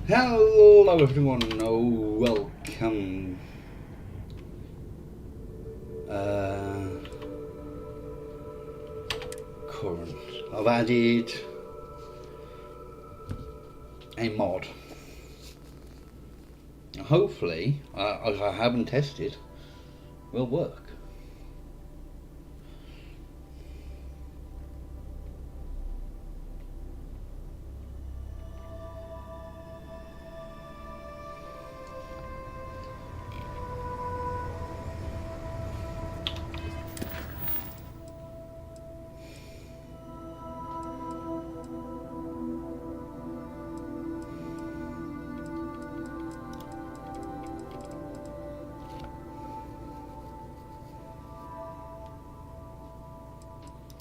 Hello everyone, welcome. Current. I've added a mod. Hopefully, I haven't tested, will work.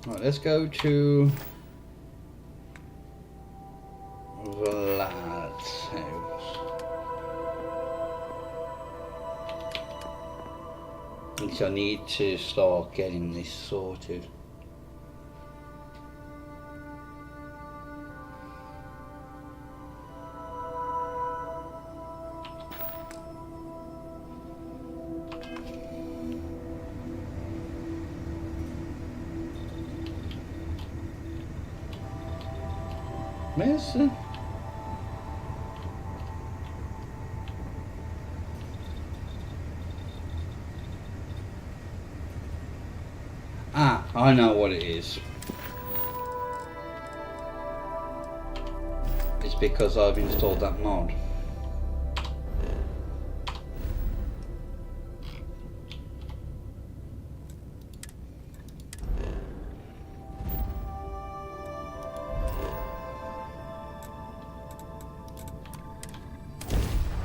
Right, let's go to Vlad's house. Which I need to start getting this sorted. Where's the... I know what it is. It's because I've installed that mod.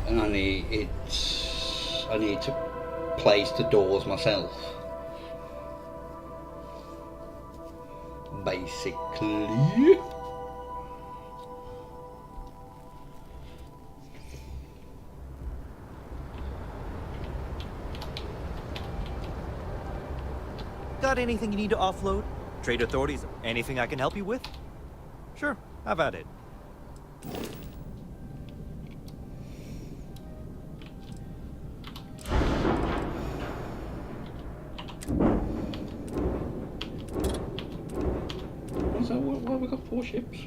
And I need to place the doors myself. Basically. Got anything you need to offload? Trade authorities, anything I can help you with? Sure, have at it. So why have we got 4 ships?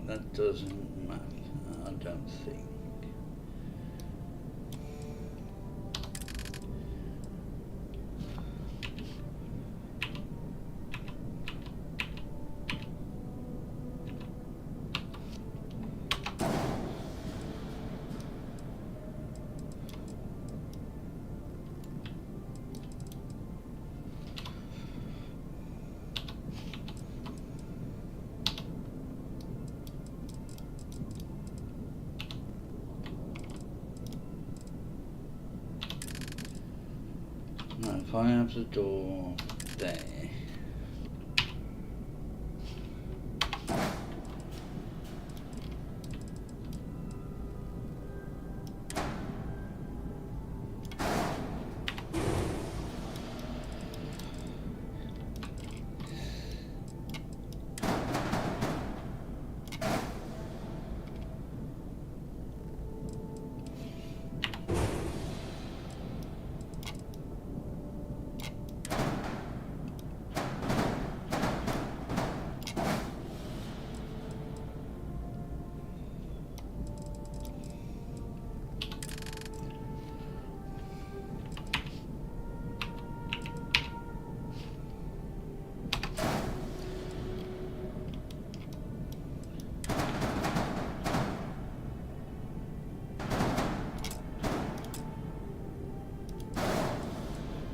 That doesn't matter, I don't think. No, if I have the door there.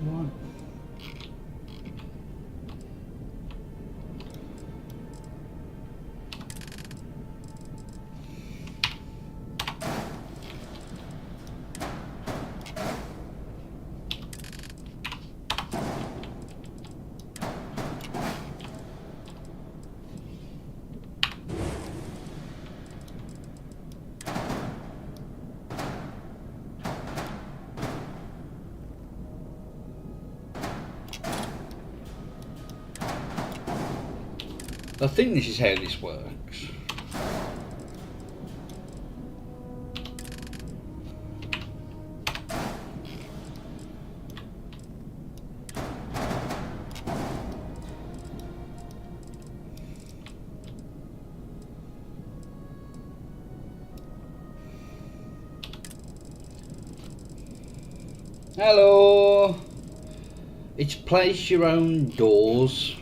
Right. I think this is how this works. Hello! It's place your own doors.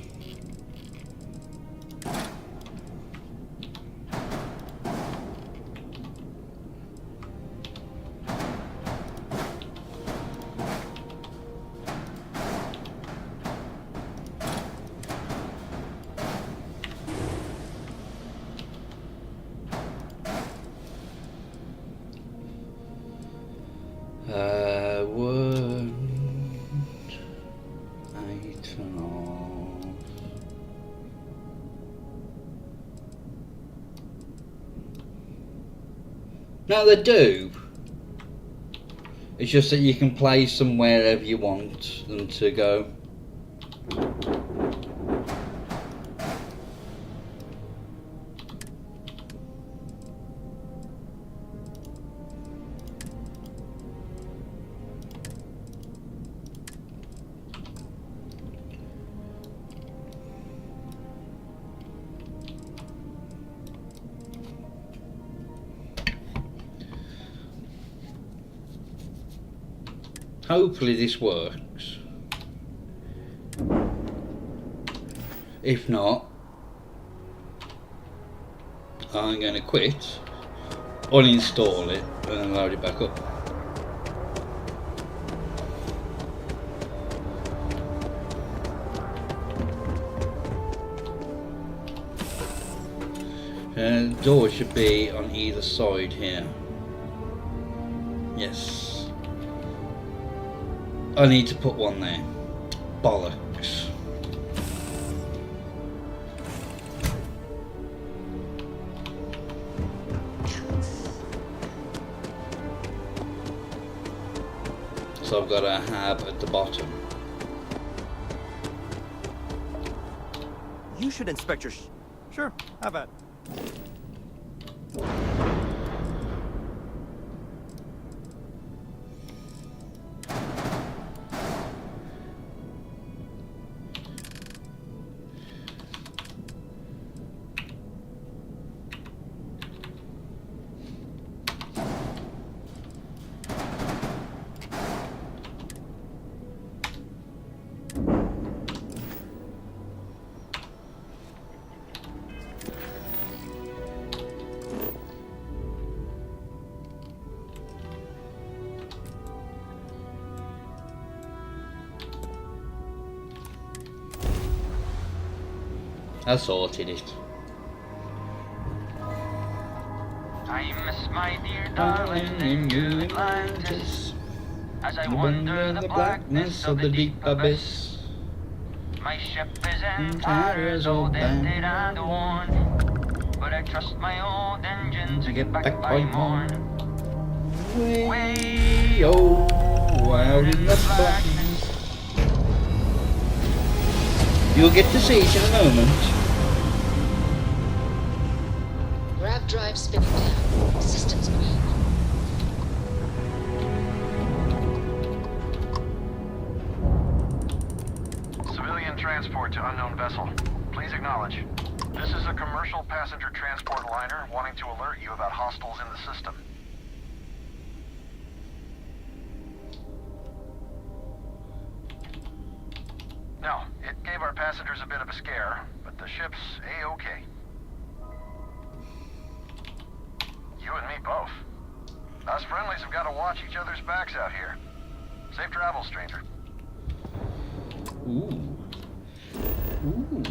Word, 8 and all. No, they do. It's just that you can place them wherever you want them to go. Hopefully this works. If not, I'm going to quit, uninstall it and then load it back up. The door should be on either side here. Yes. I need to put one there. Bollocks. So I've got a hab at the bottom. You should inspect your Sure, have at. I sorted it. I miss my dear darling in New Atlantis, as I wander the blackness of the deep abyss. My ship is entire as old, dented and worn, but I trust my old engine to get back by morn. Way out in the blackness. You'll get to see it in a moment. Grav drive spinning down. Systems green. Civilian transport to unknown vessel. Please acknowledge. This is a commercial passenger transport liner wanting to alert you about hostiles in the system. No, it gave our passengers a bit of a scare, but the ship's A-okay. You and me both. Us friendlies have got to watch each other's backs out here. Safe travel, stranger. Ooh. Ooh.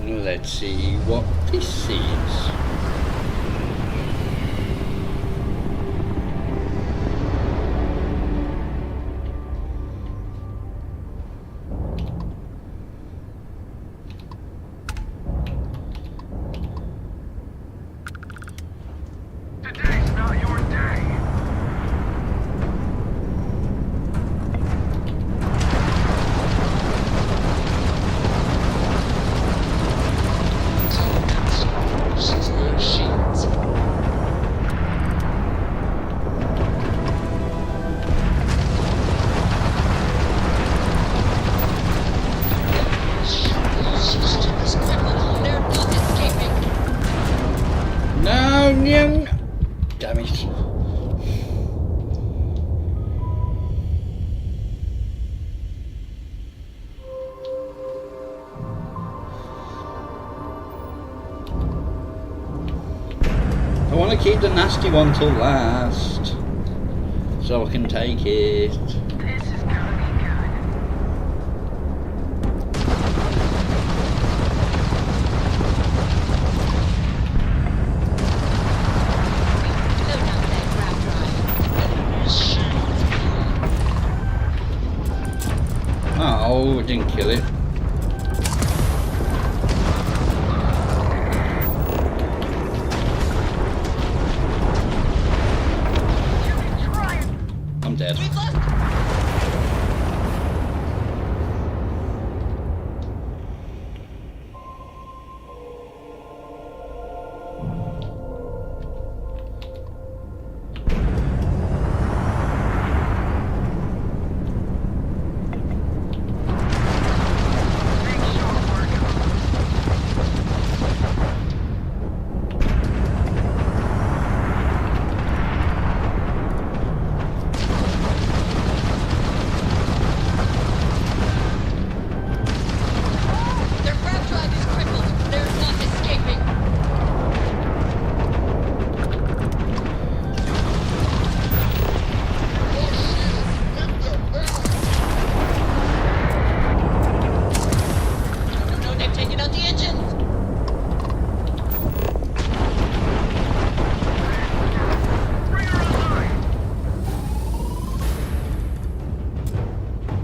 Let's see what this is. Today's not your day. No, no. Damn it. I want to keep the nasty one till last, so I can take it. This is gonna be good. Load up that grab drive. Oh, I didn't kill it. I'm dead. We've lost. Their grab drive is crippled. They're not escaping. No, they've taken out the engines. Bring her online.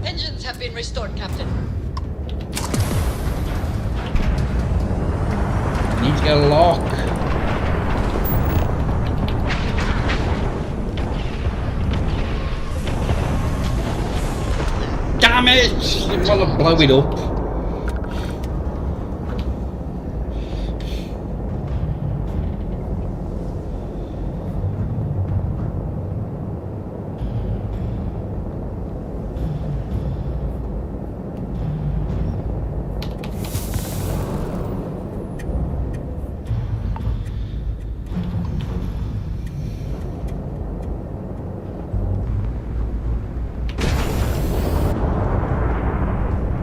Engines have been restored, Captain. Need to get a lock. Damn it! Didn't want to blow it up.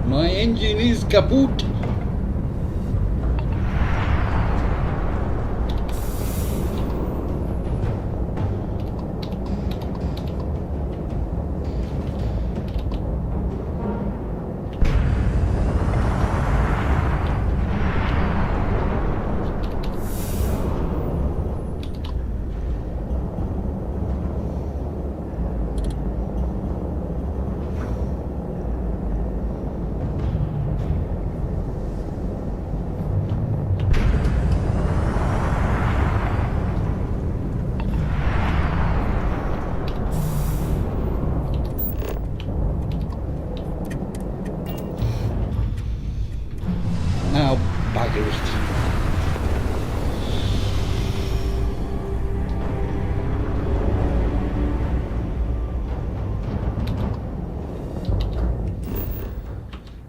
My engine is kaput. Now, buggers.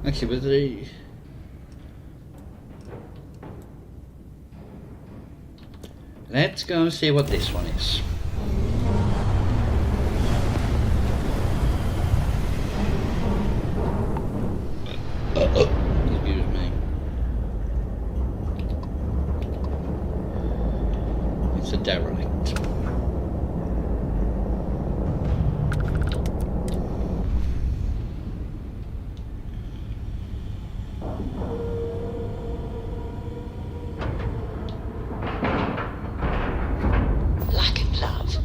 Actually, was the... Let's go and see what this one is. Excuse me. It's a derelict. Lacking love.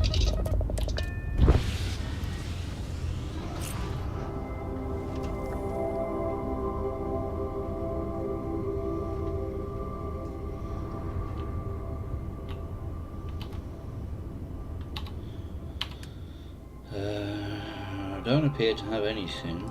I don't appear to have anything.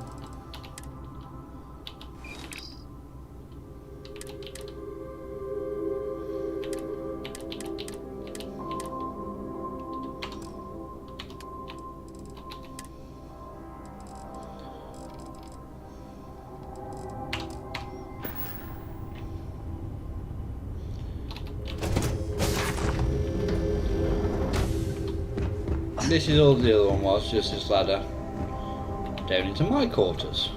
This is all the other one was, just this ladder down into my quarters.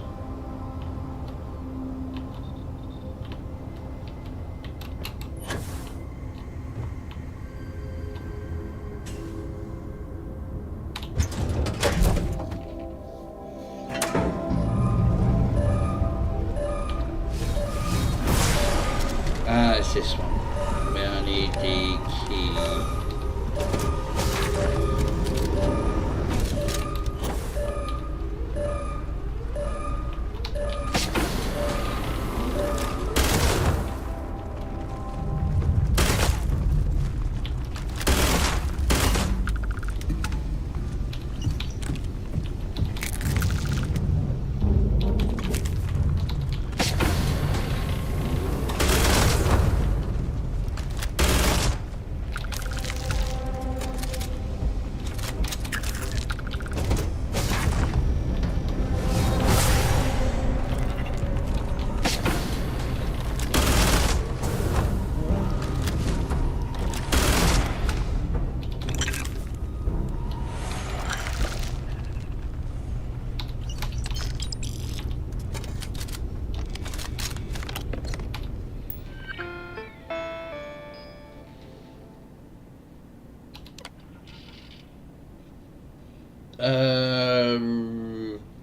It's this one. I need the key.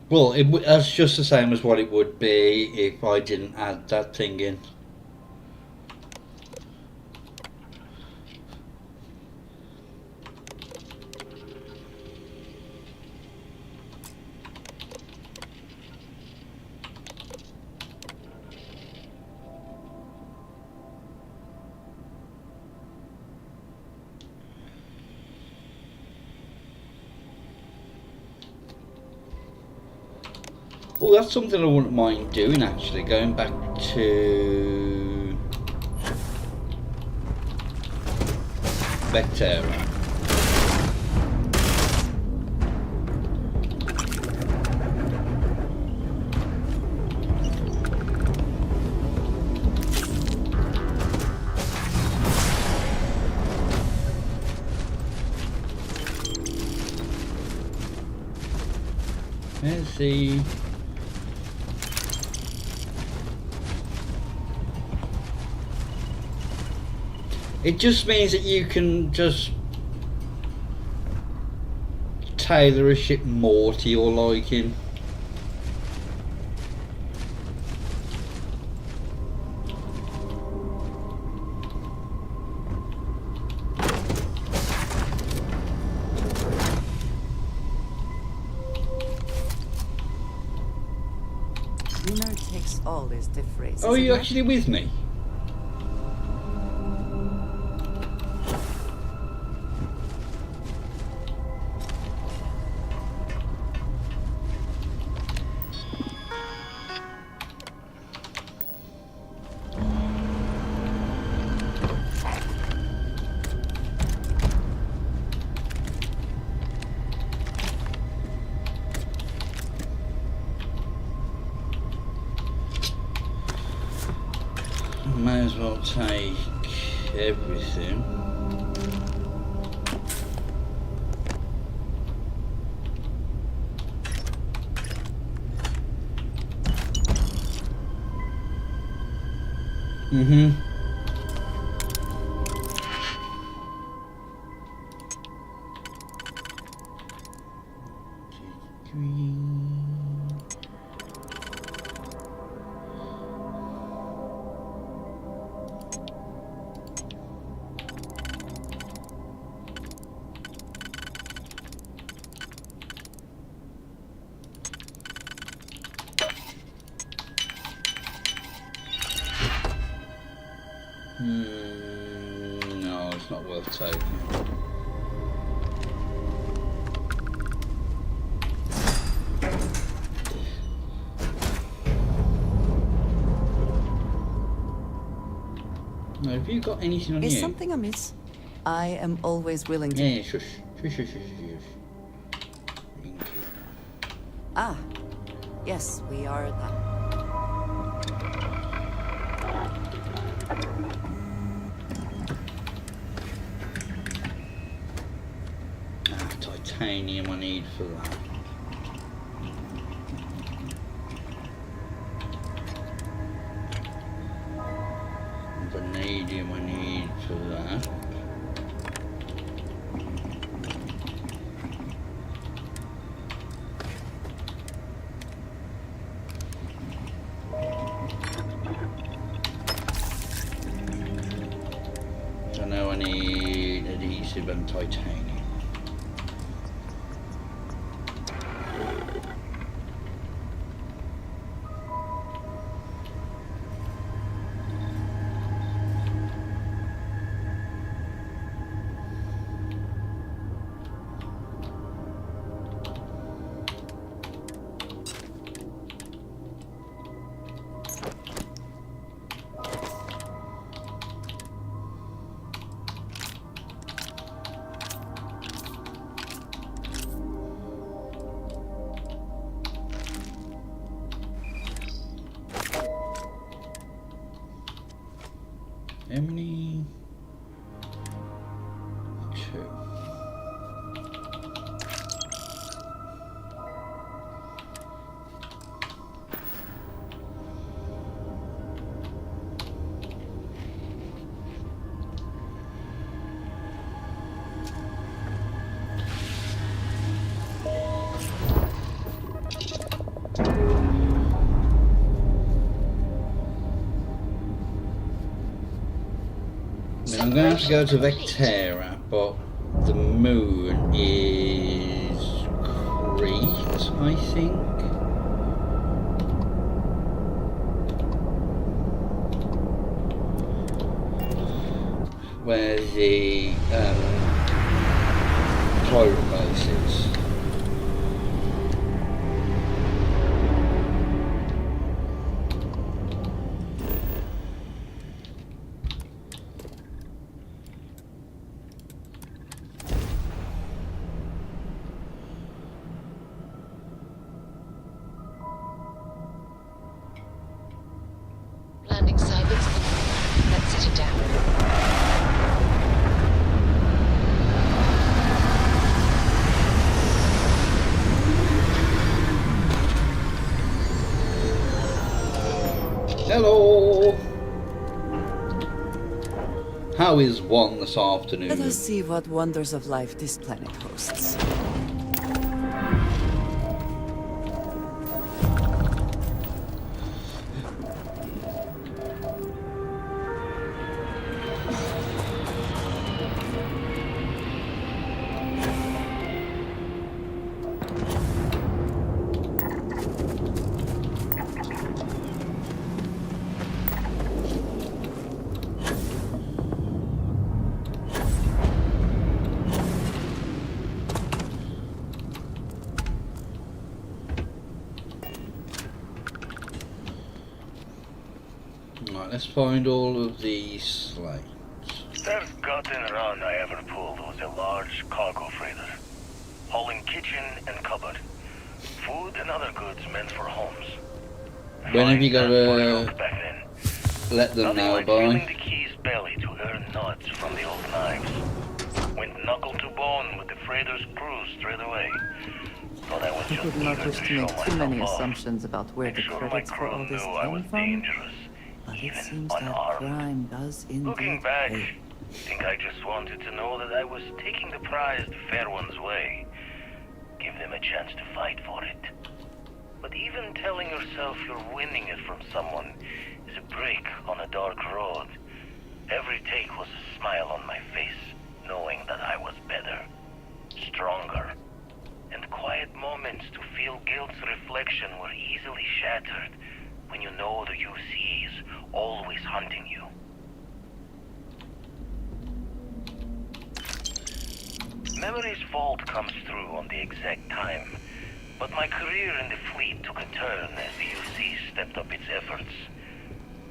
Well, that's just the same as what it would be if I didn't add that thing in. Well, that's something I wouldn't mind doing actually, going back to Vectera. Let's see. It just means that you can just tailor a ship more to your liking. Winner takes all is the phrase. Oh, are you actually with me? May as well take everything. Mm-hmm. No, it's not worth taking. Now, have you got anything on Is you? something amiss? I am always willing to. Yeah, shush. Shush, shush, shush, shush. Thank you. Ah, yes, we are done. Titanium I need for that. Vanadium I need for that. So now I need adhesive and titanium. How many? 2. I'm going to have to go to Vectera, but the moon is Crete, I think. Where the pirate base is. Landing site looks complete. Let's set it down. Hello! How is one this afternoon? Let us see what wonders of life this planet hosts. Right, let's find all of these slates. First gotten around I ever pulled was a large cargo freighter, hauling kitchen and cupboard, food and other goods meant for homes. When have you got Fine to back then. let them Nothing know like feeling by? the key's belly to earn nuts from the old knives. Went knuckle to bone with the freighter's crew straight away. Thought I was I just would not eager wish to to show make too many myself off. assumptions about where Make the sure my credits for crew all this knew I came was from, dangerous. but It even seems that unarmed. crime does indeed Looking back, pay. I think I just wanted to know that I was taking the prize the fair one's way. Give them a chance to fight for it. But even telling yourself you're winning it from someone is a break on a dark road. Every take was a smile on my face, knowing that I was better, stronger, and quiet moments to feel guilt's reflection were easily shattered when you know the UC is always hunting you. Memory's fault comes through on the exact time, but my career in the fleet took a turn as the UC stepped up its efforts.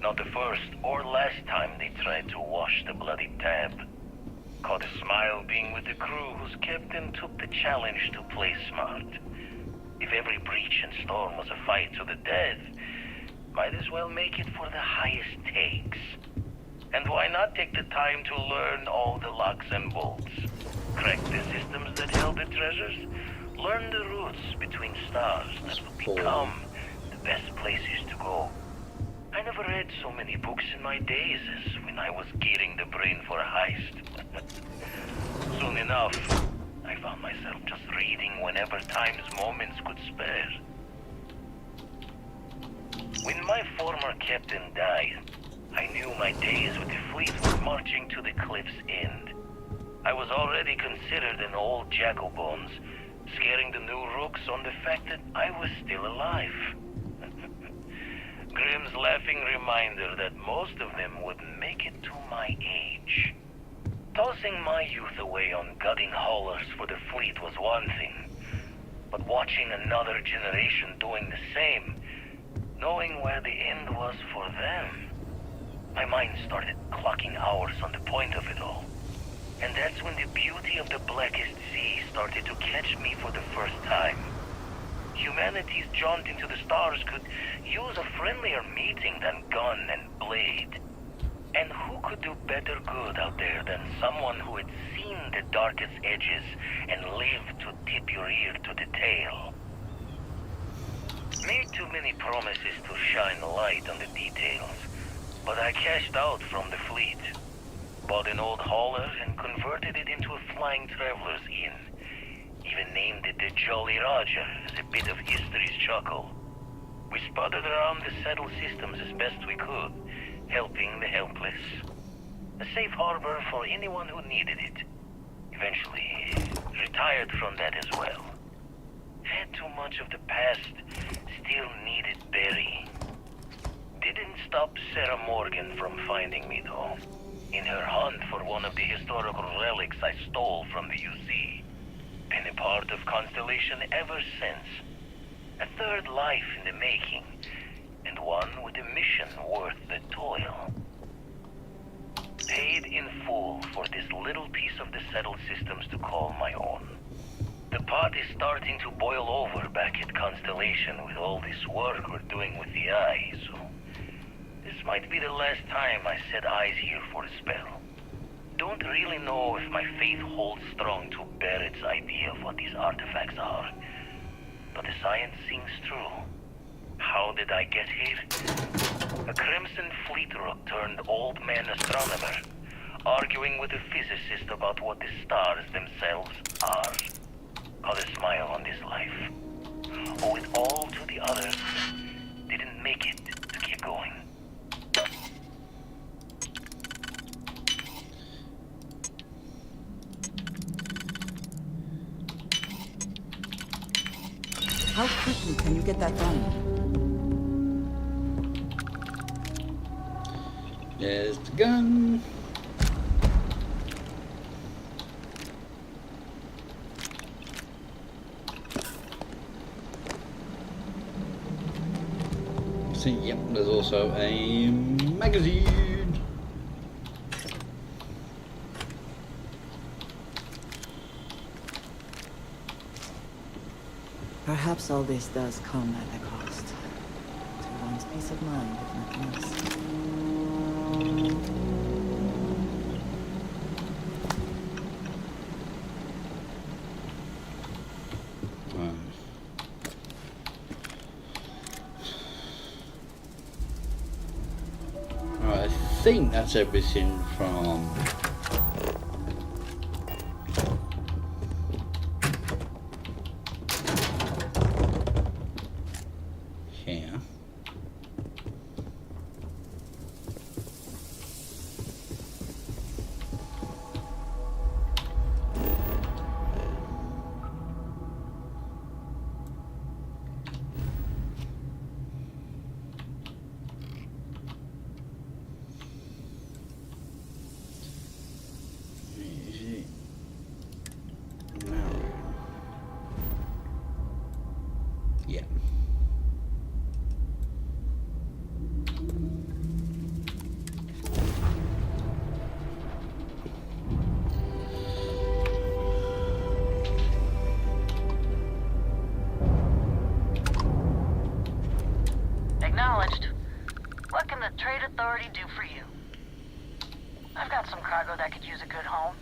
Not the first or last time they tried to wash the bloody tab. Caught a smile being with the crew whose captain took the challenge to play smart. If every breach and storm was a fight to the death, might as well make it for the highest stakes. And why not take the time to learn all the locks and bolts? Crack the systems that held the treasures? Learn the routes between stars that would become the best places to go. I never read so many books in my days as when I was gearing the brain for a heist. Soon enough, I found myself just reading whenever time's moments could spare. When my former captain died, I knew my days with the fleet were marching to the cliff's end. I was already considered an old jack-o'-bones, scaring the new rooks on the fact that I was still alive. Grimm's laughing reminder that most of them wouldn't make it to my age. Tossing my youth away on gutting haulers for the fleet was one thing, but watching another generation doing the same, knowing where the end was for them, my mind started clocking hours on the point of it all. And that's when the beauty of the Blackest Sea started to catch me for the first time. Humanity's jaunt into the stars could use a friendlier meeting than gun and blade. And who could do better good out there than someone who had seen the darkest edges and lived to tip your ear to the tale? Made too many promises to shine light on the details, but I cashed out from the fleet. Bought an old hauler and converted it into a flying traveler's inn. Even named it the Jolly Roger as a bit of history's chuckle. We sputtered around the settled systems as best we could, helping the helpless. A safe harbor for anyone who needed it. Eventually, retired from that as well. Had too much of the past, still needed burying. Didn't stop Sarah Morgan from finding me though, in her hunt for one of the historical relics I stole from the UC. Been a part of Constellation ever since. A third life in the making, and one with a mission worth the toil. Paid in full for this little piece of the settled systems to call my own. The pot is starting to boil over back at Constellation with all this work we're doing with the eye, so this might be the last time I set eyes here for a spell. Don't really know if my faith holds strong to Barrett's idea of what these artifacts are, but the science sings true. How did I get here? A Crimson Fleet rook turned old man astronomer, arguing with a physicist about what the stars themselves are. Got a smile on this life. Owe it all to the others. Didn't make it to keep going. How quickly can you get that done? There's the gun. See, yep, there's also a magazine. Perhaps all this does come at a cost. To one's peace of mind, if nothing else. think that's everything from here. Yeah. Acknowledged. What can the Trade Authority do for you? I've got some cargo that could use a good home.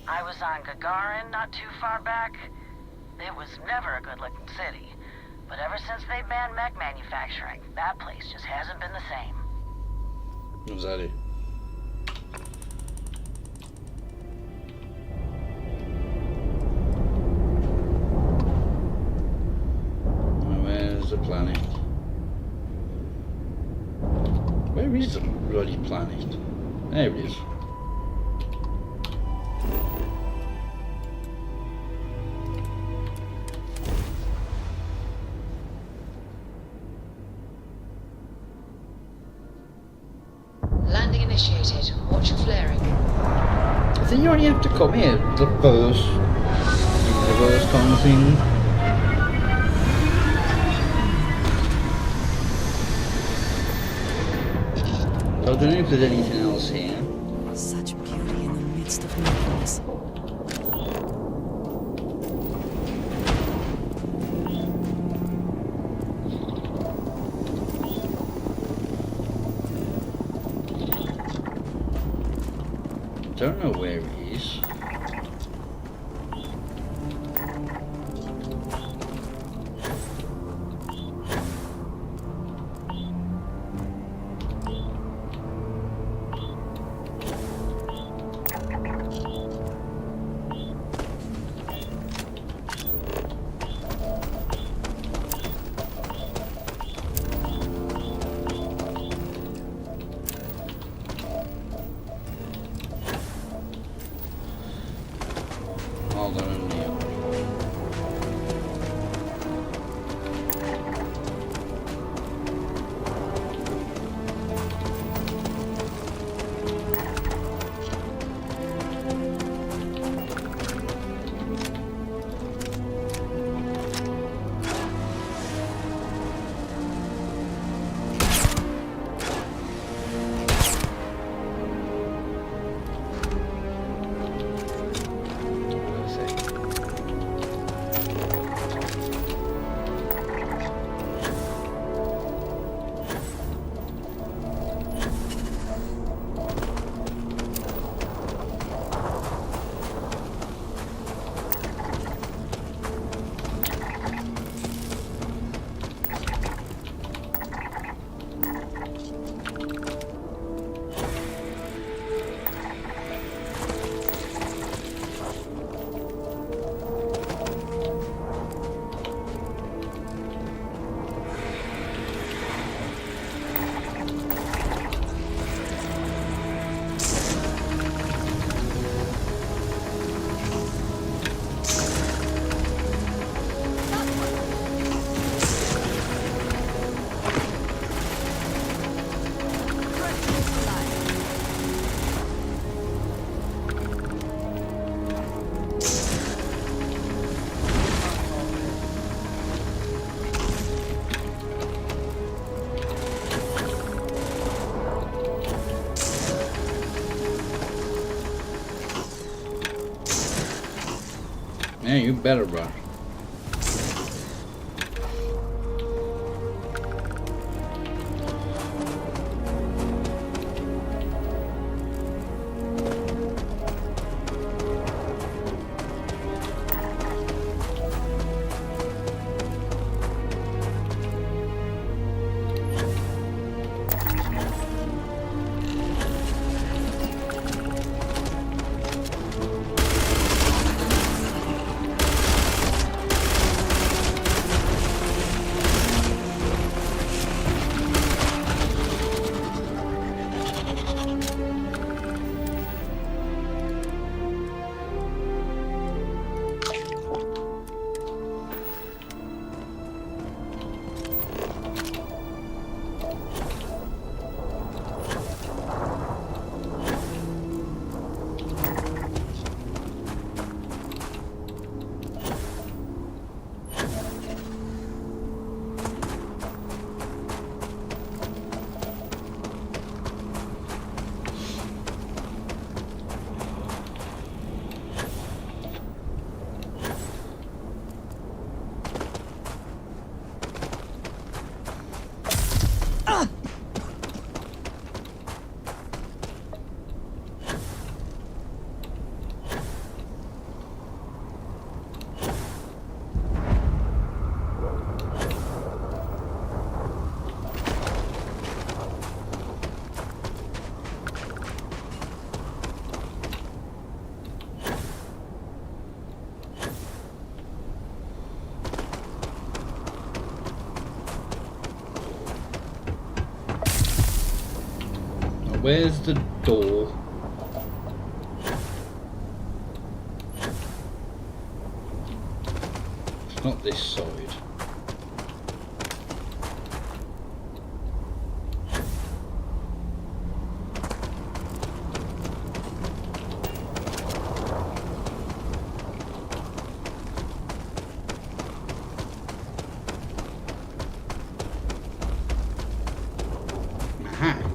I was on Gagarin not too far back. It was never a good-looking city. But ever since they banned mech manufacturing, that place just hasn't been the same. Was that it? Where's the planet? Where is the bloody planet? There it is. Landing initiated. Watch your flaring. I think you only have to come here the first kind of thing. So I don't know if there's anything else here. Such beauty in the midst of nothingness. Don't know where he is. Yeah, you better run. Where's the door? It's not this side. Aha.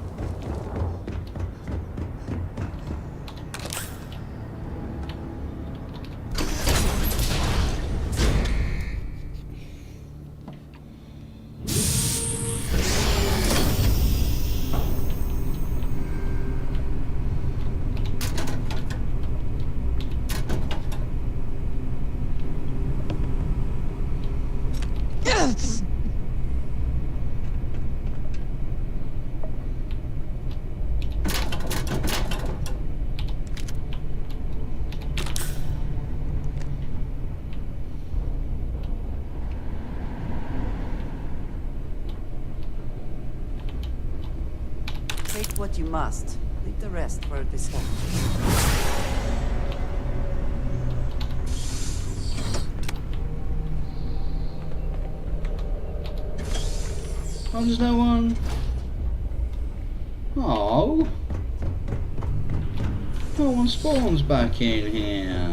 Take what you must. Leave the rest for a discussion. Oh, there's no one. Oh. No one spawns back in here.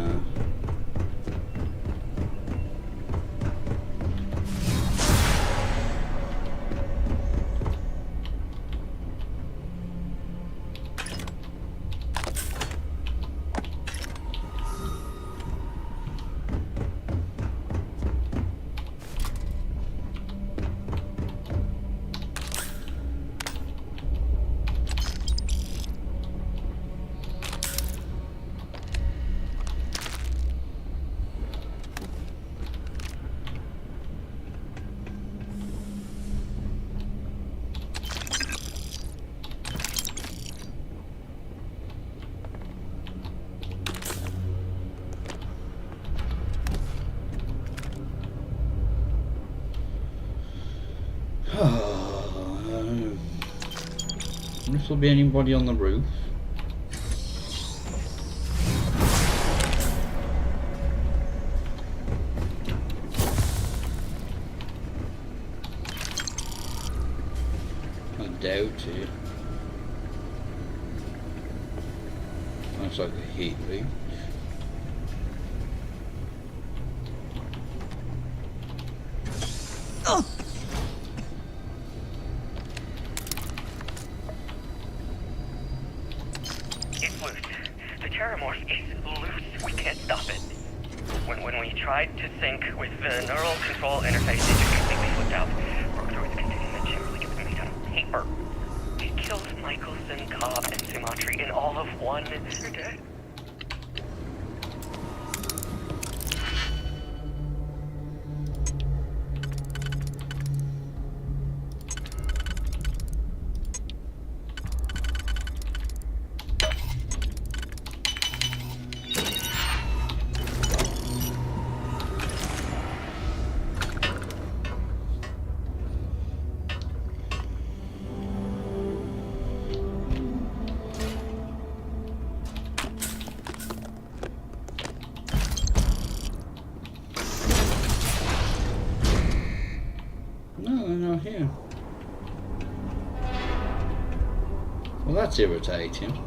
Wonder if there'll be anybody on the roof. I doubt it. Looks like a heat leak. It's loose. The Terramorph is loose. We can't stop it. When we tried to sync with the neural control interface, it just completely flipped out. Broke through its containment chip like it's made out of paper. It killed Michelson, Cobb, and Sumatri in all of one day. No, they're not here. Well, that's irritating.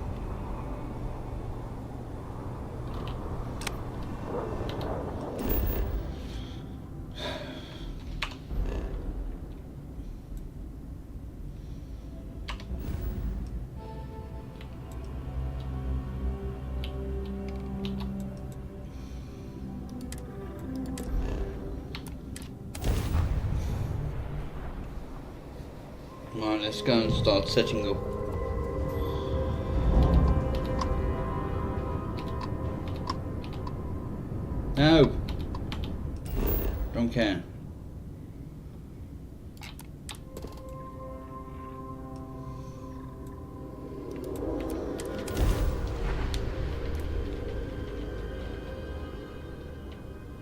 Right, let's go and start setting up. No! Don't care.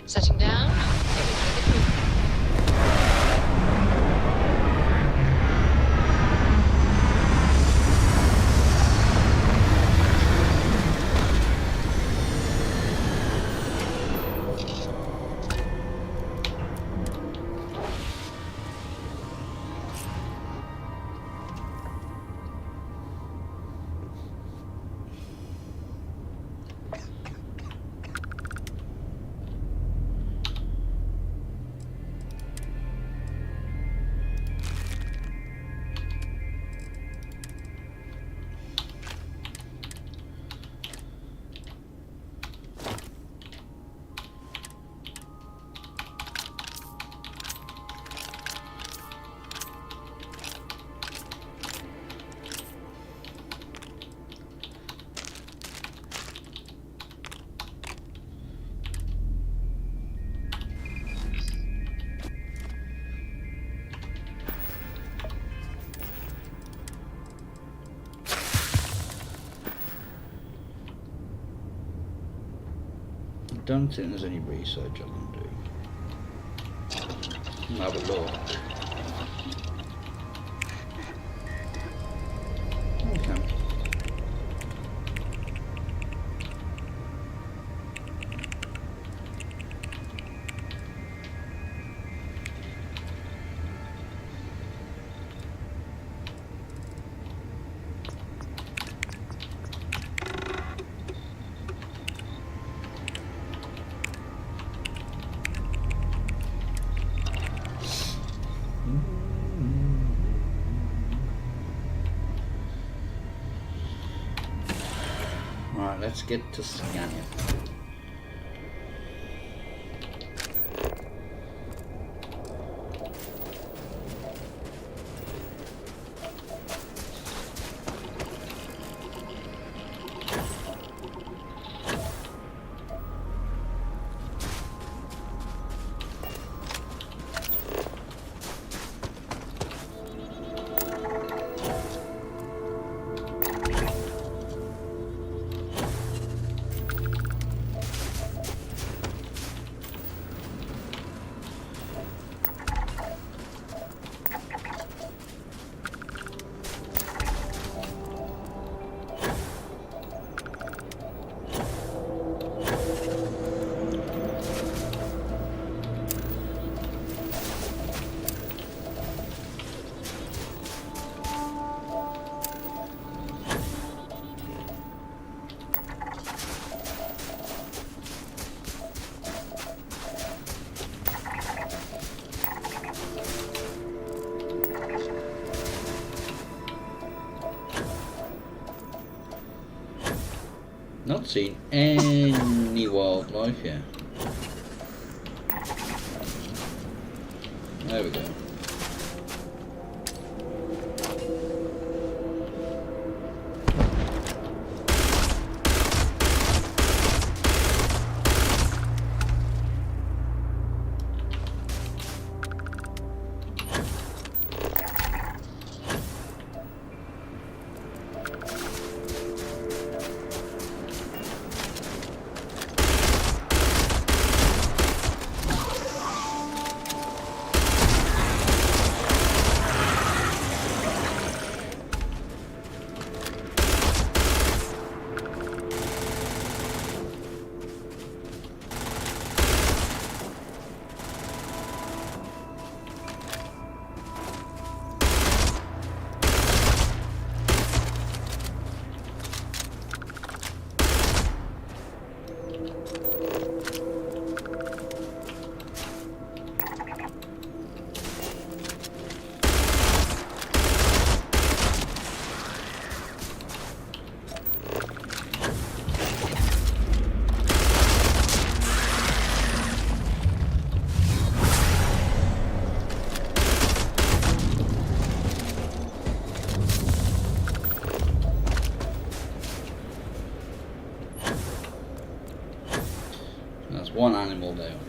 Setting down. I don't think there's any research I can do. Have a look. Okay. Right, let's get to scanning. Not seen any wildlife here. There we go. That's one animal down.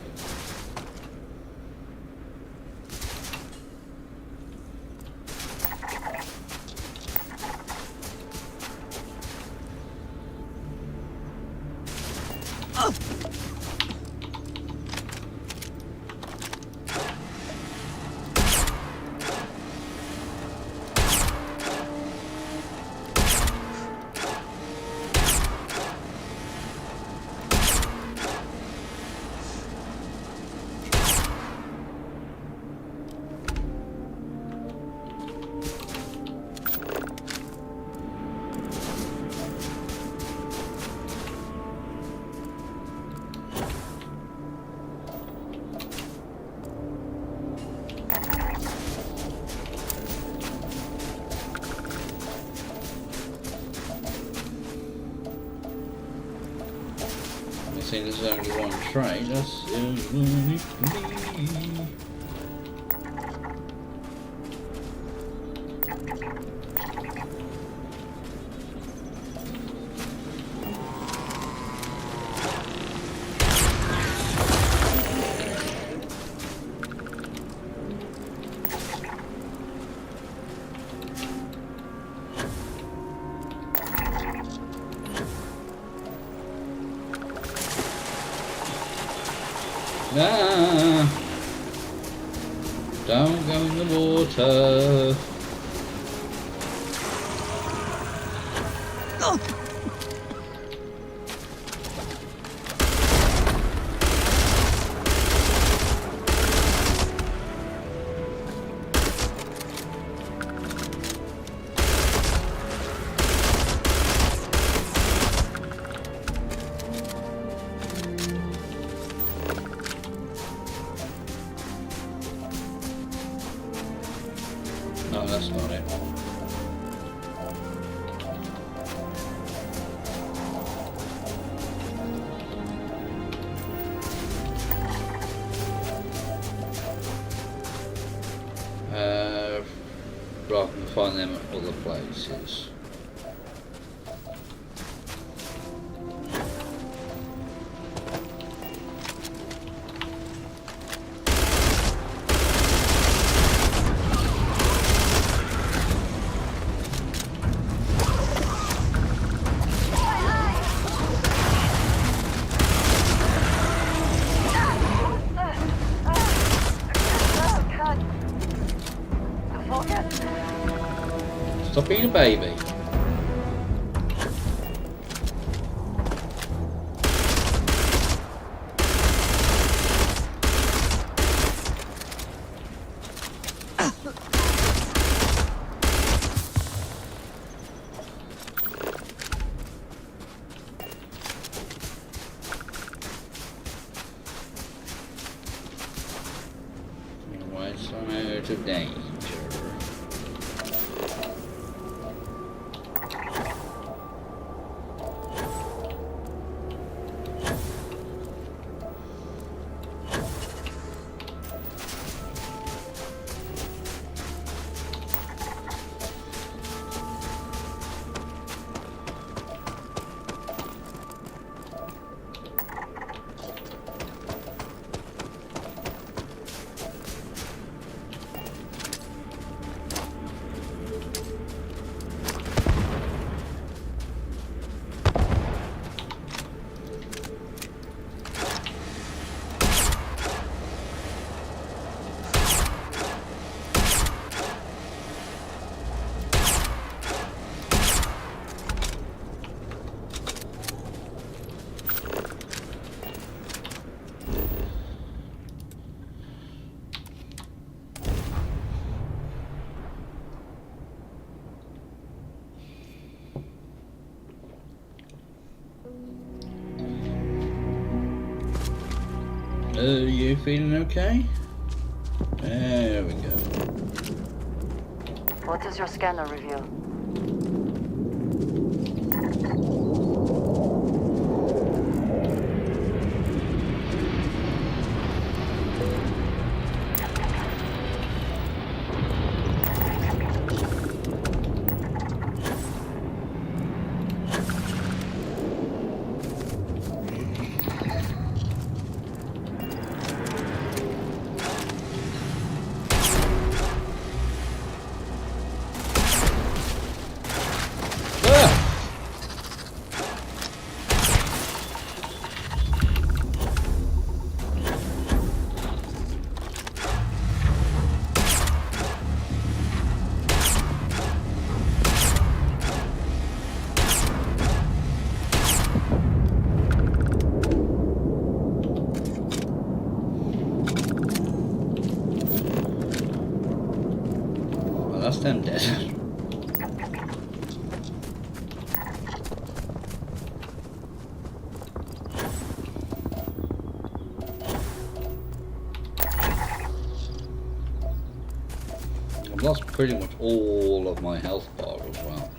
See, there's only one tray, that's me. Ah, don't go in the water. No, that's not it. Rather than find them at other places. Stop being a baby. Anyway, so out of danger. Are you feeling okay? There we go. What does your scanner reveal? That's them dead. I've lost pretty much all of my health bar as well.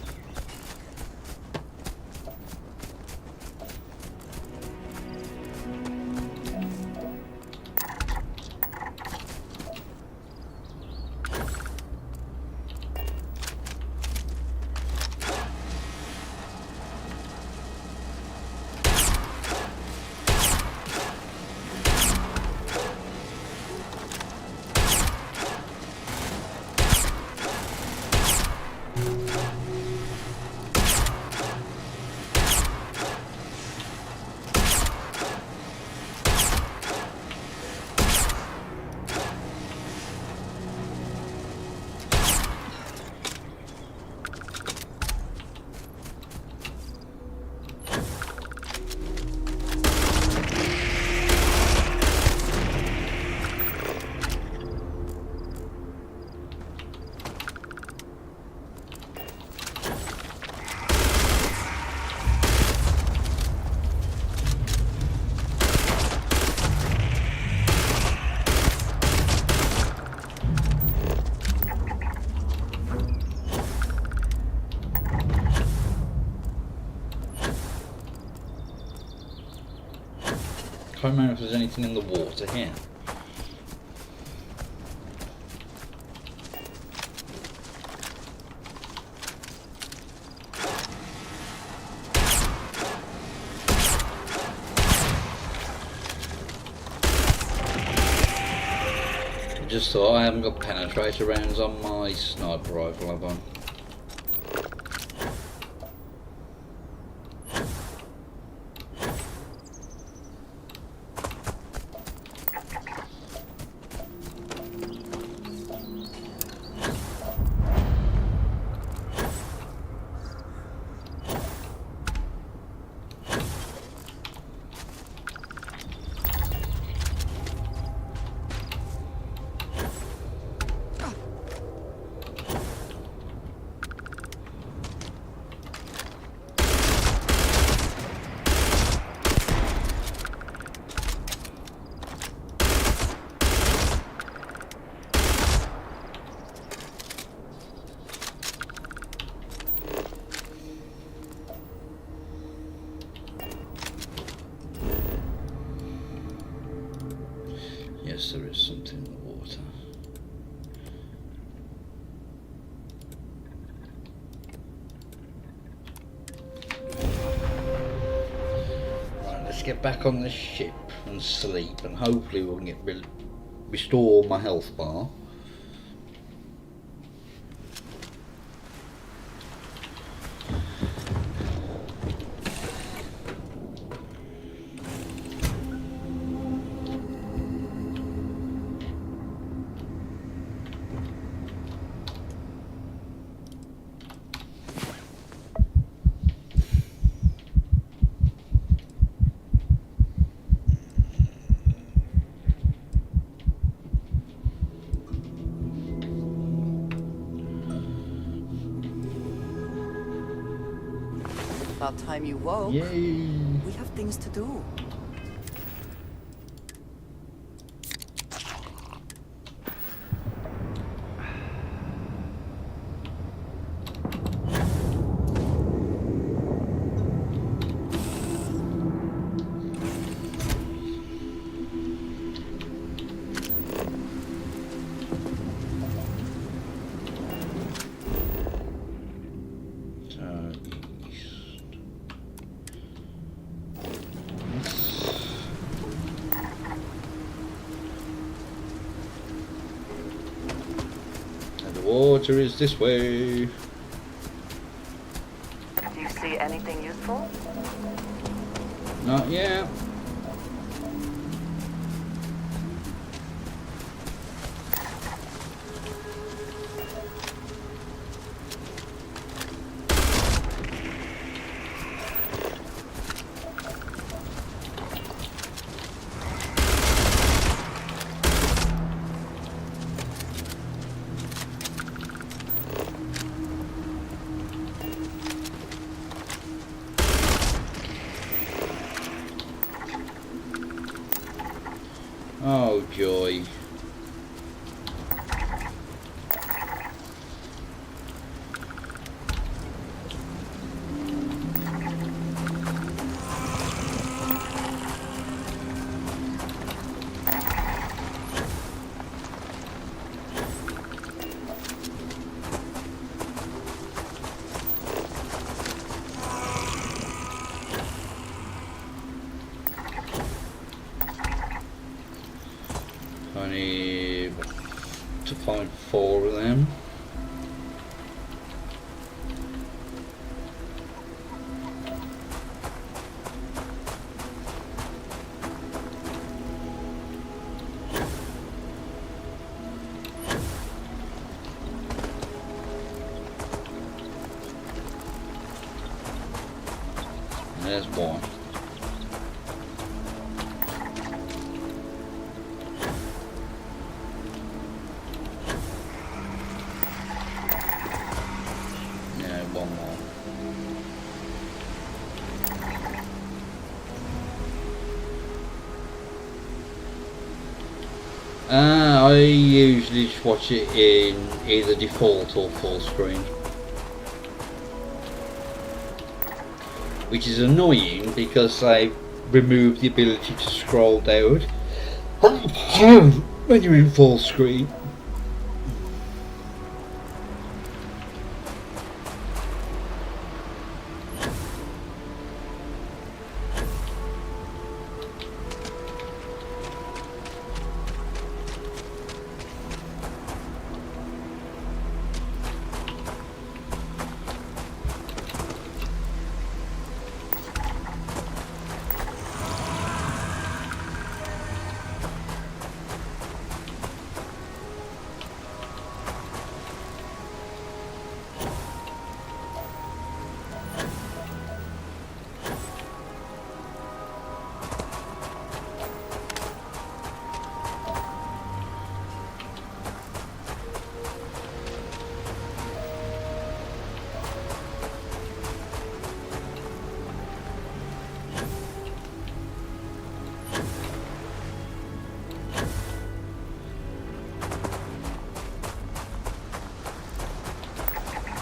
I can't remember if there's anything in the water here. Just thought I haven't got penetrator rounds on my sniper rifle, have I? Yes, there is something in the water. Right, let's get back on the ship and sleep, and hopefully we can get restore my health bar. About time you woke. Yay! We have things to do. water is this way. Do you see anything useful? Not yet. Oh, joy. I need to find 4 of them. There's one. Yeah, one more. I usually just watch it in either default or full screen, which is annoying because I removed the ability to scroll down when you're in full screen.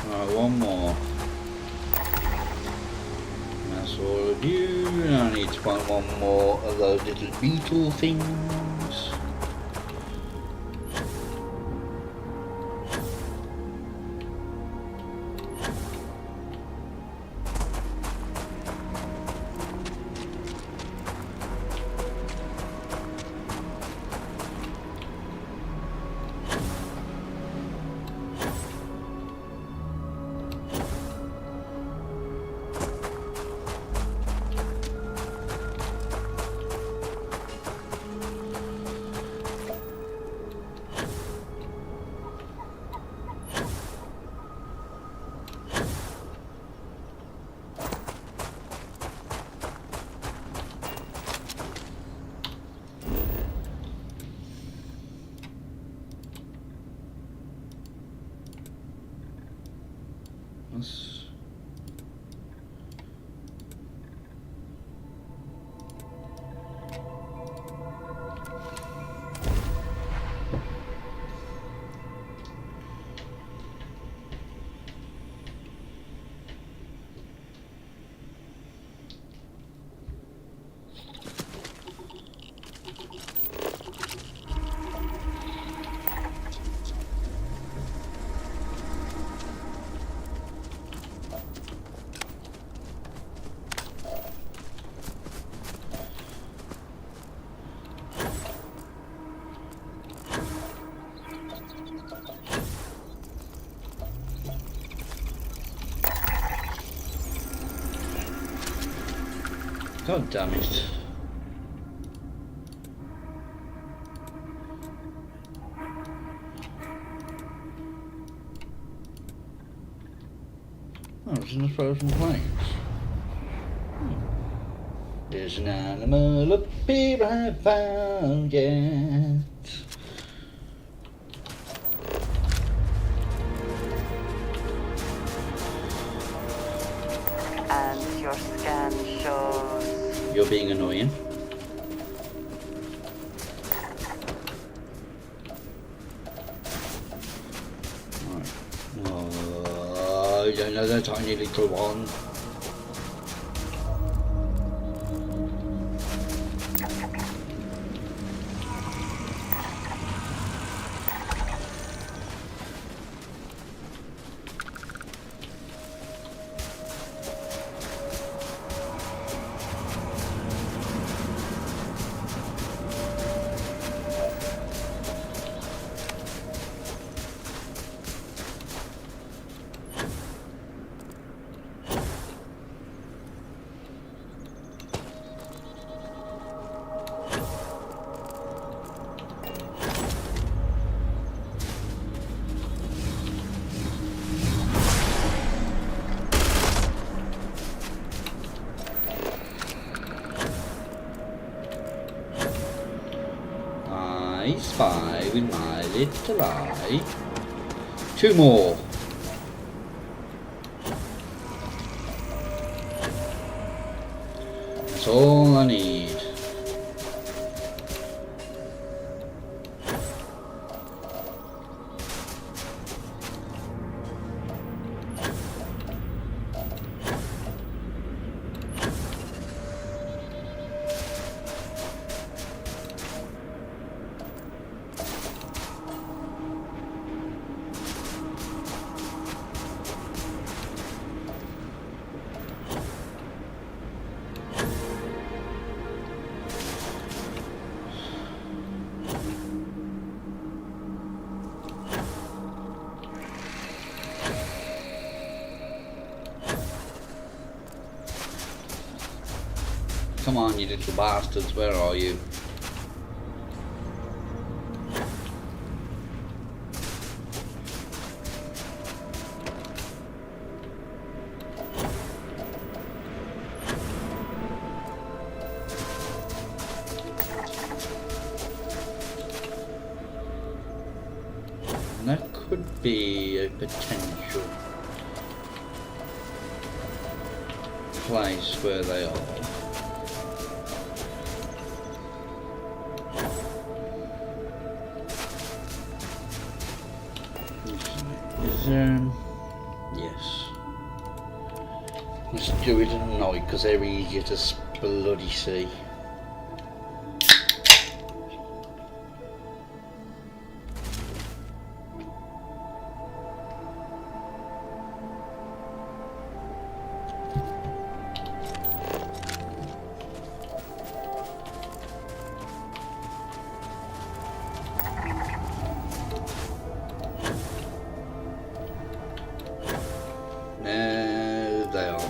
Right, one more. That's all of you. And I need to find one more of those little beetle things. God damn it. Oh, it's in the frozen plains. There's an animal up here I found yet. And your scan shows... You're being annoying. Right. Oh, another tiny little one. I spy with my little eye. 2 more. That's all I need. Come on, you little bastards, where are you? And that could be a potential place where they are. Yes. Let's do it at night because they're easier to bloody see. There they are.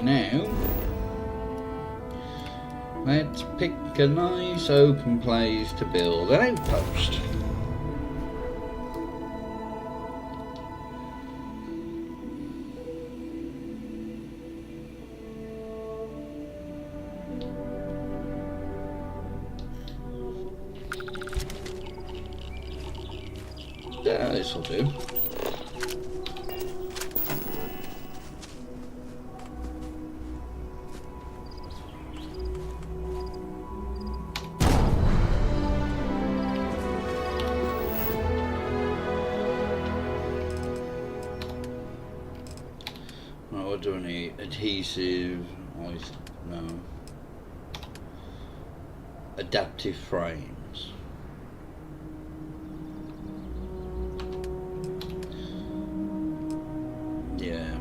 Now, let's pick a nice open place to build an outpost. Yeah, this'll do. Right, what do I need? Adhesive, no. Adaptive frames. Yeah.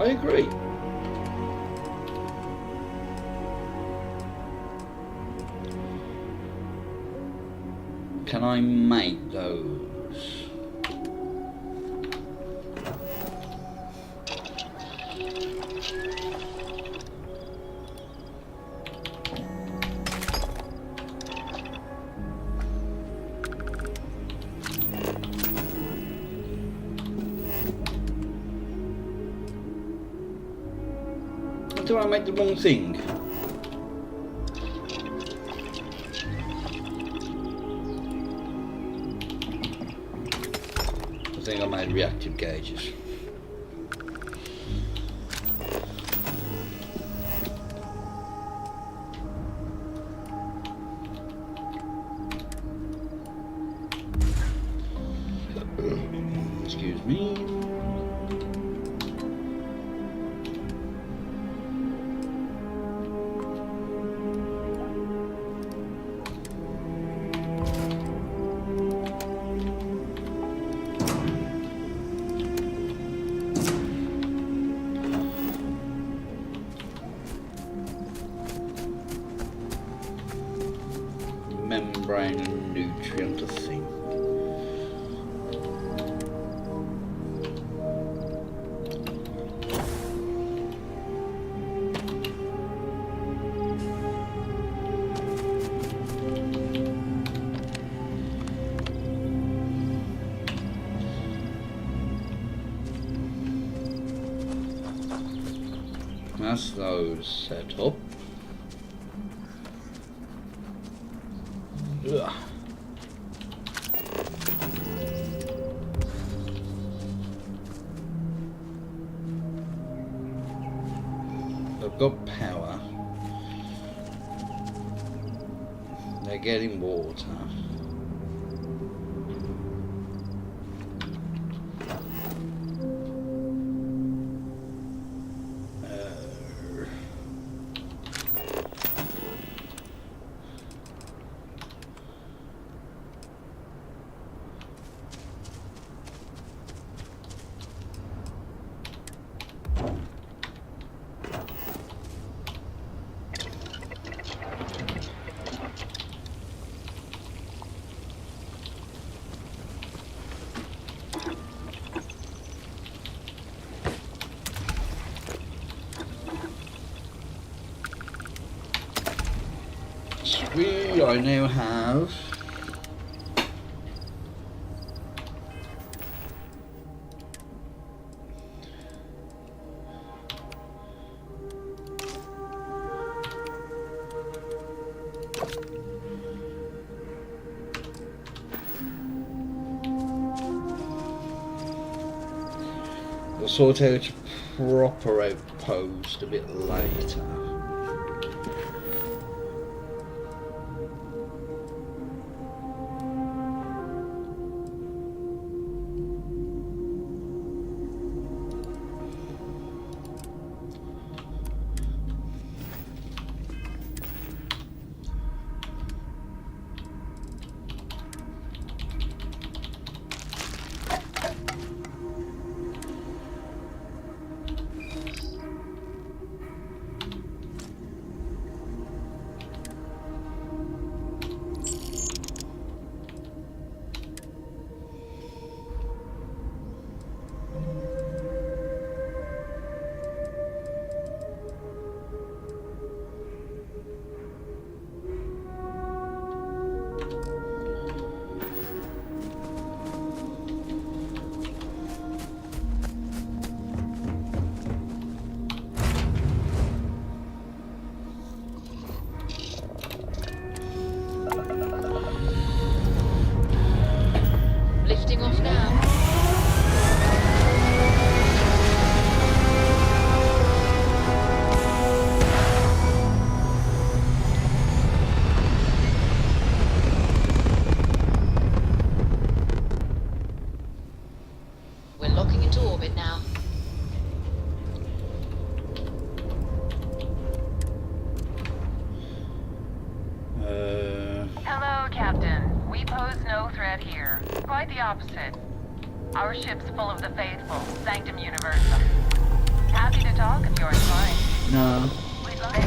I agree. Can I make those? Do I make the wrong thing? I think I made reactive gauges. Excuse me. Membrane and nutrient, I think. That's those set up. Ugh. I've got power. They're getting water. Sweet, I now have I'll sort out a proper outpost a bit later. Lifting off now. We're locking into orbit now. Hello, Captain. We pose no threat here. Quite the opposite. Our ship's full of the faithful, Sanctum Universum. Happy to talk if you're inclined. No. We'd like...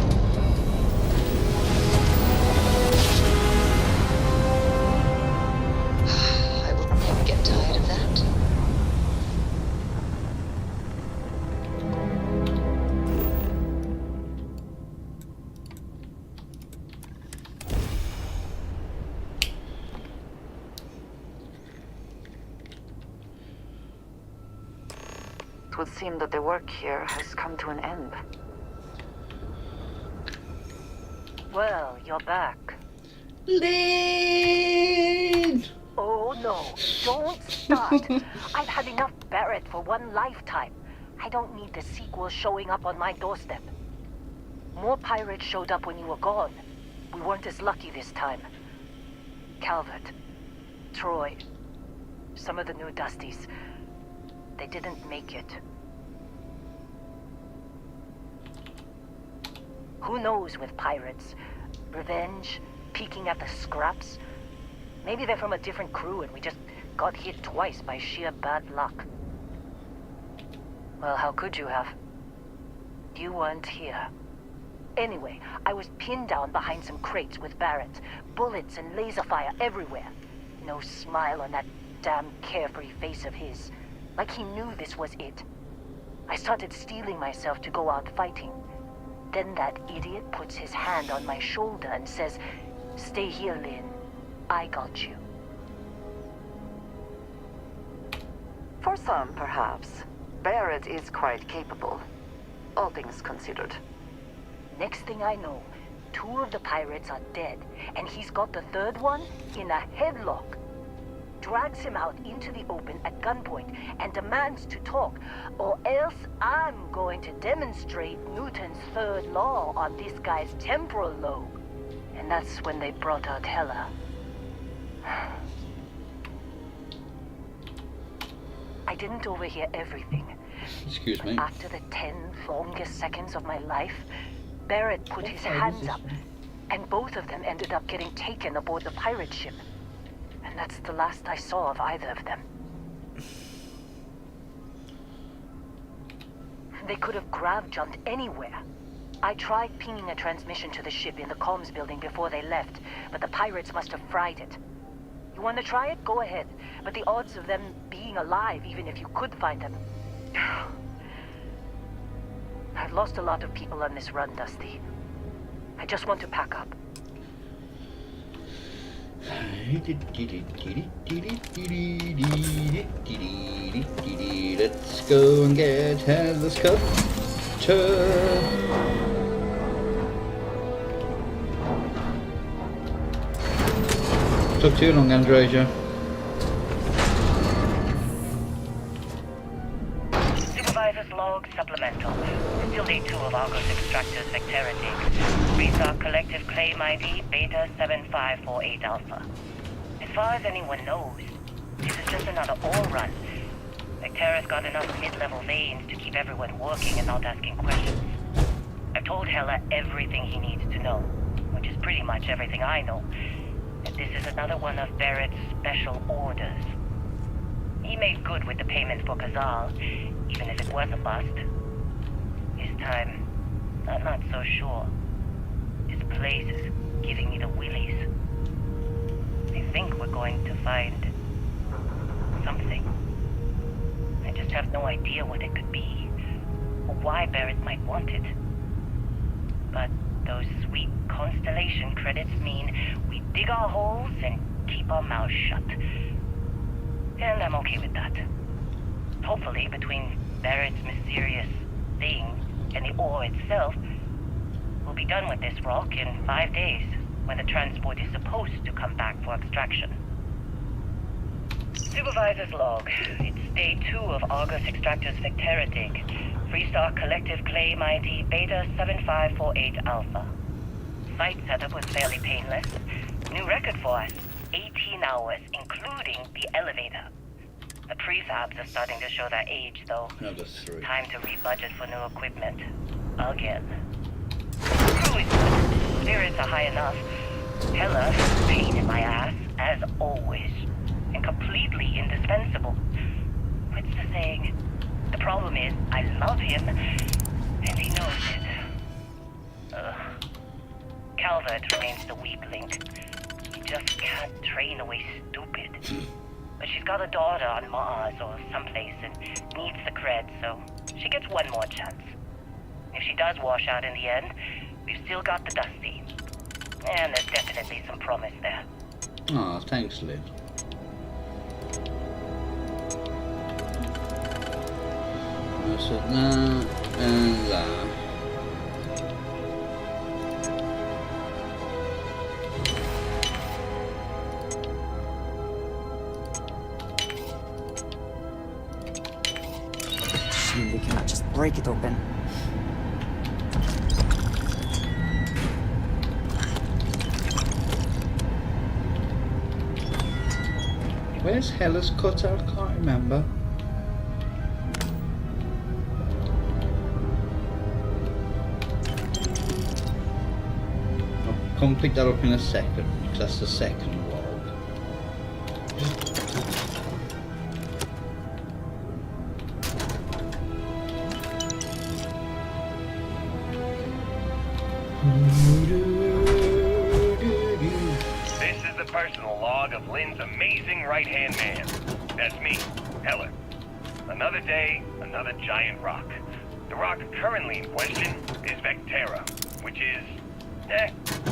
I will never get tired of that. It would seem that the work here has come to an end. Well, you're back. Lead! Oh no, don't start. I've had enough Barrett for one lifetime. I don't need the sequel showing up on my doorstep. More pirates showed up when you were gone. We weren't as lucky this time. Calvert, Troy, some of the new Dusties. They didn't make it. Who knows with pirates? Revenge, peeking at the scraps. Maybe they're from a different crew and we just got hit twice by sheer bad luck. Well, how could you have? You weren't here. Anyway, I was pinned down behind some crates with Barrett. Bullets and laser fire everywhere. No smile on that damn carefree face of his. Like he knew this was it. I started steeling myself to go out fighting. Then that idiot puts his hand on my shoulder and says, "Stay here, Lynn. I got you." For some, perhaps. Barrett is quite capable. All things considered. Next thing I know, 2 of the pirates are dead, and he's got the 3rd one in a headlock. Drags him out into the open at gunpoint and demands to talk, or else I'm going to demonstrate Newton's 3rd law on this guy's temporal lobe. And that's when they brought out Hela. I didn't overhear everything. Excuse me. After the 10 longest seconds of my life, Barrett put his hands up, and both of them ended up getting taken aboard the pirate ship. And that's the last I saw of either of them. They could have grav-jumped anywhere. I tried pinging a transmission to the ship in the comms building before they left, but the pirates must have fried it. You want to try it? Go ahead. But the odds of them being alive, even if you could find them... I've lost a lot of people on this run, Dusty. I just want to pack up. Let's go and get Headless Cutter. Took too long, Androsia. Supervisor's log supplemental. Still day 2 of Argos Extractor's Vectority. Restart collective claim ID Beta 7548 Alpha. As far as anyone knows, this is just another ore run. Vectera's got enough mid-level veins to keep everyone working and not asking questions. I've told Hela everything he needs to know, which is pretty much everything I know. And this is another one of Barrett's special orders. He made good with the payment for Kazal, even if it was a bust. This time, I'm not so sure. This place is giving me the willies. I think we're going to find something. I just have no idea what it could be, or why Barrett might want it. But those sweet constellation credits mean we dig our holes and keep our mouths shut. And I'm okay with that. Hopefully, between Barrett's mysterious thing and the ore itself, we'll be done with this rock in 5 days, when the transport is supposed to come back for extraction. Supervisor's log. It's day 2 of Argos Extractor's Vectera dig. Freestar collective claim ID Beta 7548 Alpha. Site setup was fairly painless. New record for us. 18 hours, including the elevator. The prefabs are starting to show their age, though. Another 3. Time to rebudget for new equipment. Again. Crew is good. Spirits are high enough. Hela, pain in my ass, as always. And completely indispensable. What's the saying? The problem is, I love him, just can't train away stupid. But she's got a daughter on Mars or someplace and needs the cred, so she gets one more chance. If she does wash out in the end, we've still got the Dusty. And there's definitely some promise there. Aw, thanks, Lynn. So that and that. Shame we cannot just break it open. Where's Hella's cutout? I can't remember. I'll come pick that up in a second, because that's the second log. This is the personal log of Lynn's amazing right-hand man. That's me, Heller. Another day, another giant rock. The rock currently in question is Vectera, which is,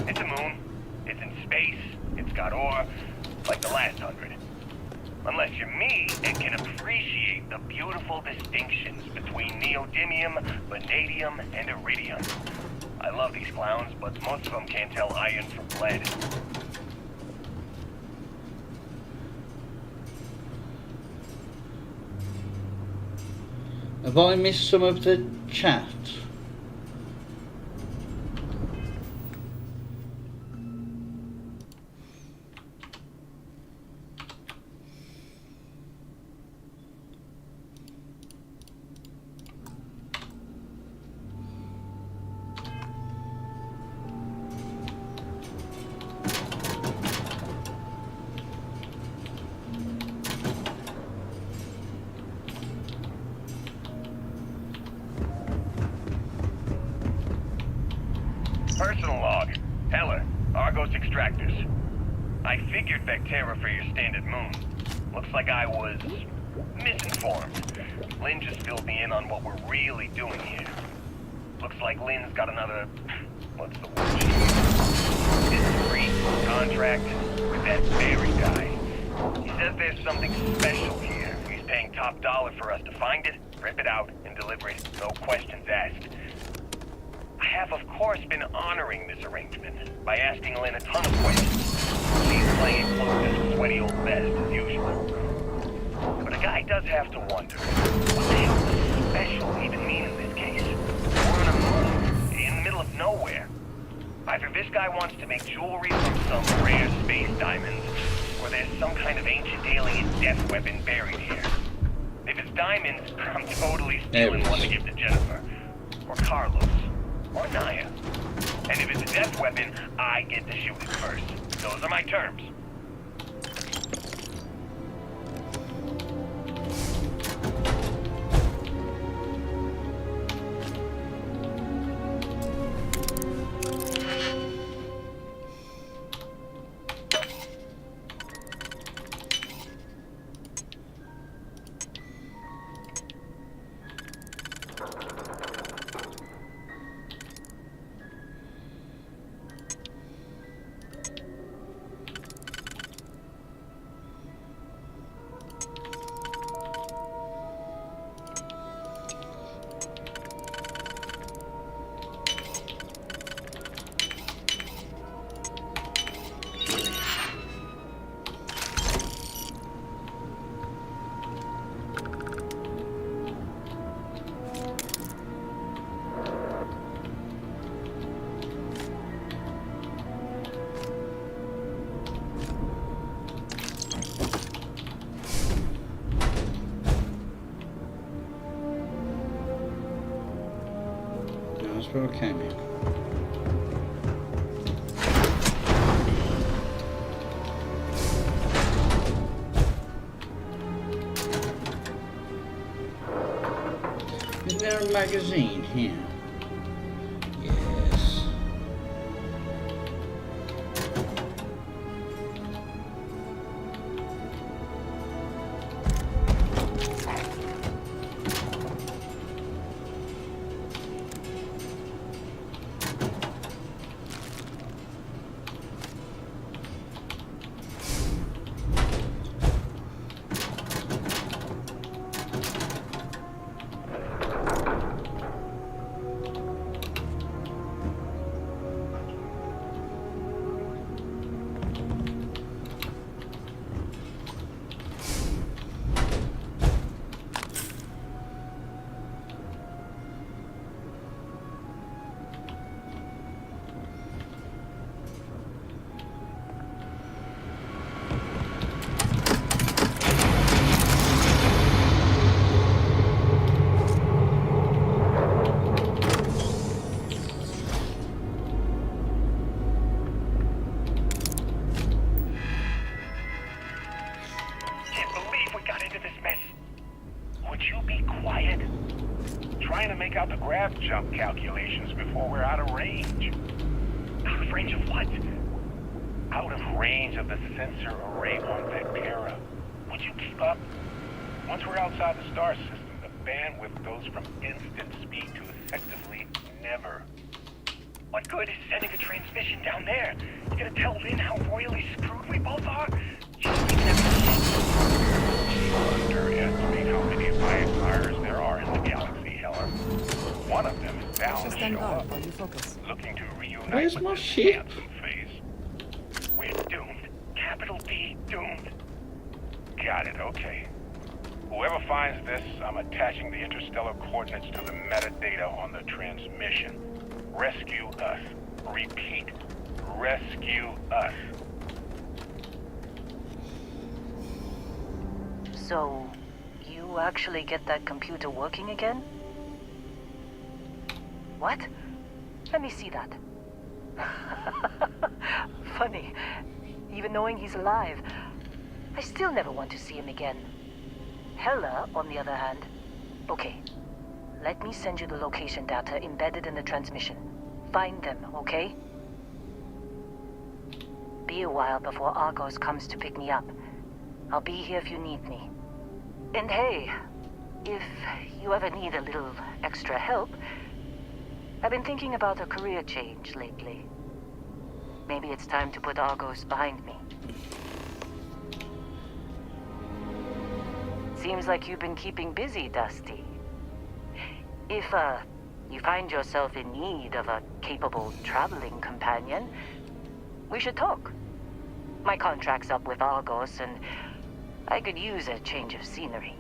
it's a moon. It's in space, it's got ore, like the last 100. Unless you're me and can appreciate the beautiful distinctions between neodymium, vanadium, and iridium. I love these clowns, but most of them can't tell iron from lead. Have I missed some of the chat? Personal log. Heller, Argos extractors. I figured Vectera for your standard moon. Looks like I was misinformed. Lynn just filled me in on what we're really doing here. Looks like Lynn's got another, what's the word? Discreet contract with that Barry guy. He says there's something special here. He's paying top dollar for us to find it, rip it out, and deliver it. No questions asked. I have, of course, been honoring this arrangement by asking Lynn a ton of questions. She's playing it close to the sweaty old vest, as usual. But a guy does have to wonder, what the hell does special even mean in this case? We're on a moon, in the middle of nowhere. Either this guy wants to make jewelry from some rare space diamonds, or there's some kind of ancient alien death weapon buried here. If it's diamonds, I'm totally stealing one to give to Jennifer. Or Carlos. Or Naya. And if it's a death weapon, I get to shoot it first. Those are my terms. That's where I came in. Is there a magazine here? Yes. take out the grav jump calculations before we're out of range. Out of range of what? Out of range of the sensor array on Vectera. Would you keep up? Once we're outside the star system, the bandwidth goes from instant speed to effectively never. What good is sending a transmission down there? You gonna tell Lynn how royally screwed we both are? Just leave everything. You underestimate how many vampires there are in the galaxy, Heller. One of them is bound to show up, while you focus. looking to reunite Where's with my this ship? handsome face. We're doomed. Capital D doomed. Got it, okay. Whoever finds this, I'm attaching the interstellar coordinates to the metadata on the transmission. Rescue us. Repeat. Rescue us. So, you actually get that computer working again? What? Let me see that. Funny. Even knowing he's alive, I still never want to see him again. Hella, on the other hand. Okay. Let me send you the location data embedded in the transmission. Find them, okay? Be a while before Argos comes to pick me up. I'll be here if you need me. And hey, if you ever need a little extra help, I've been thinking about a career change lately. Maybe it's time to put Argos behind me. Seems like you've been keeping busy, Dusty. If, you find yourself in need of a capable traveling companion, we should talk. My contract's up with Argos, and I could use a change of scenery.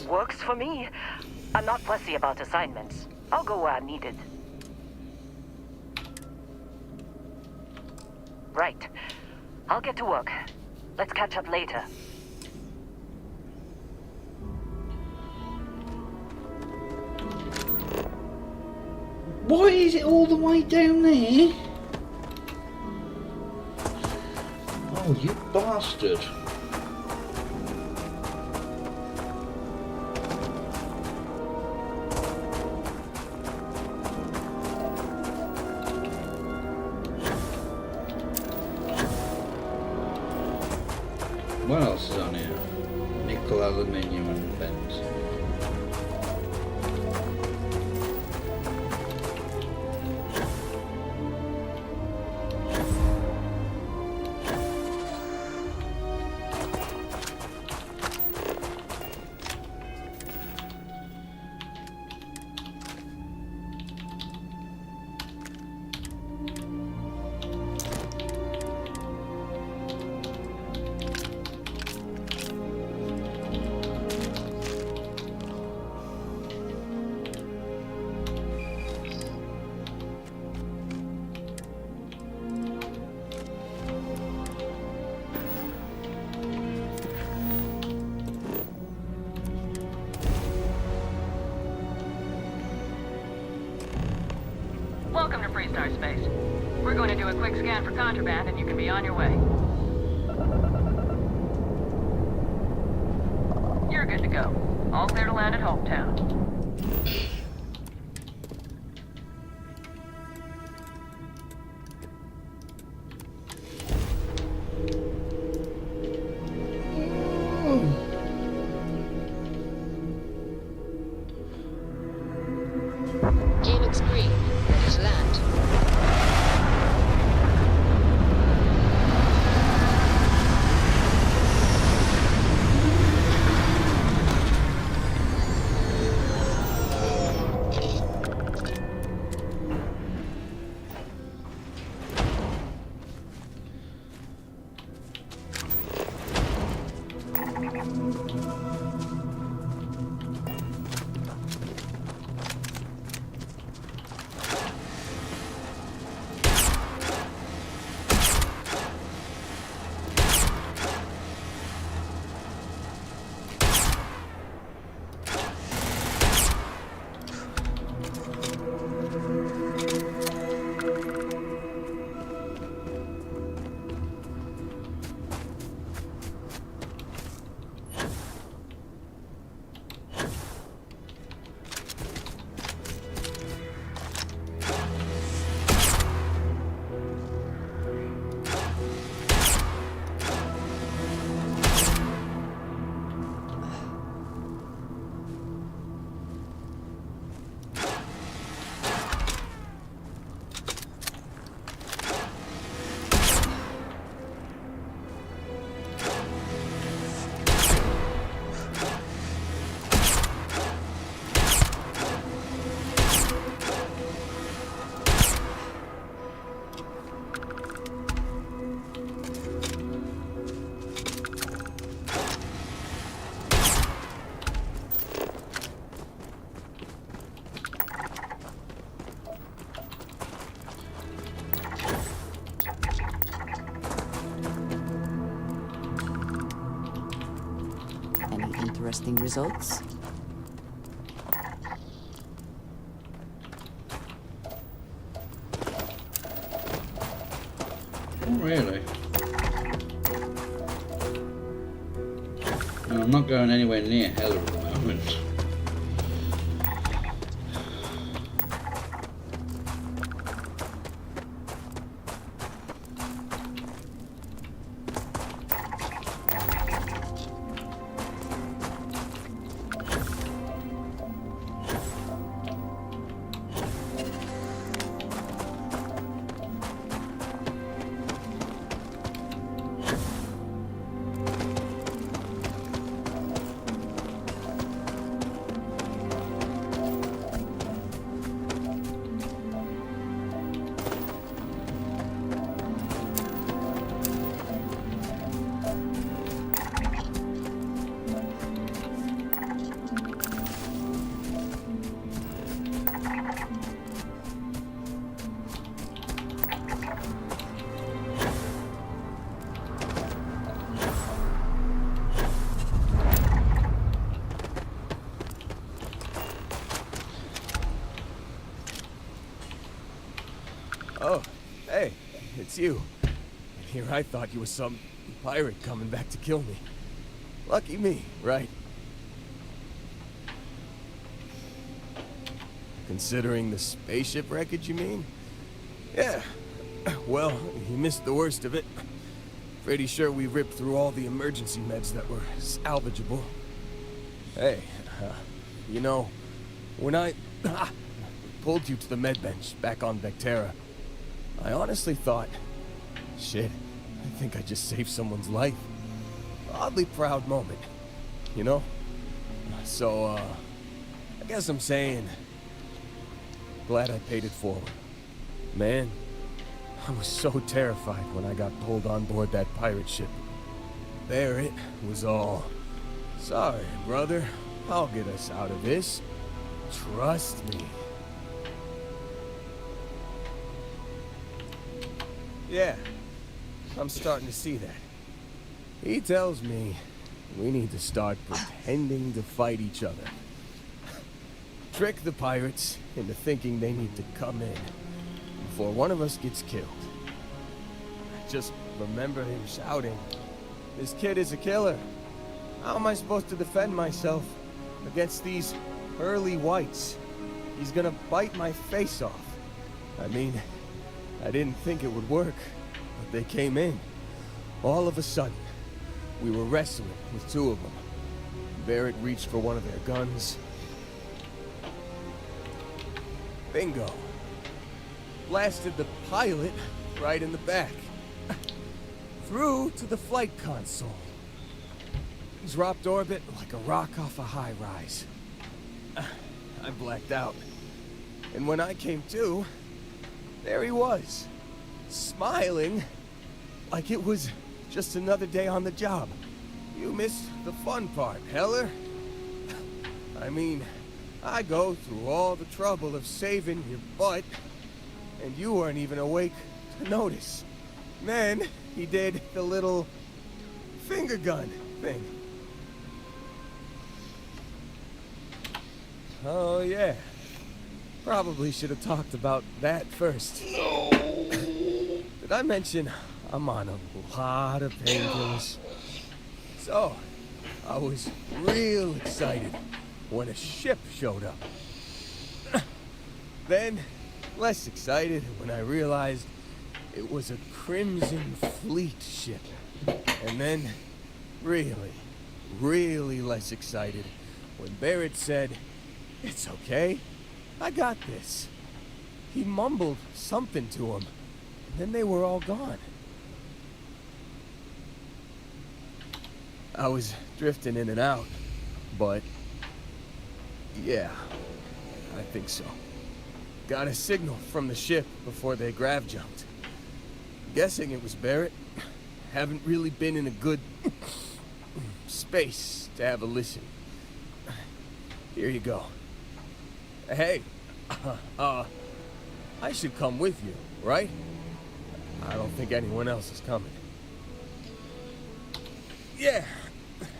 Works for me. I'm not fussy about assignments. I'll go where I'm needed. Right. I'll get to work. Let's catch up later. Why is it all the way down there? Oh, you bastard. What else is on here? Nickel, aluminium and bent. Welcome to Freestar Space. We're going to do a quick scan for contraband and you can be on your way. You're good to go. All clear to land at Hometown. Game looks green. Ready to land. interesting results. Oh, really? No, I'm not going anywhere near hell at the moment. Oh, hey, it's you. And here I thought you were some pirate coming back to kill me. Lucky me, right? Considering the spaceship wreckage, you mean? Yeah. Well, you missed the worst of it. Pretty sure we ripped through all the emergency meds that were salvageable. Hey, you know, when I pulled you to the med bench back on Vectera, I honestly thought, shit, I think I just saved someone's life. Oddly proud moment, you know? So, I guess I'm saying, glad I paid it forward. Man, I was so terrified when I got pulled on board that pirate ship. There it was all, sorry, brother, I'll get us out of this. Trust me. Yeah, I'm starting to see that. He tells me we need to start pretending to fight each other. Trick the pirates into thinking they need to come in before one of us gets killed. I just remember him shouting, "This kid is a killer. How am I supposed to defend myself against these early whites? He's gonna bite my face off." I mean, I didn't think it would work, but they came in. All of a sudden, we were wrestling with two of them. Barrett reached for one of their guns. Bingo. Blasted the pilot right in the back. Through to the flight console. Dropped orbit like a rock off a high rise. I blacked out. And when I came to, there he was, smiling like it was just another day on the job. You missed the fun part, Heller. I mean, I go through all the trouble of saving your butt, and you weren't even awake to notice. Then he did the little finger gun thing. Oh yeah. Probably should have talked about that first. No. Did I mention I'm on a lot of painkillers? So, I was real excited when a ship showed up. Then, less excited when I realized it was a Crimson Fleet ship. And then, really, really less excited when Barrett said, "It's okay. I got this." He mumbled something to him, and then they were all gone. I was drifting in and out, but yeah, I think so. Got a signal from the ship before they grav jumped. Guessing it was Barrett. Haven't really been in a good space to have a listen. Here you go. Hey, I should come with you, right? I don't think anyone else is coming. Yeah,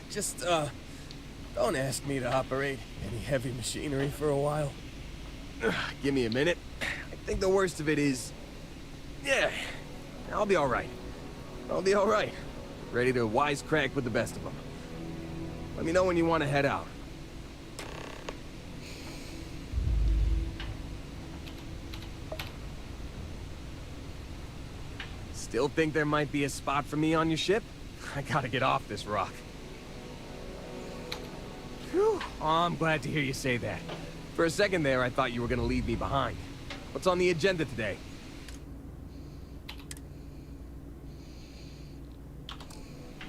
just, Don't ask me to operate any heavy machinery for a while. Give me a minute. I think the worst of it is... Yeah, I'll be alright. I'll be alright. Ready to wisecrack with the best of them. Let me know when you want to head out. Still think there might be a spot for me on your ship? I gotta get off this rock. Whew. Oh, I'm glad to hear you say that. For a second there, I thought you were gonna leave me behind. What's on the agenda today?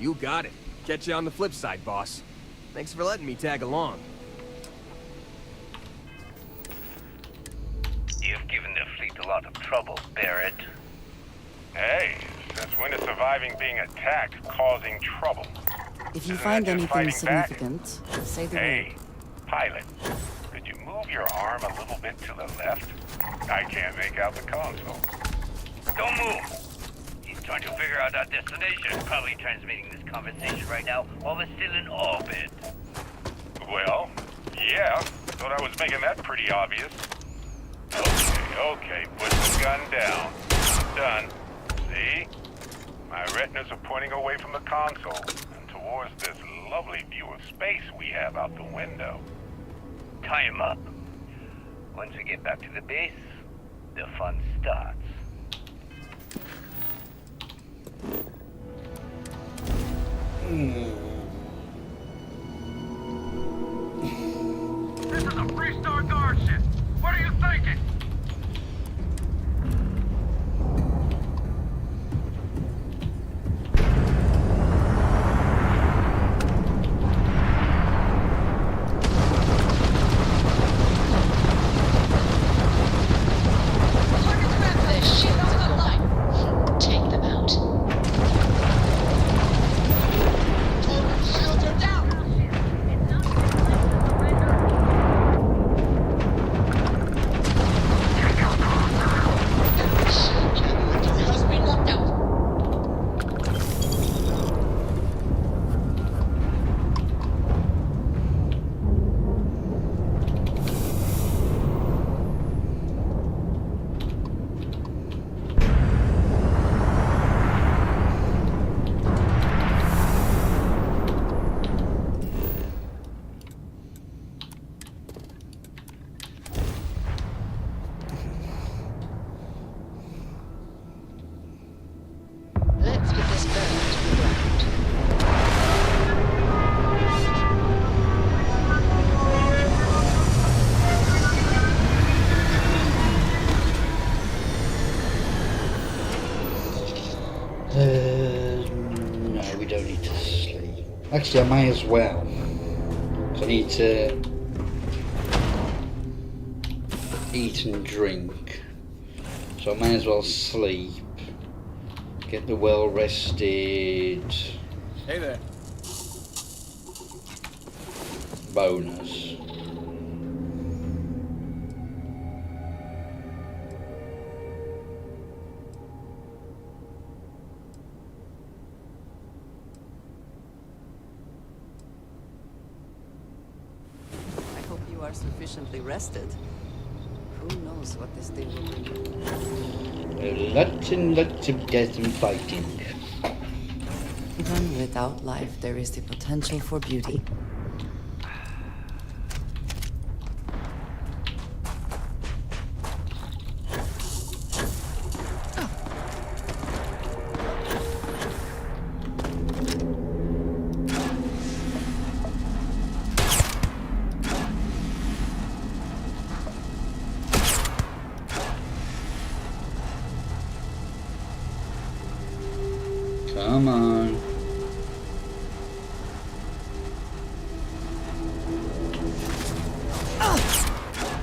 You got it. Catch you on the flip side, boss. Thanks for letting me tag along. You've given the fleet a lot of trouble, Barrett. Hey, since when is surviving being attacked causing trouble? If you Isn't find that just anything fighting back? significant, say the Hey, word. pilot, could you move your arm a little bit to the left? I can't make out the console. Don't move! He's trying to figure out our destination. Probably transmitting this conversation right now while we're still in orbit. Well, yeah, thought I was making that pretty obvious. Okay, put the gun down. Done. See? My retinas are pointing away from the console and towards this lovely view of space we have out the window. Time up. Once we get back to the base, the fun starts. This is a Freestar Guard ship. What are you thinking? The ship is online. Take them out. Shields are down! Has been knocked out. Let's get this bird to the ground. No, we don't need to sleep. Actually, I might as well. So I need to eat and drink. So I might as well sleep. Get the well rested Hey there. bonus. I hope you are sufficiently rested. Who knows what this day will bring? Lots and lots of death and fighting. Even without life, there is the potential for beauty. Come on.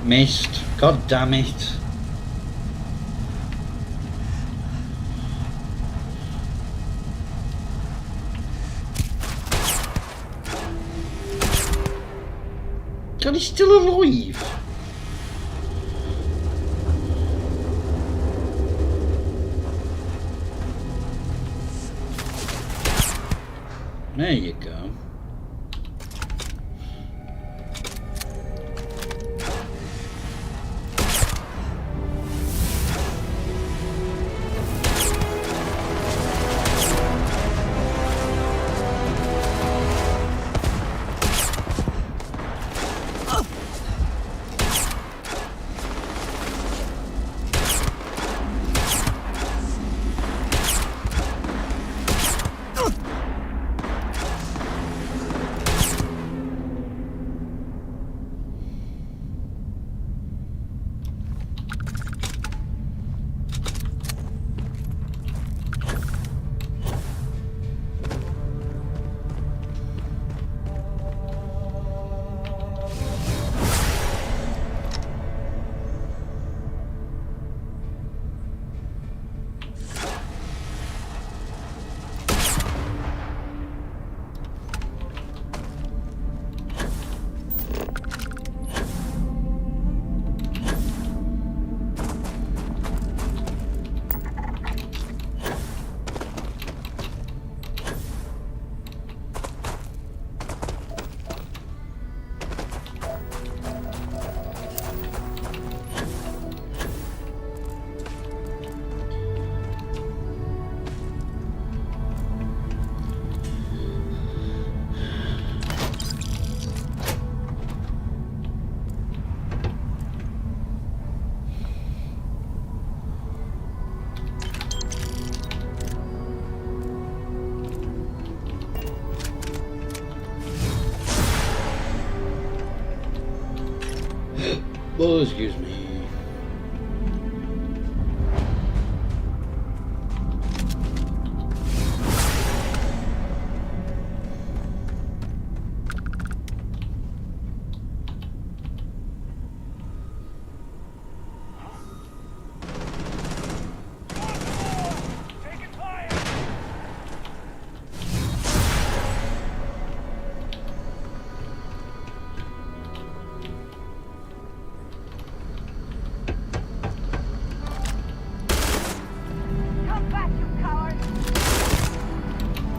Missed. God damn it. God, he's still alive. There you go. Oh, excuse me.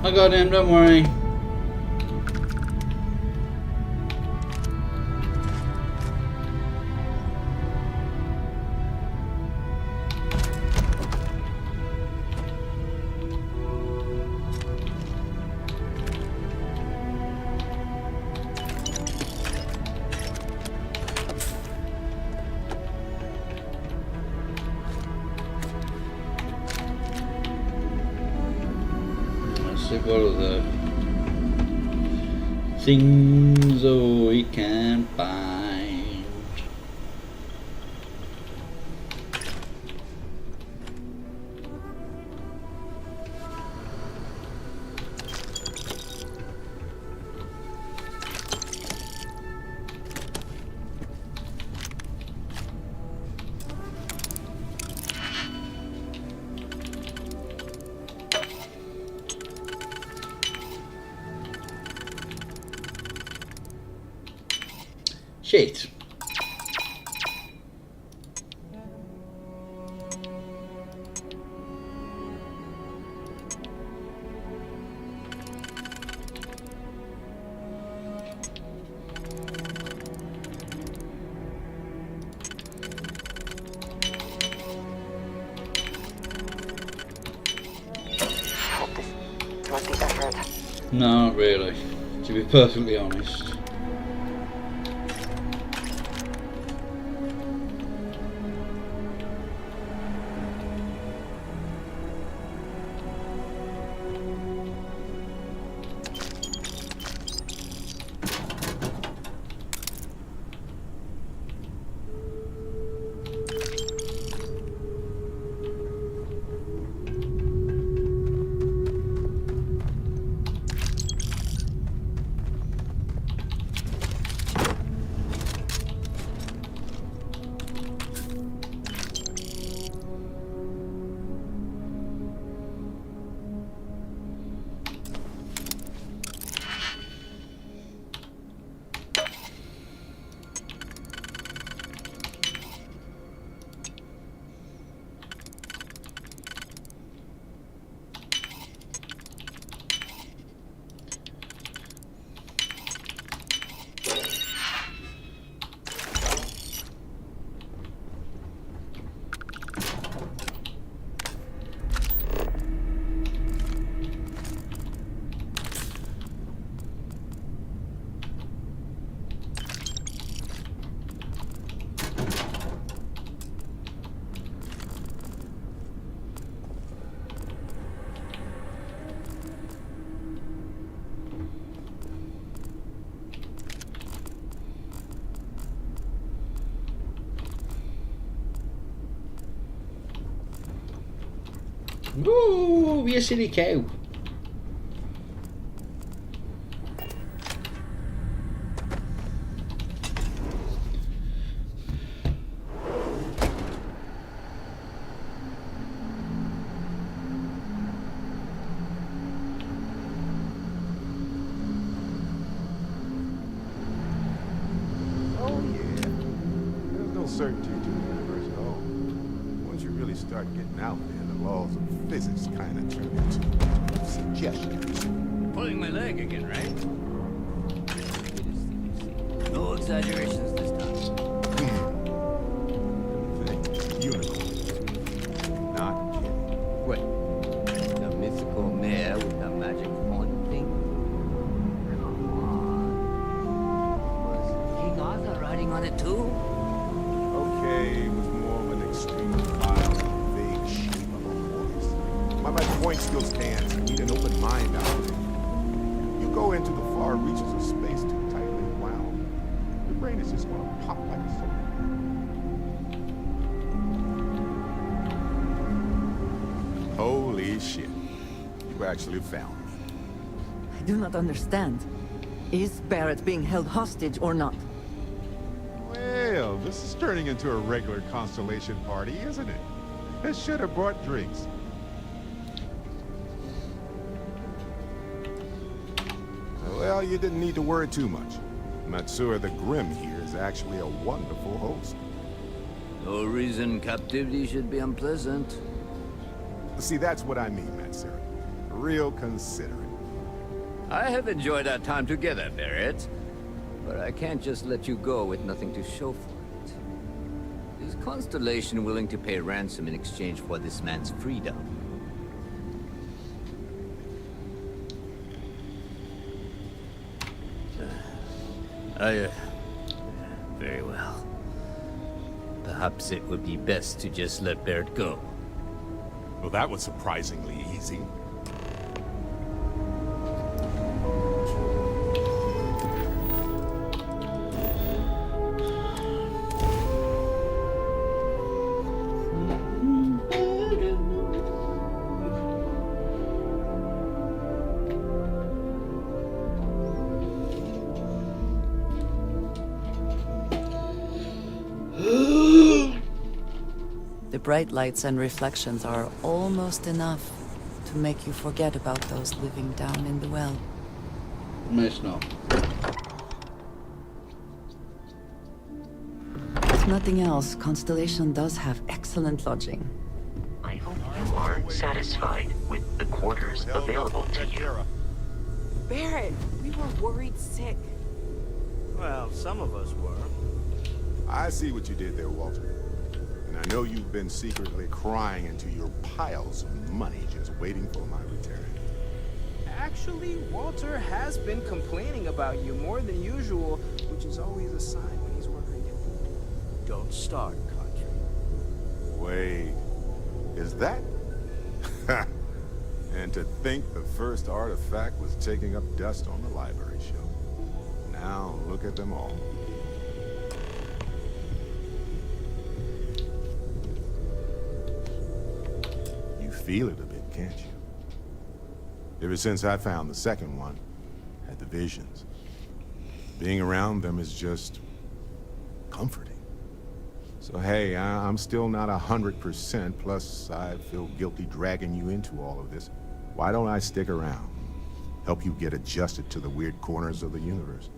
I got him, don't worry. Let's see what other things we can find. Shit. Was the effort? Not really, to be perfectly honest. Ooh, be a silly cow. Oh yeah. There's no certainty to the universe at all. Once you really start getting out there, the laws of physics kind of turn into suggestions. Pulling my leg again, right? No exaggerations this time. Unicorn. Not kidding. What? The mythical mare with the magic horn thing? Come on. Was King Arthur riding on it too? Okay, it was more of an extreme wild, vague shape of a horse. My point still stands. You need an open mind out there. You go into the far reaches of space too tightly wound, you brain is just gonna pop like a soda. Holy shit. You actually found me. I do not understand. Is Barrett being held hostage or not? Well, this is turning into a regular Constellation party, isn't it? I should have brought drinks. Well, you didn't need to worry too much. Matsura the Grim here is actually a wonderful host. No reason captivity should be unpleasant. See, that's what I mean, Matsura. Real considerate. I have enjoyed our time together, Barrett. But I can't just let you go with nothing to show for it. Is Constellation willing to pay ransom in exchange for this man's freedom? Very well. Perhaps it would be best to just let Barrett go. Well, that was surprisingly easy. The bright lights and reflections are almost enough to make you forget about those living down in the well. No, it's not. If nothing else, Constellation does have excellent lodging. I hope you are satisfied with the quarters available to you. Barrett, we were worried sick. Well, some of us were. I see what you did there, Walter. And I know you've been secretly crying into your piles of money just waiting for my return. Actually, Walter has been complaining about you more than usual, which is always a sign when he's worried. Don't start, country. Wait, is that? And to think the first artifact was taking up dust on the library shelf. Now look at them all. You feel it a bit, can't you? Ever since I found the second one, had the visions. Being around them is just comforting. So hey, I'm still not 100%, plus I feel guilty dragging you into all of this. Why don't I stick around? Help you get adjusted to the weird corners of the universe.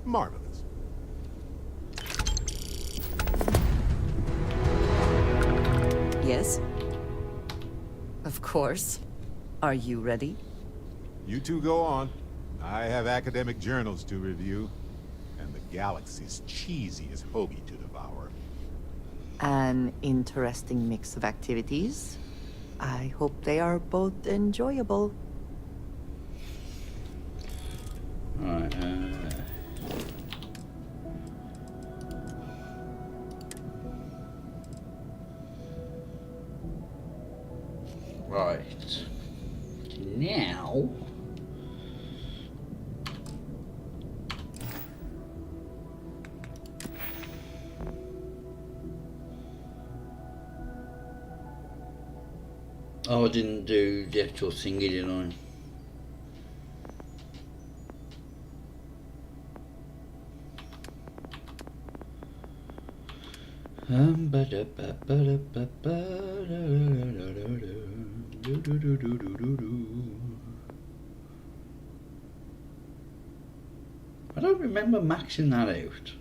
Marvelous. Yes? Of course. Are you ready? You two go on. I have academic journals to review, and the galaxy's cheesiest hoagie to devour. An interesting mix of activities. I hope they are both enjoyable. Alright, right. Now... Oh, I didn't do the actual thingy, did I? I don't remember maxing that out.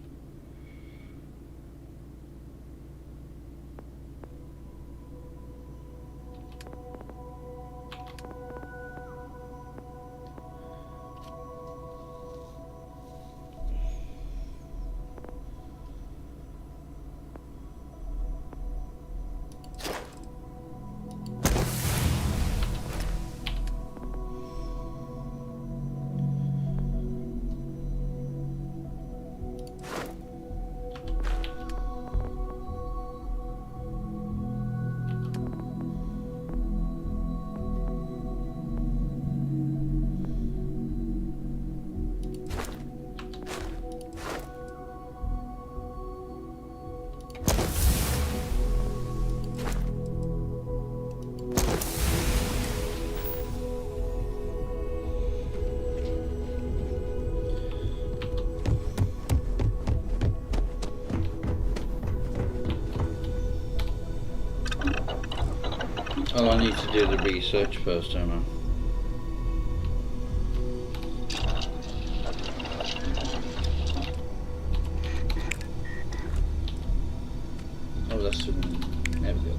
need to do the research first, don't I? Oh, that's some... There we go.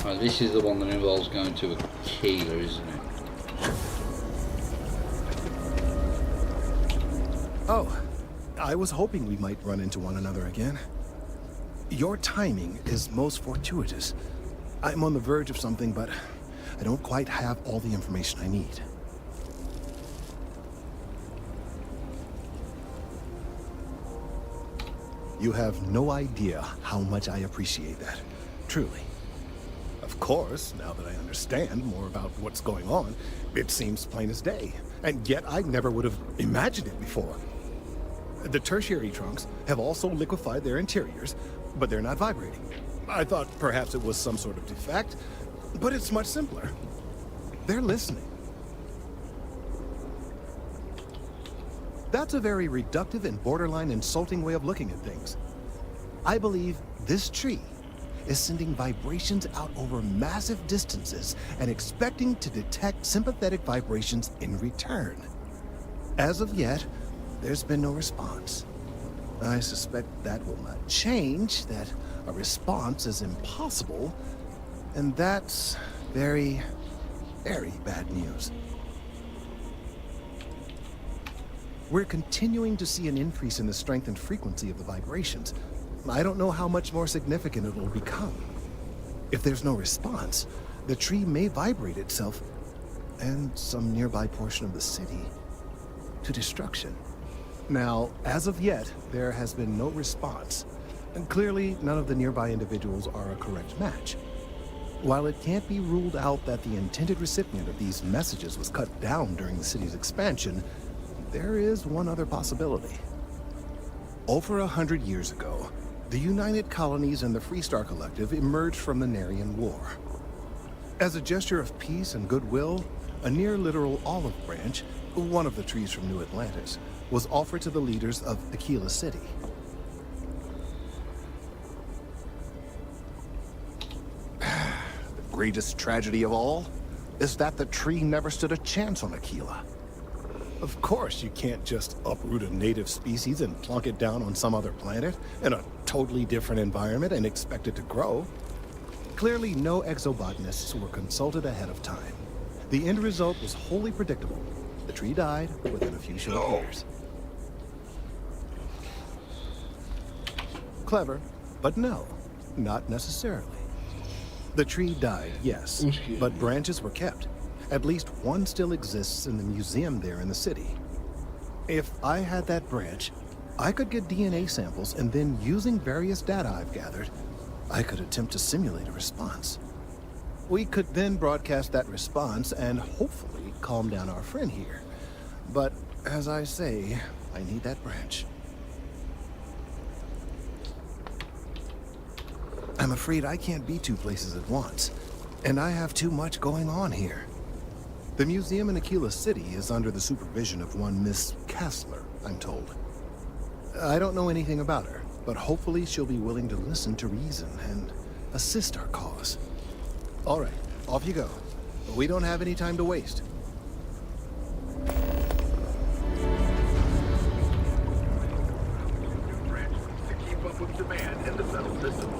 Right, this is the one that involves going to a Keeler, isn't it? Oh, I was hoping we might run into one another again. Your timing is most fortuitous. I'm on the verge of something, but I don't quite have all the information I need. You have no idea how much I appreciate that. Truly. Of course, now that I understand more about what's going on, it seems plain as day. And yet I never would have imagined it before. The tertiary trunks have also liquefied their interiors, but they're not vibrating. I thought perhaps it was some sort of defect, but it's much simpler. They're listening. That's a very reductive and borderline insulting way of looking at things. I believe this tree is sending vibrations out over massive distances and expecting to detect sympathetic vibrations in return. As of yet, there's been no response. I suspect that will not change, that a response is impossible, and that's very, very bad news. We're continuing to see an increase in the strength and frequency of the vibrations. I don't know how much more significant it will become. If there's no response, the tree may vibrate itself and some nearby portion of the city to destruction. Now, as of yet, there has been no response, and clearly none of the nearby individuals are a correct match. While it can't be ruled out that the intended recipient of these messages was cut down during the city's expansion, there is one other possibility. Over 100 years ago, the United Colonies and the Freestar Collective emerged from the Narian War. As a gesture of peace and goodwill, a near-literal olive branch, one of the trees from New Atlantis, was offered to the leaders of Aquila City. The greatest tragedy of all is that the tree never stood a chance on Aquila. Of course, you can't just uproot a native species and plunk it down on some other planet in a totally different environment and expect it to grow. Clearly, no exobotanists were consulted ahead of time. The end result was wholly predictable. The tree died within a few short years. Clever, but no, not necessarily. The tree died, yes, but branches were kept. At least one still exists in the museum there in the city. If I had that branch, I could get DNA samples, and then using various data I've gathered, I could attempt to simulate a response. We could then broadcast that response and hopefully calm down our friend here. But as I say, I need that branch. I'm afraid I can't be two places at once, and I have too much going on here. The museum in Aquila City is under the supervision of one Miss Kessler, I'm told. I don't know anything about her, but hopefully she'll be willing to listen to reason and assist our cause. All right, off you go. We don't have any time to waste. To keep up with demand in the metal system.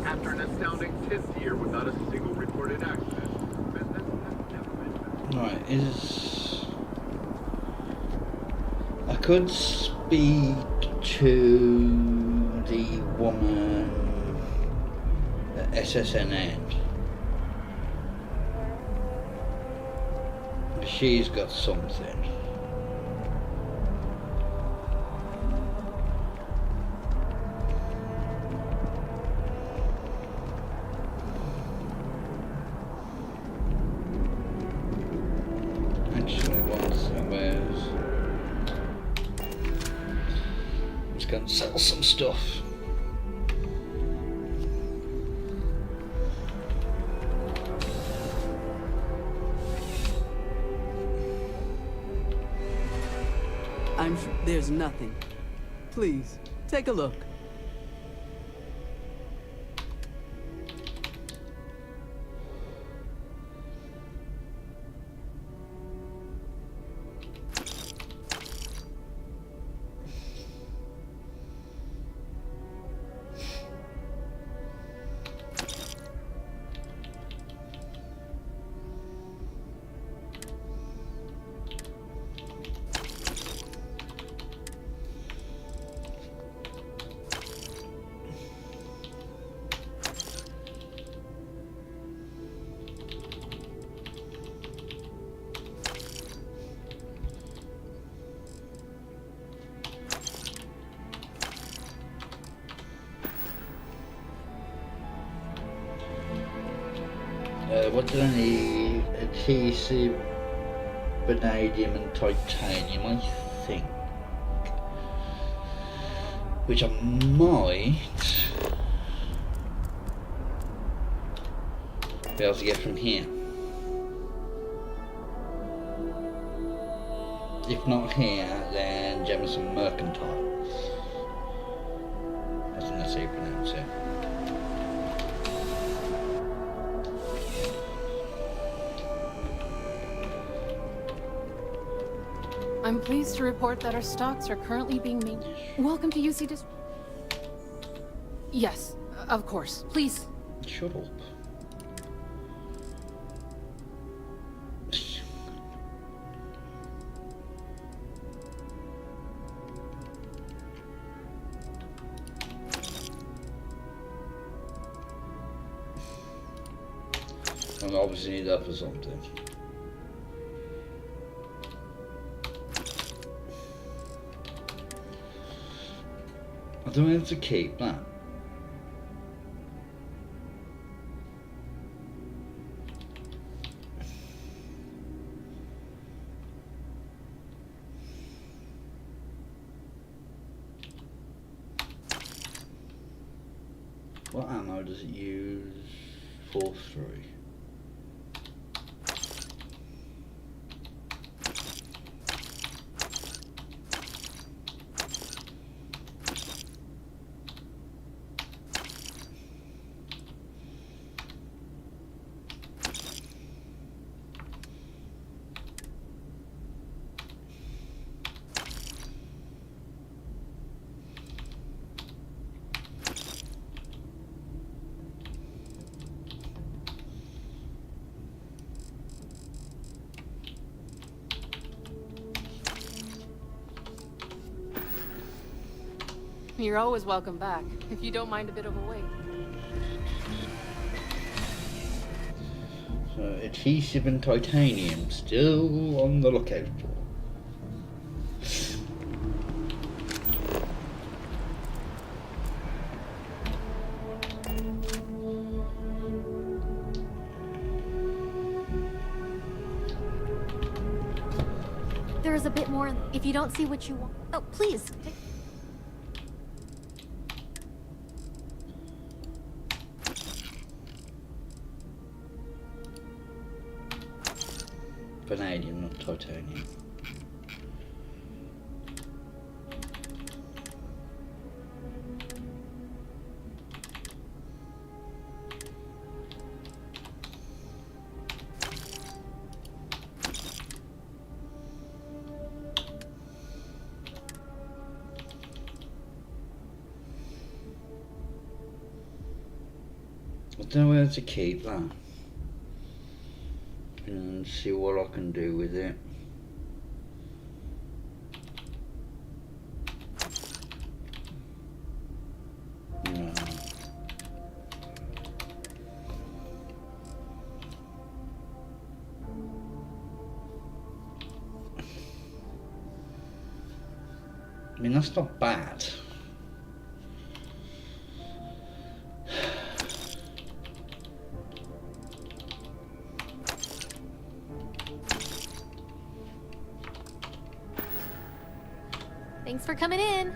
After an astounding 10th year without a single reported accident, business has never been. Right, is... I could speak to the woman at SSNN. She's got something. Can sell some stuff. I'm sure there's nothing. Please, take a look. What do I need? Adhesive, vanadium and titanium, I think. Which I might be able to get from here. If not here, then Jemison Mercantile. I think that's how you pronounce it. I'm pleased to report that our stocks are currently being made. Welcome to UC District. Yes, of course. Please. Shut up. I obviously need that for something. I don't have to keep that. What ammo does it use? 4-3. You're always welcome back, if you don't mind a bit of a wait. So, adhesive and titanium, still on the lookout for. There's a bit more if you don't see what you want. Oh, please. Vanadium, not titanium. I don't know where to keep that and see what I can do with it. No. I mean, that's not bad. Thanks for coming in.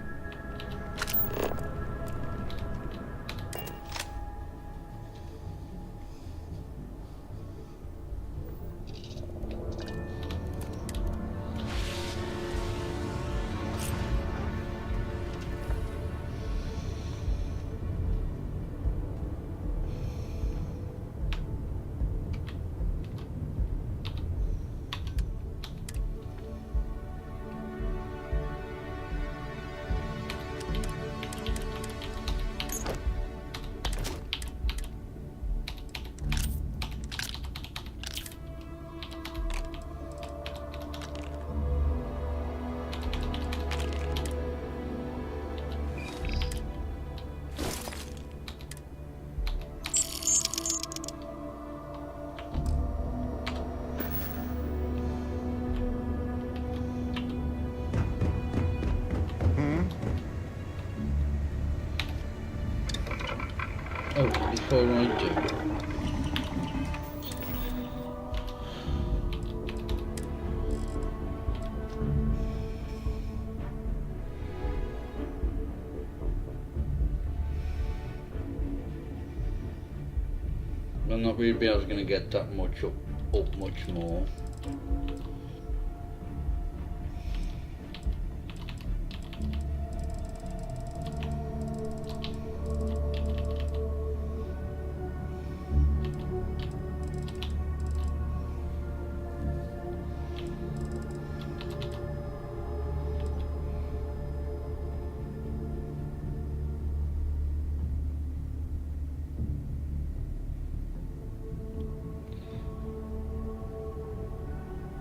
Oh, before I do. I'm not really going to get that much up much more.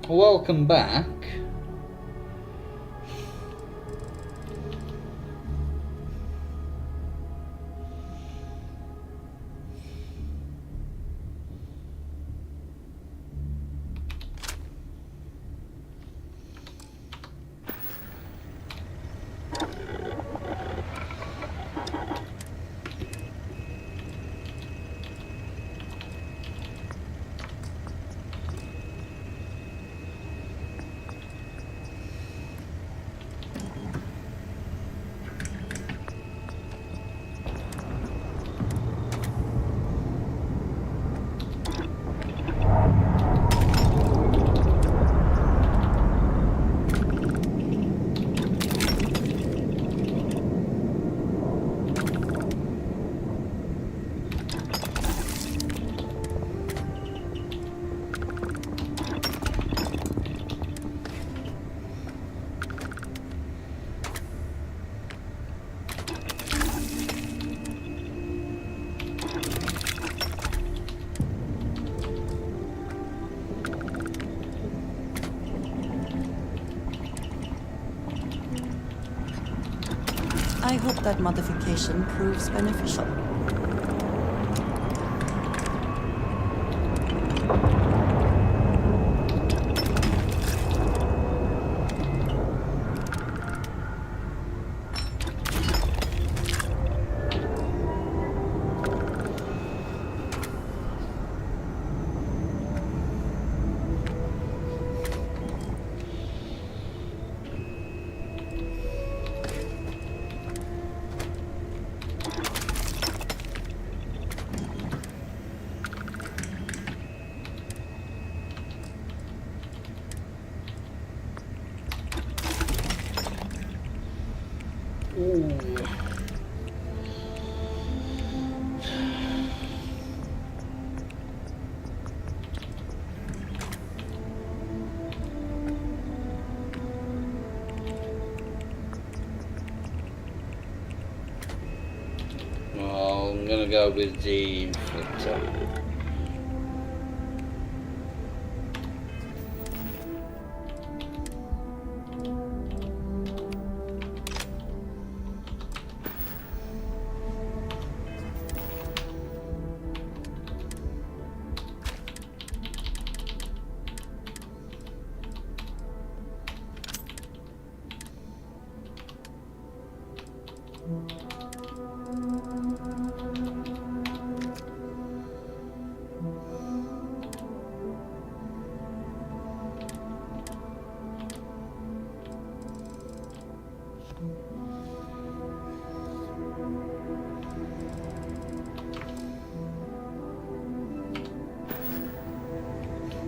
Welcome back. hope that modification proves beneficial. Well, I'm gonna go with the inflictor.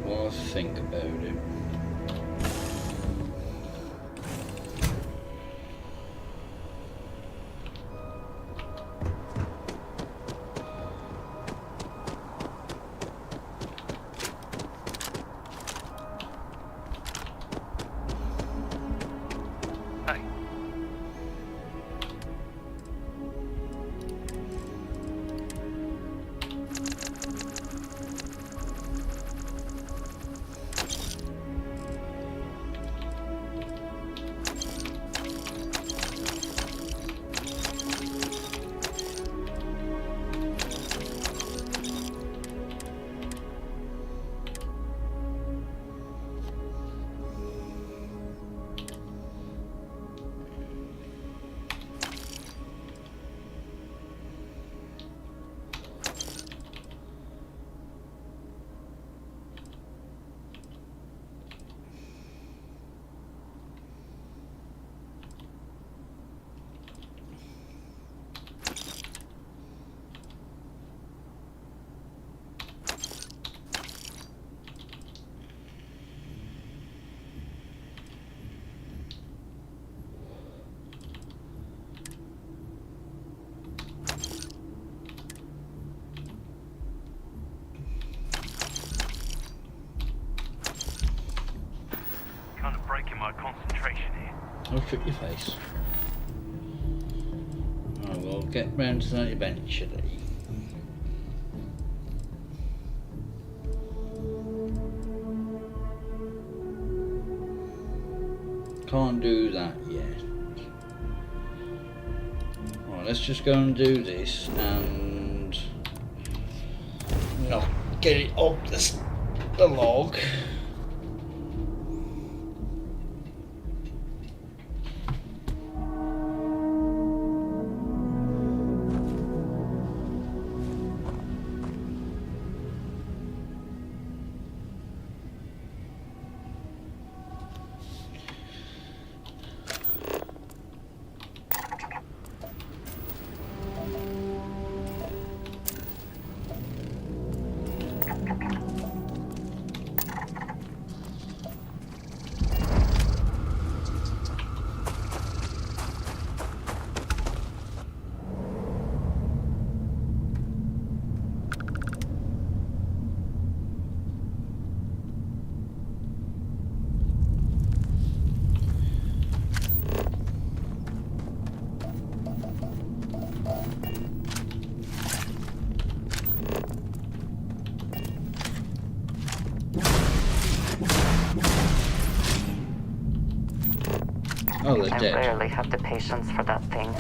Well, think about it. Kind of breaking my concentration here. I'll shoot your face. I will get round to that eventually. Can't do that yet. Right, let's just go and do this and not get it up the log. I rarely have the patience for that thing.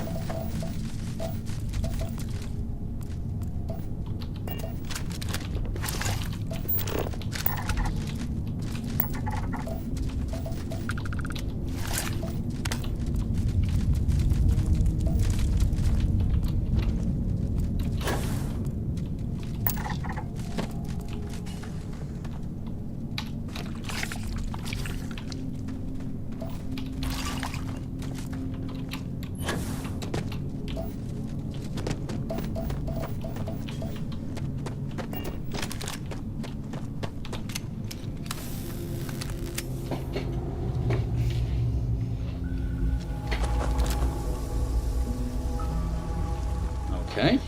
Okay.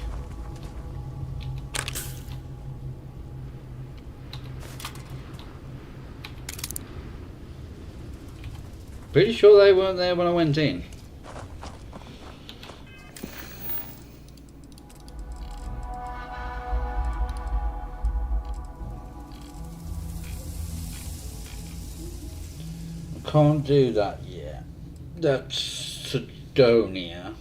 Pretty sure they weren't there when I went in. I can't do that yet. That's Sidonia.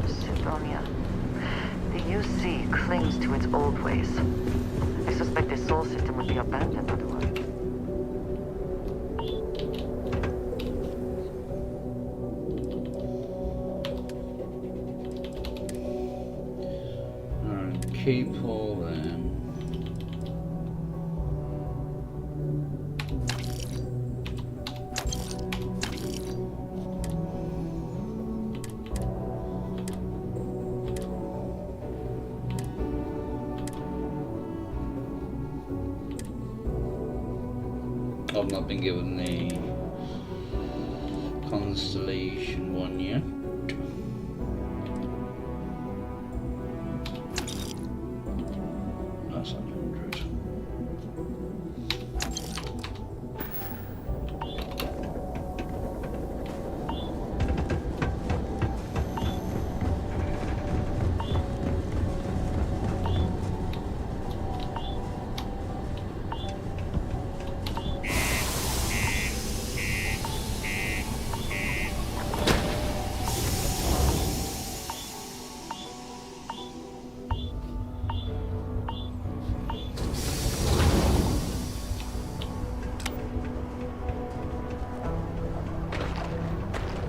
Sidonia. The UC clings to its old ways. I suspect this soul system would be abandoned otherwise. Alright, keep all them. I've not been given the constellation one yet. That's 100.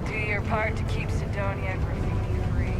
Do your part to keep Sidonia graffiti free.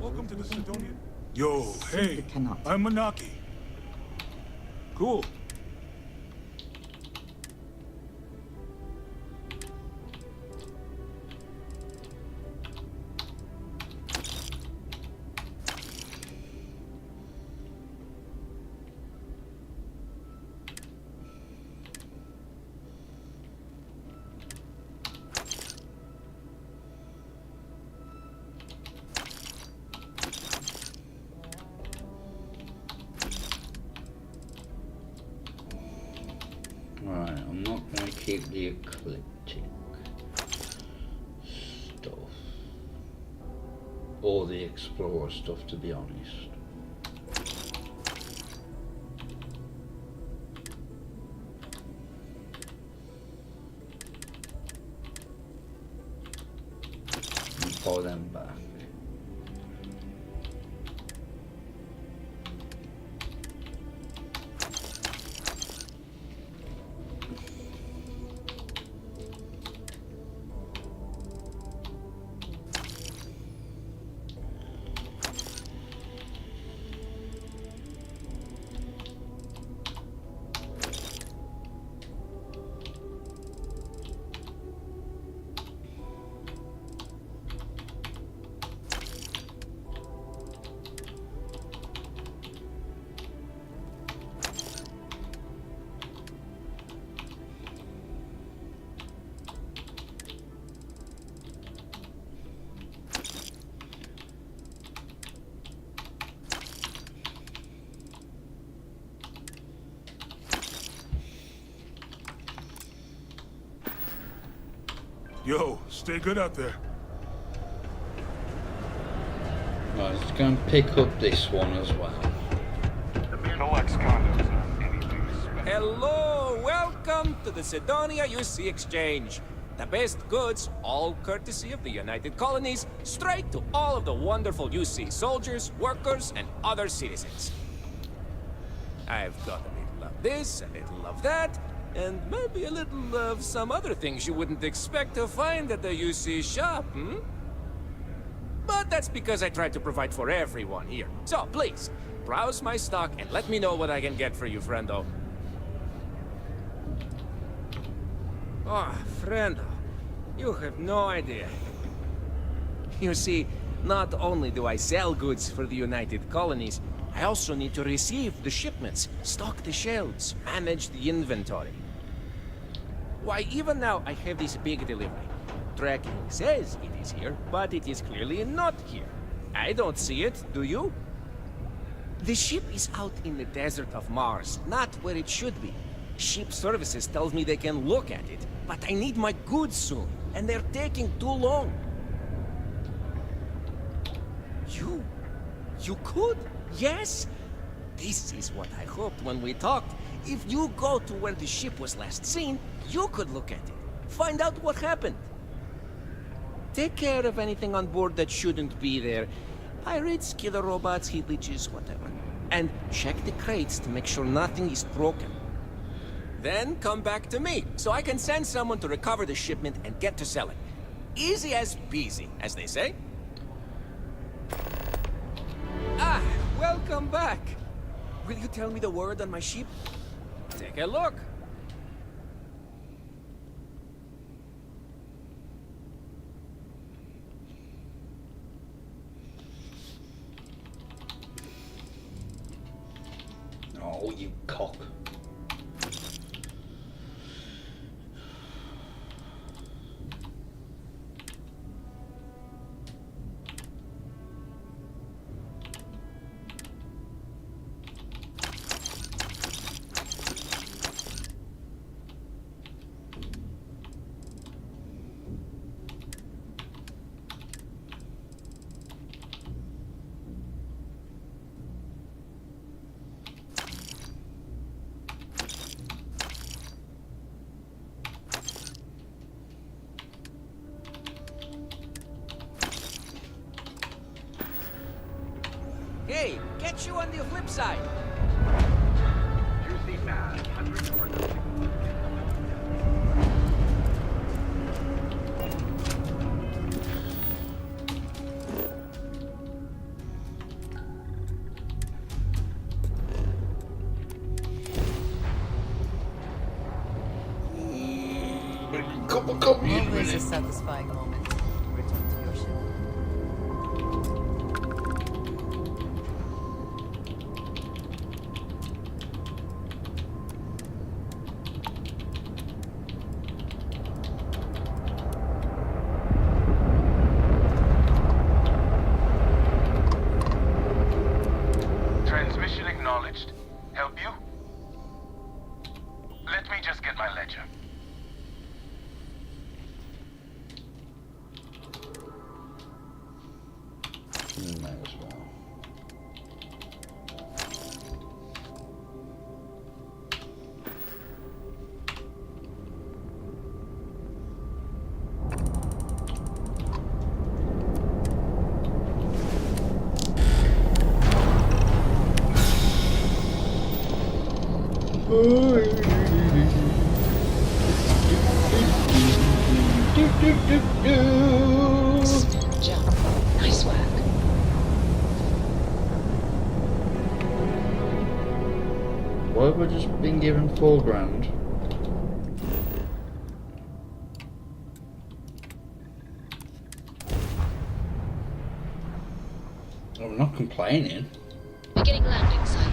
Welcome to the Sidonia. Yo, hey, I'm Manaki. Cool. Right, I'm not going to keep the eclectic stuff. Or the explorer stuff, to be honest. And pull them back. Yo, stay good out there. Right, let's go and pick up this one as well. Deluxe condos on anything special. Hello, welcome to the Sidonia UC Exchange. The best goods, all courtesy of the United Colonies, straight to all of the wonderful UC soldiers, workers, and other citizens. I've got a little of this, a little of that, and maybe a little of some other things you wouldn't expect to find at the UC shop, But that's because I try to provide for everyone here. So please, browse my stock and let me know what I can get for you, friendo. Oh, friendo, you have no idea. You see, not only do I sell goods for the United Colonies, I also need to receive the shipments, stock the shelves, manage the inventory. Why, even now I have this big delivery. Tracking says it is here, but it is clearly not here. I don't see it, do you? The ship is out in the desert of Mars, not where it should be. Ship services tells me they can look at it, but I need my goods soon, and they're taking too long. You could? Yes? This is what I hoped when we talked. If you go to where the ship was last seen, you could look at it. Find out what happened. Take care of anything on board that shouldn't be there. Pirates, killer robots, heat leeches, whatever. And check the crates to make sure nothing is broken. Then come back to me, so I can send someone to recover the shipment and get to selling. Easy as peasy, as they say. Ah, welcome back. Will you tell me the word on my ship? Take a look. Oh, you cock. Hey, get you on the flip side. Juicy fast. Always a satisfying moment. Return to your ship. Transmission acknowledged. Help you? Let me just get my ledger. Might as well. Jump. Nice work. Why have I just been given $4 grand? I'm not complaining. Beginning landing cycle.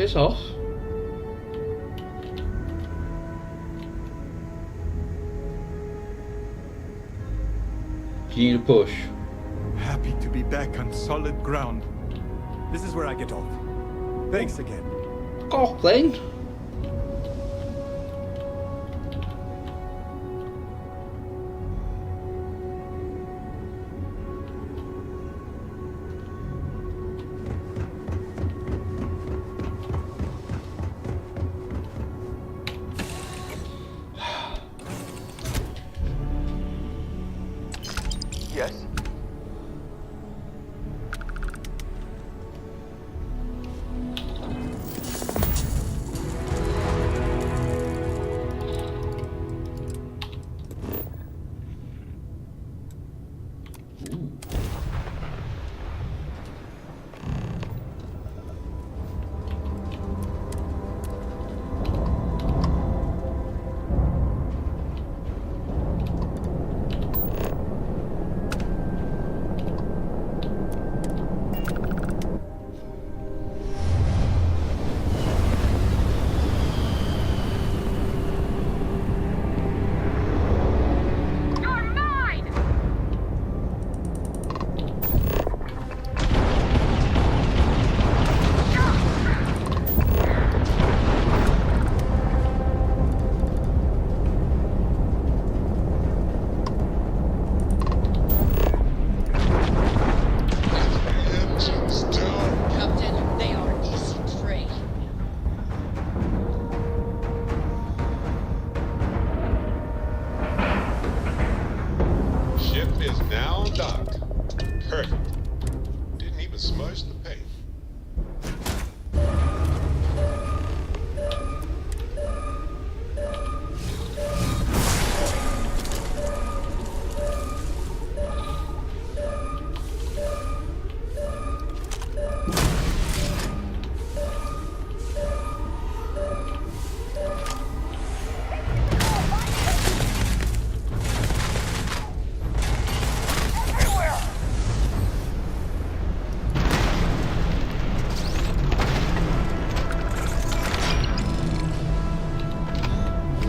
piss off. Do you need a push? Happy to be back on solid ground. This is where I get off. Thanks again. Off then. Yes?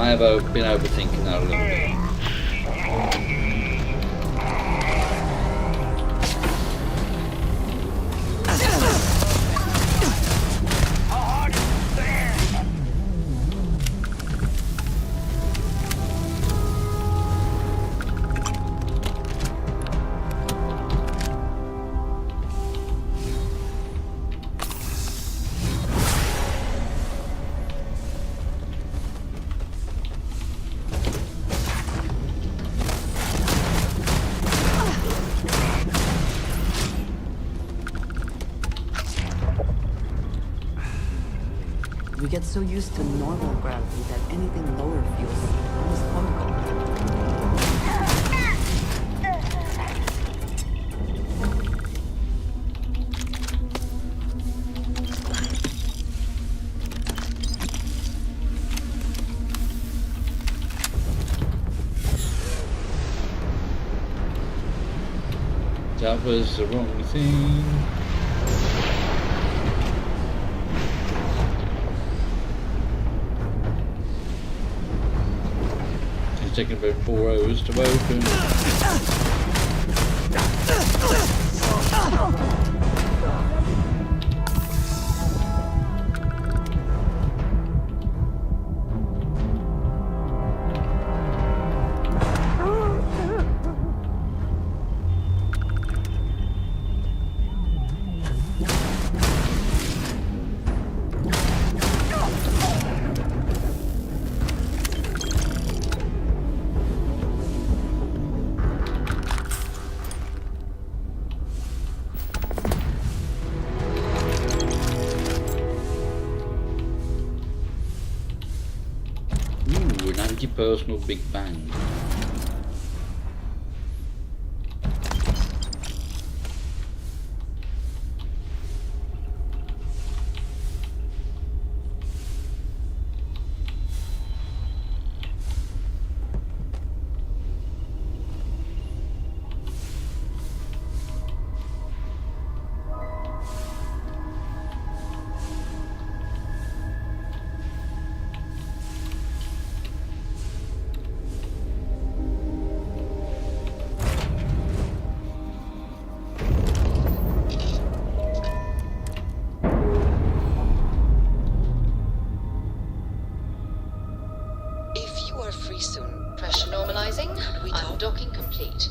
I have been overthinking that a little bit. We get so used to normal gravity that anything lower feels almost comical. That was the wrong thing. It's taking about 4 hours to open. Personal Big Bang. We're free soon. Pressure normalizing. Undocking complete.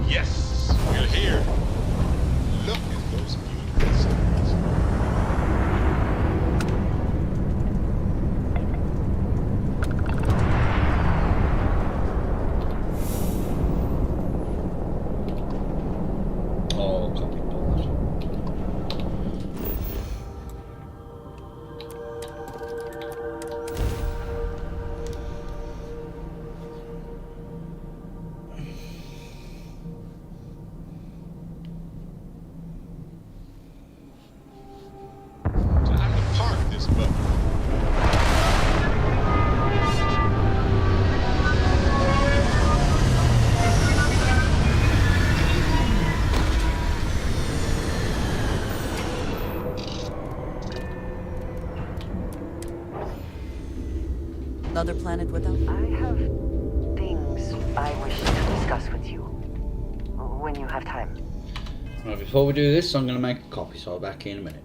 Yes, we're here. Look at those beautiful stars. Oh, copy balls. Time to park this boat. Another planet without... I have things I wish to discuss with you. When you have time. Right, before we do this, I'm going to make a copy, so I'll be back in a minute.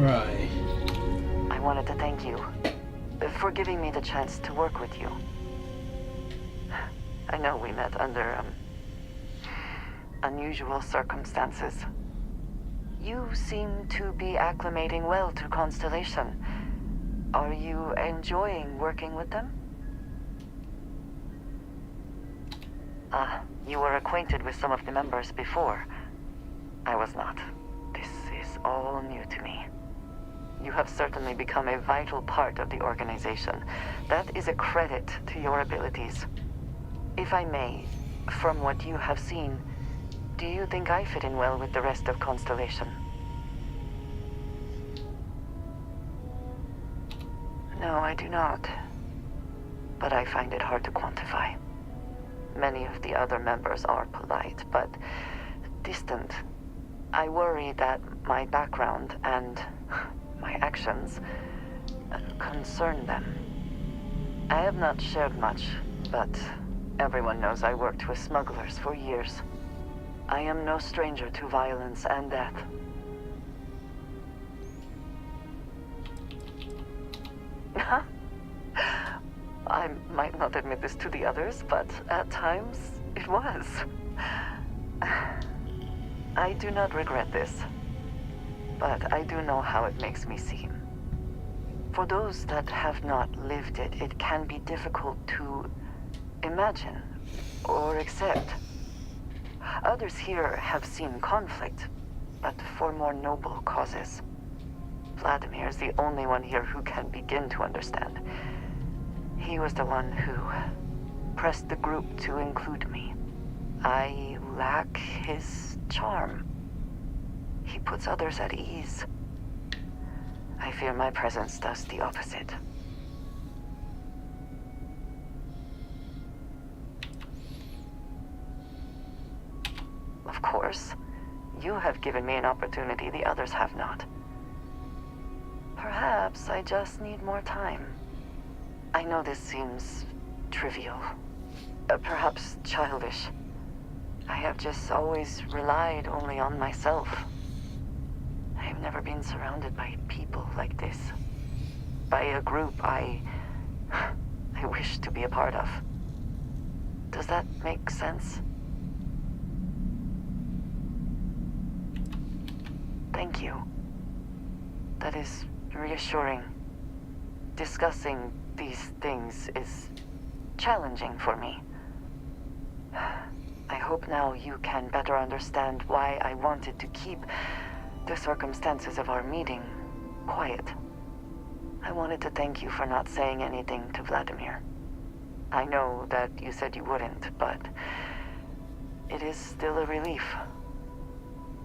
Right. I wanted to thank you for giving me the chance to work with you. I know we met under, unusual circumstances. You seem to be acclimating well to Constellation. Are you enjoying working with them? Ah, you were acquainted with some of the members before. I was not. This is all new to me. You have certainly become a vital part of the organization. That is a credit to your abilities. If I may, from what you have seen, do you think I fit in well with the rest of Constellation? No, I do not. But I find it hard to quantify. Many of the other members are polite, but distant. I worry that my background and my actions concern them. I have not shared much, but everyone knows I worked with smugglers for years. I am no stranger to violence and death. I might not admit this to the others, but at times it was. I do not regret this, but I do know how it makes me seem. For those that have not lived it, it can be difficult to imagine or accept. Others here have seen conflict, but for more noble causes. Vladimir is the only one here who can begin to understand. He was the one who pressed the group to include me. I lack his charm. He puts others at ease. I fear my presence does the opposite. Of course, you have given me an opportunity the others have not. Perhaps I just need more time. I know this seems trivial, perhaps childish. I have just always relied only on myself. I have never been surrounded by people like this. By a group I wish to be a part of. Does that make sense? Thank you. That is reassuring. Discussing these things is challenging for me. I hope now you can better understand why I wanted to keep the circumstances of our meeting quiet. I wanted to thank you for not saying anything to Vladimir. I know that you said you wouldn't, but it is still a relief.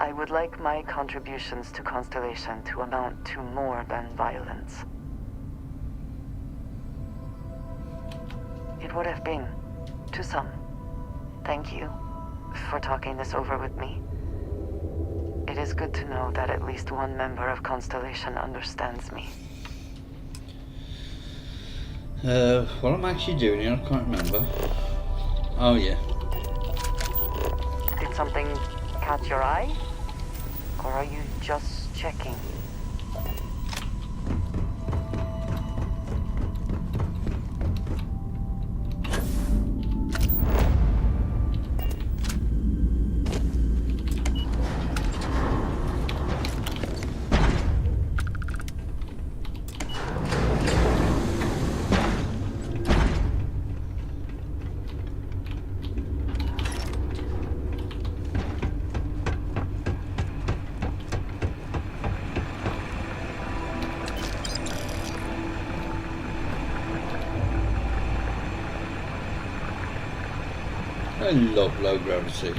I would like my contributions to Constellation to amount to more than violence. It would have been, to some. Thank you for talking this over with me. It is good to know that at least one member of Constellation understands me. What I'm actually doing here, I can't remember. Oh yeah. Did something catch your eye? Or are you just checking? I love low gravity.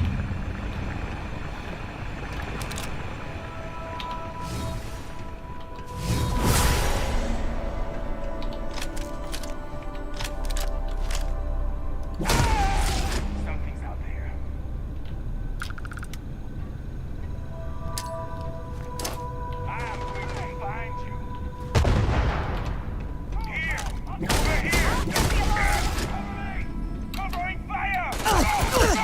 Something's out there. I'm going to find you. Here! Over here! Covering fire! Go!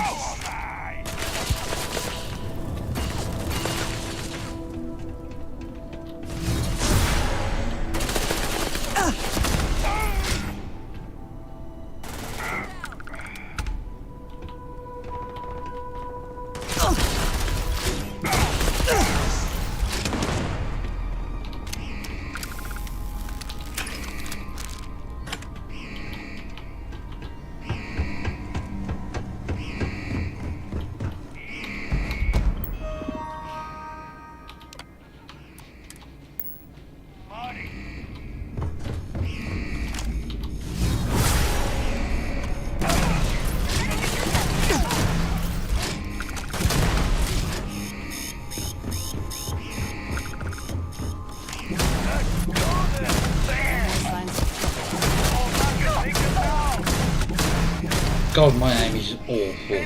God, my aim is awful.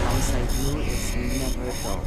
Alongside you is never dull.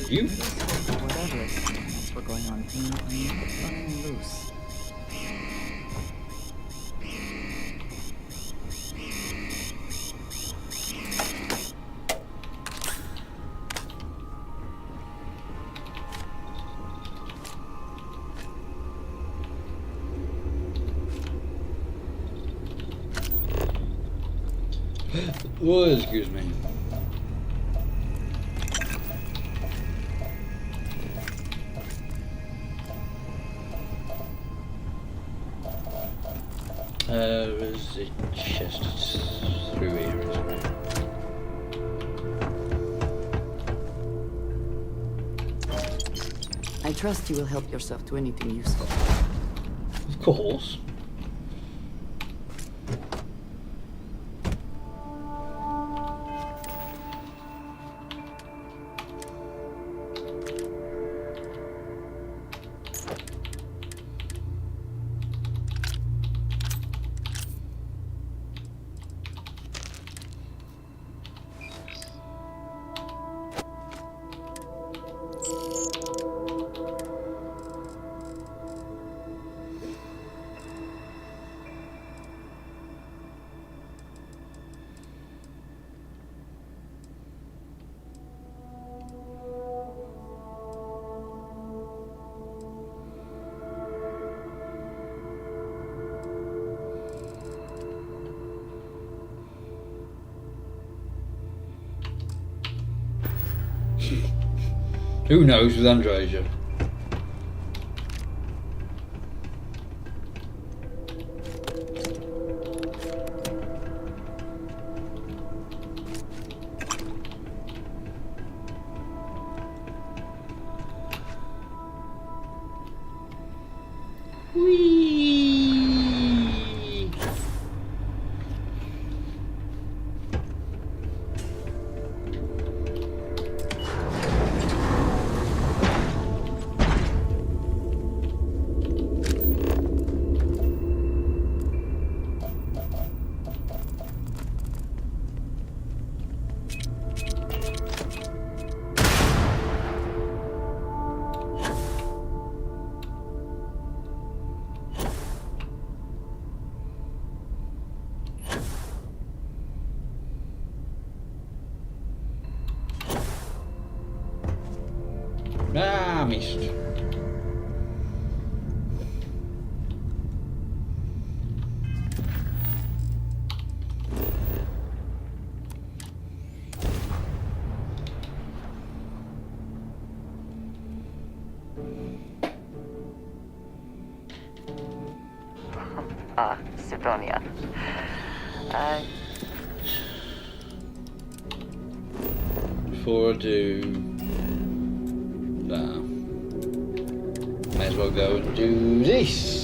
You? Whatever else we're going on here, I'm not running loose. Oh, excuse me. There's a chest through here, isn't it? I trust you will help yourself to anything useful. Of course. Who knows with Androsia? Ah, missed. Sidonia. Before I do that, may as well go and do this.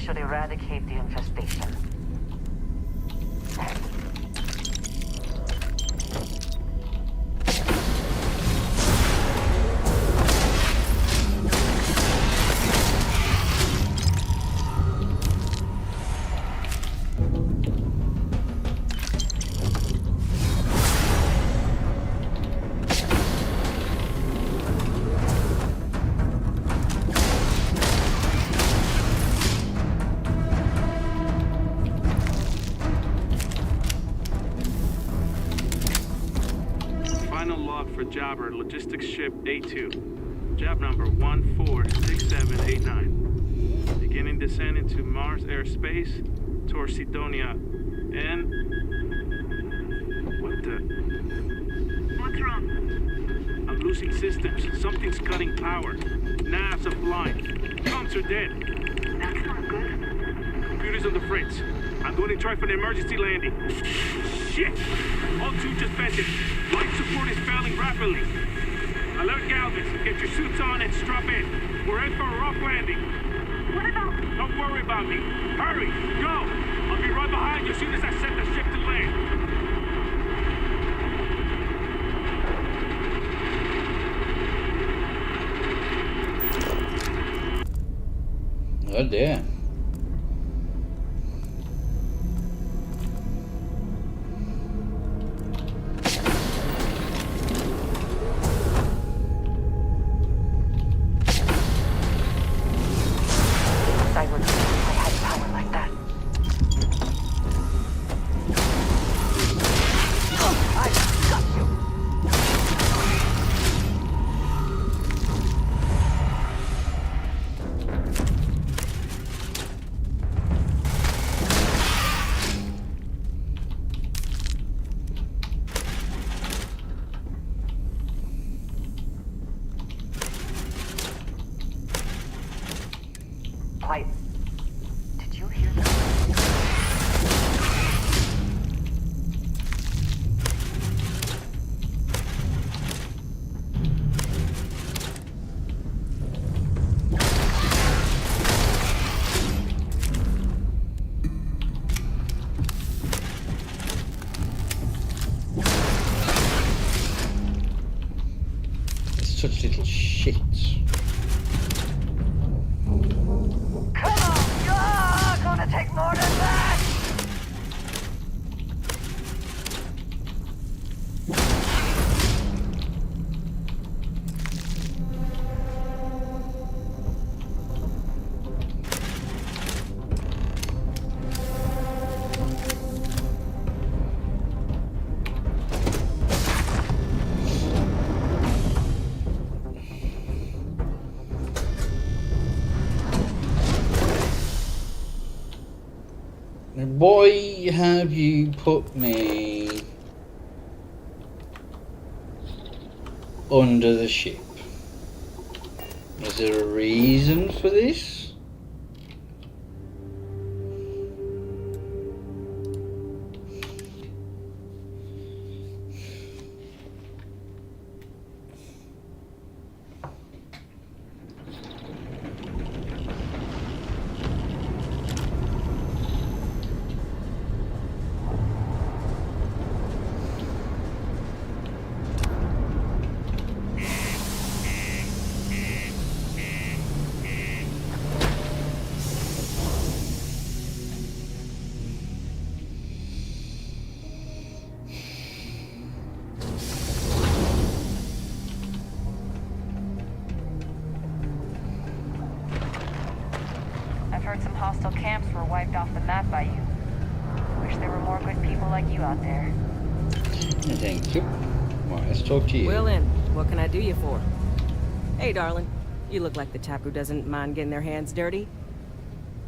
should eradicate the infestation. Jobber, logistics ship A2. Job number 146789. Beginning descent into Mars airspace towards Sidonia. And... What the... What's wrong? I'm losing systems. Something's cutting power. Nav's offline. Comms are dead. That's not good. Computers on the fritz. I'm going to try for an emergency landing. Shit! All two just vented. Life support is failing rapidly. Alert Galvez. Get your suits on and strap in. We're in for a rough landing. What about... Don't worry about me. Hurry! Go! I'll be right behind you as soon as I set the ship to land. Oh dear. Quiet. Did you hear that? Such little shits. Come on! You're gonna take more than that! Why have you put me under the ship? Is there a reason for this? Some hostile camps were wiped off the map by you. Wish there were more good people like you out there. Thank you. Well, let's talk to you. Well then, what can I do you for? Hey, darling. You look like the type who doesn't mind getting their hands dirty.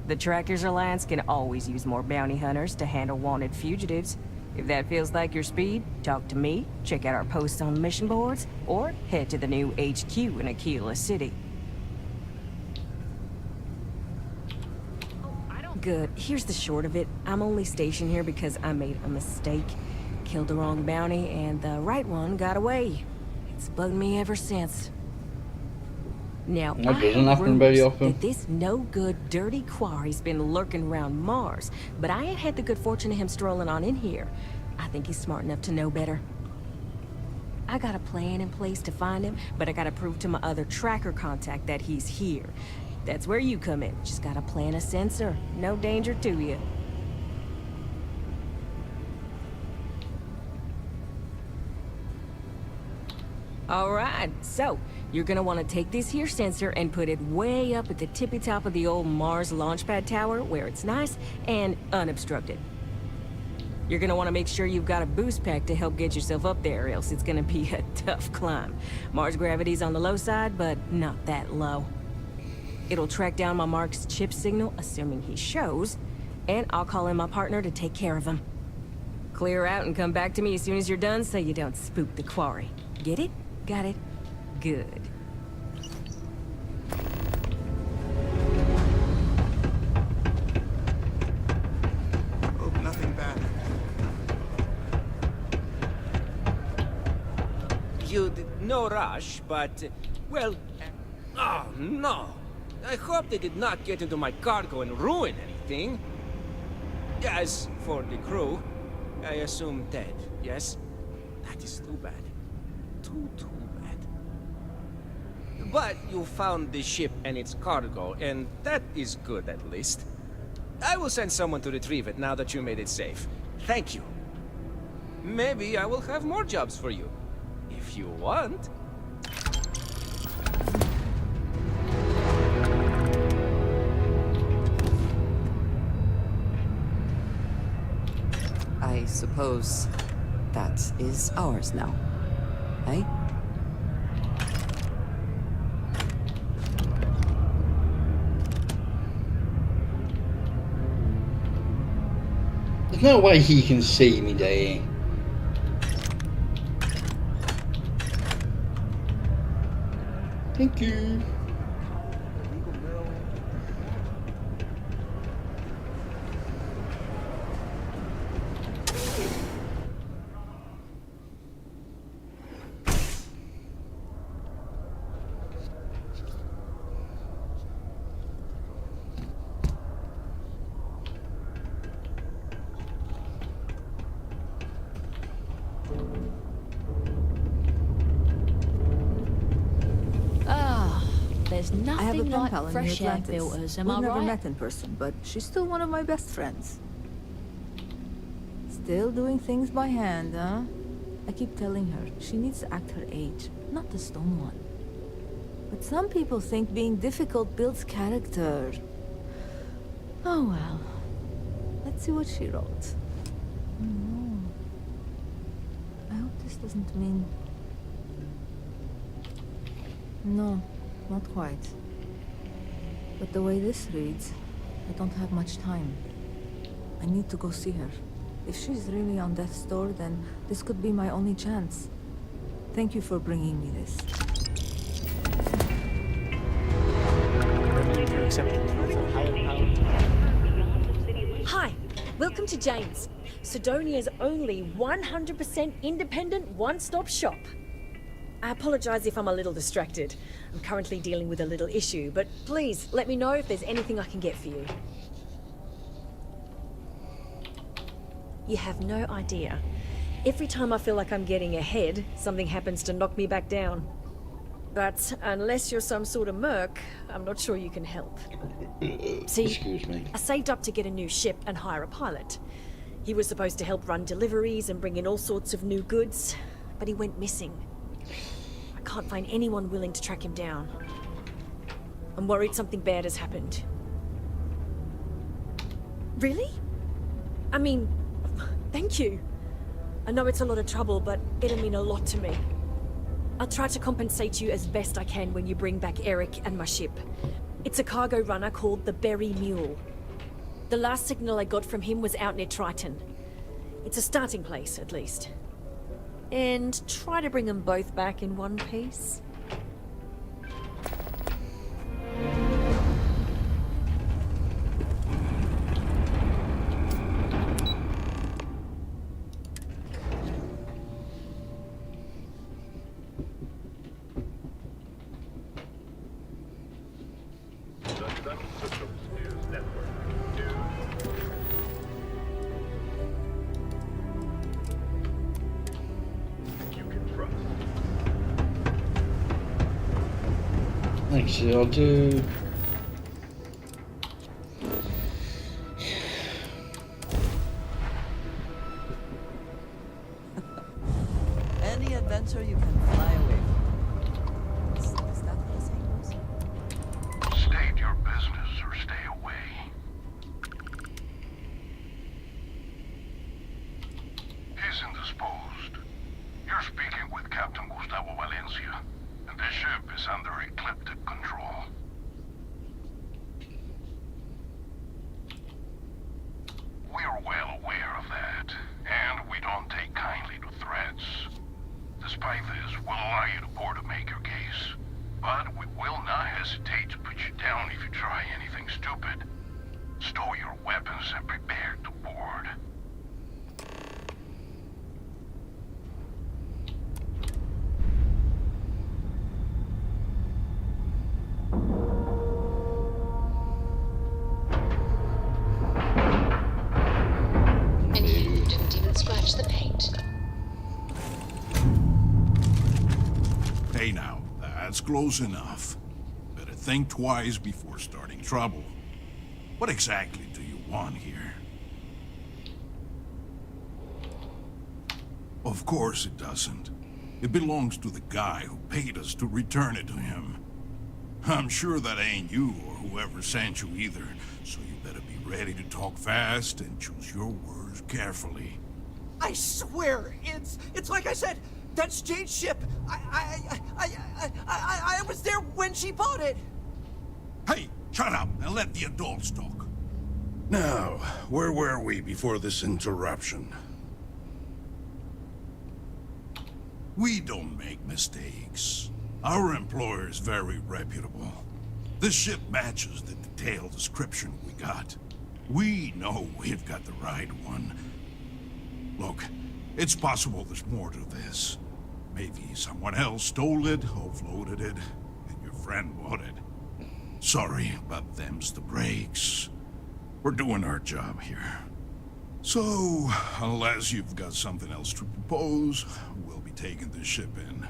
The Tractors Alliance can always use more bounty hunters to handle wanted fugitives. If that feels like your speed, talk to me, check out our posts on mission boards, or head to the new HQ in Aquila City. Good. Here's the short of it. I'm only stationed here because I made a mistake. Killed the wrong bounty, and the right one got away. It's bugged me ever since. Now, That I doesn't have happen very rumors often. that this no-good, dirty quarry's been lurking around Mars, but I ain't had the good fortune of him strolling on in here. I think he's smart enough to know better. I got a plan in place to find him, but I gotta prove to my other tracker contact that he's here. That's where you come in. Just gotta plant a sensor. No danger to you. Alright, so you're gonna want to take this here sensor and put it way up at the tippy top of the old Mars launchpad tower where it's nice and unobstructed. You're gonna want to make sure you've got a boost pack to help get yourself up there, else it's gonna be a tough climb. Mars gravity's on the low side, but not that low. It'll track down my Mark's chip signal, assuming he shows, and I'll call in my partner to take care of him. Clear out and come back to me as soon as you're done so you don't spook the quarry. Get it? Got it? Good. Hope nothing bad. No rush, but, well, oh no. I hope they did not get into my cargo and ruin anything. As for the crew, I assume dead, yes? That is too bad. Too bad. But you found the ship and its cargo, and that is good at least. I will send someone to retrieve it now that you made it safe. Thank you. Maybe I will have more jobs for you. If you want. I suppose that is ours now. Eh? There's no way he can see me there. Thank you. There's I have a nothing pen like pal in fresh New air Atlantis. filters, am We've I never right? met in person, but she's still one of my best friends. Still doing things by hand, huh? I keep telling her she needs to act her age, not the stone one. But some people think being difficult builds character. Oh well. Let's see what she wrote. Oh no. I hope this doesn't mean... No, not quite. But the way this reads, I don't have much time. I need to go see her. If she's really on death's door, then this could be my only chance. Thank you for bringing me this. Hi, welcome to Jane's, Sidonia's only 100% independent one-stop shop. I apologize if I'm a little distracted. I'm currently dealing with a little issue, but please let me know if there's anything I can get for you. You have no idea. Every time I feel like I'm getting ahead, something happens to knock me back down. But unless you're some sort of merc, I'm not sure you can help. See, Excuse me. I saved up to get a new ship and hire a pilot. He was supposed to help run deliveries and bring in all sorts of new goods, but he went missing. I can't find anyone willing to track him down. I'm worried something bad has happened. Really? I mean, thank you. I know it's a lot of trouble, but it'll mean a lot to me. I'll try to compensate you as best I can when you bring back Eric and my ship. It's a cargo runner called the Berry Mule. The last signal I got from him was out near Triton. It's a starting place, at least. And try to bring them both back in one piece. Actually, I'll do. Any adventure you can fly away from. Is that what the saying goes? State your business or stay away. He's indisposed. You're speaking with Captain Gustavo Valencia, and the ship is under ecliptic control. We're well aware of that, and we don't take kindly to threats. Despite this, we'll allow you to board to make your case. But we will not hesitate to put you down if you try anything stupid. Stow your weapons and prepare to board. And you didn't even scratch the paint. Hey now, that's close enough. Better think twice before starting trouble. What exactly do you want here? Of course it doesn't. It belongs to the guy who paid us to return it to him. I'm sure that ain't you or whoever sent you either, so you better be ready to talk fast and choose your words carefully. I swear, it's like I said, that's Jade's ship. I was there when she bought it. Hey, shut up and let the adults talk. Now, where were we before this interruption? We don't make mistakes. Our employer is very reputable. This ship matches the detailed description we got. We know we've got the right one. Look, it's possible there's more to this. Maybe someone else stole it, offloaded it, and your friend bought it. Sorry, but them's the breaks. We're doing our job here. So, unless you've got something else to propose, we'll be taking this ship in.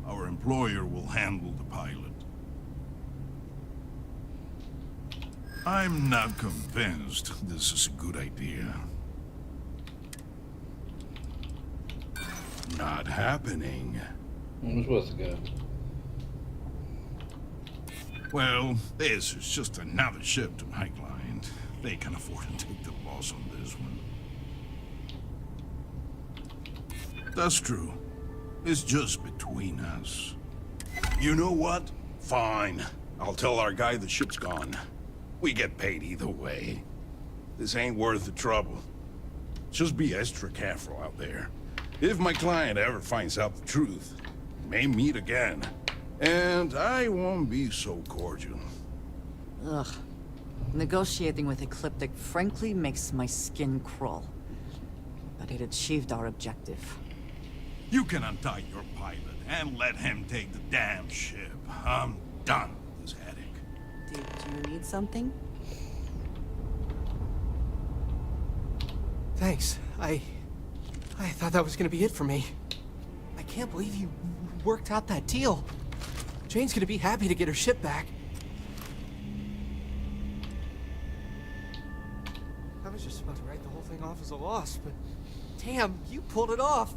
Our employer will handle the pilot. I'm not convinced this is a good idea. Not happening. It was worth a go. Well, this is just another ship to my client. They can afford to take the loss on this one. That's true. It's just between us. You know what? Fine. I'll tell our guy the ship's gone. We get paid either way. This ain't worth the trouble. Just be extra careful out there. If my client ever finds out the truth, we may meet again. And I won't be so cordial. Ugh. Negotiating with Ecliptic frankly makes my skin crawl. But it achieved our objective. You can untie your pilot and let him take the damn ship. I'm done with this headache. Did you need something? Thanks. I thought that was gonna be it for me. I can't believe you worked out that deal. Jane's gonna be happy to get her ship back. I was just about to write the whole thing off as a loss, but damn, you pulled it off.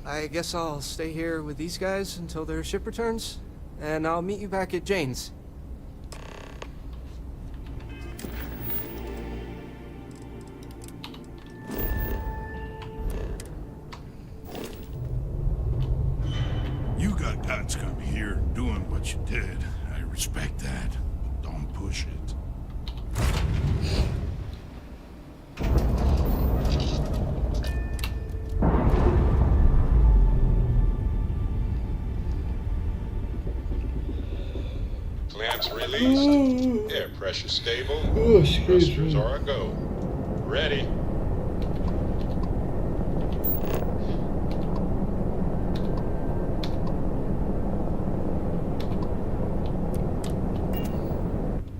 I guess I'll stay here with these guys until their ship returns, and I'll meet you back at Jane's. You got guts coming here and doing what you did. I respect that, but don't push it. Clamps released. Air pressure stable. Thrusters are a go. Ready.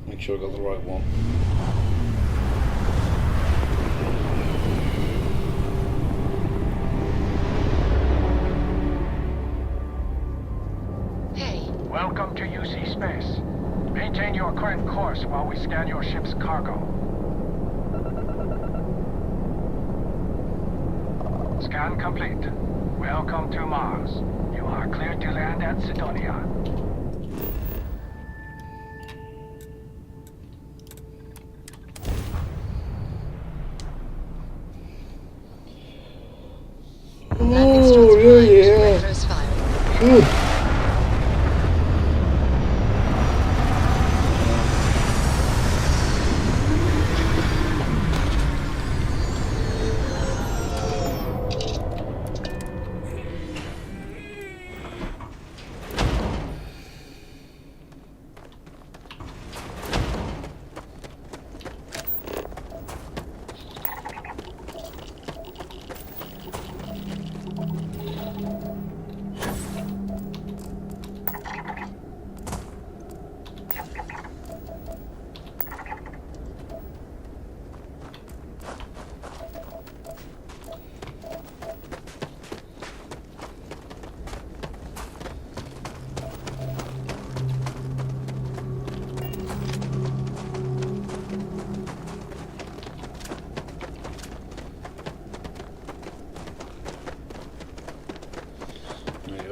Make sure I got the right one. Hey. Welcome to UC Space. Scan complete. Welcome to Mars. You are cleared to land at Sidonia. Oh, yeah.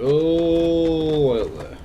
Oh, well there.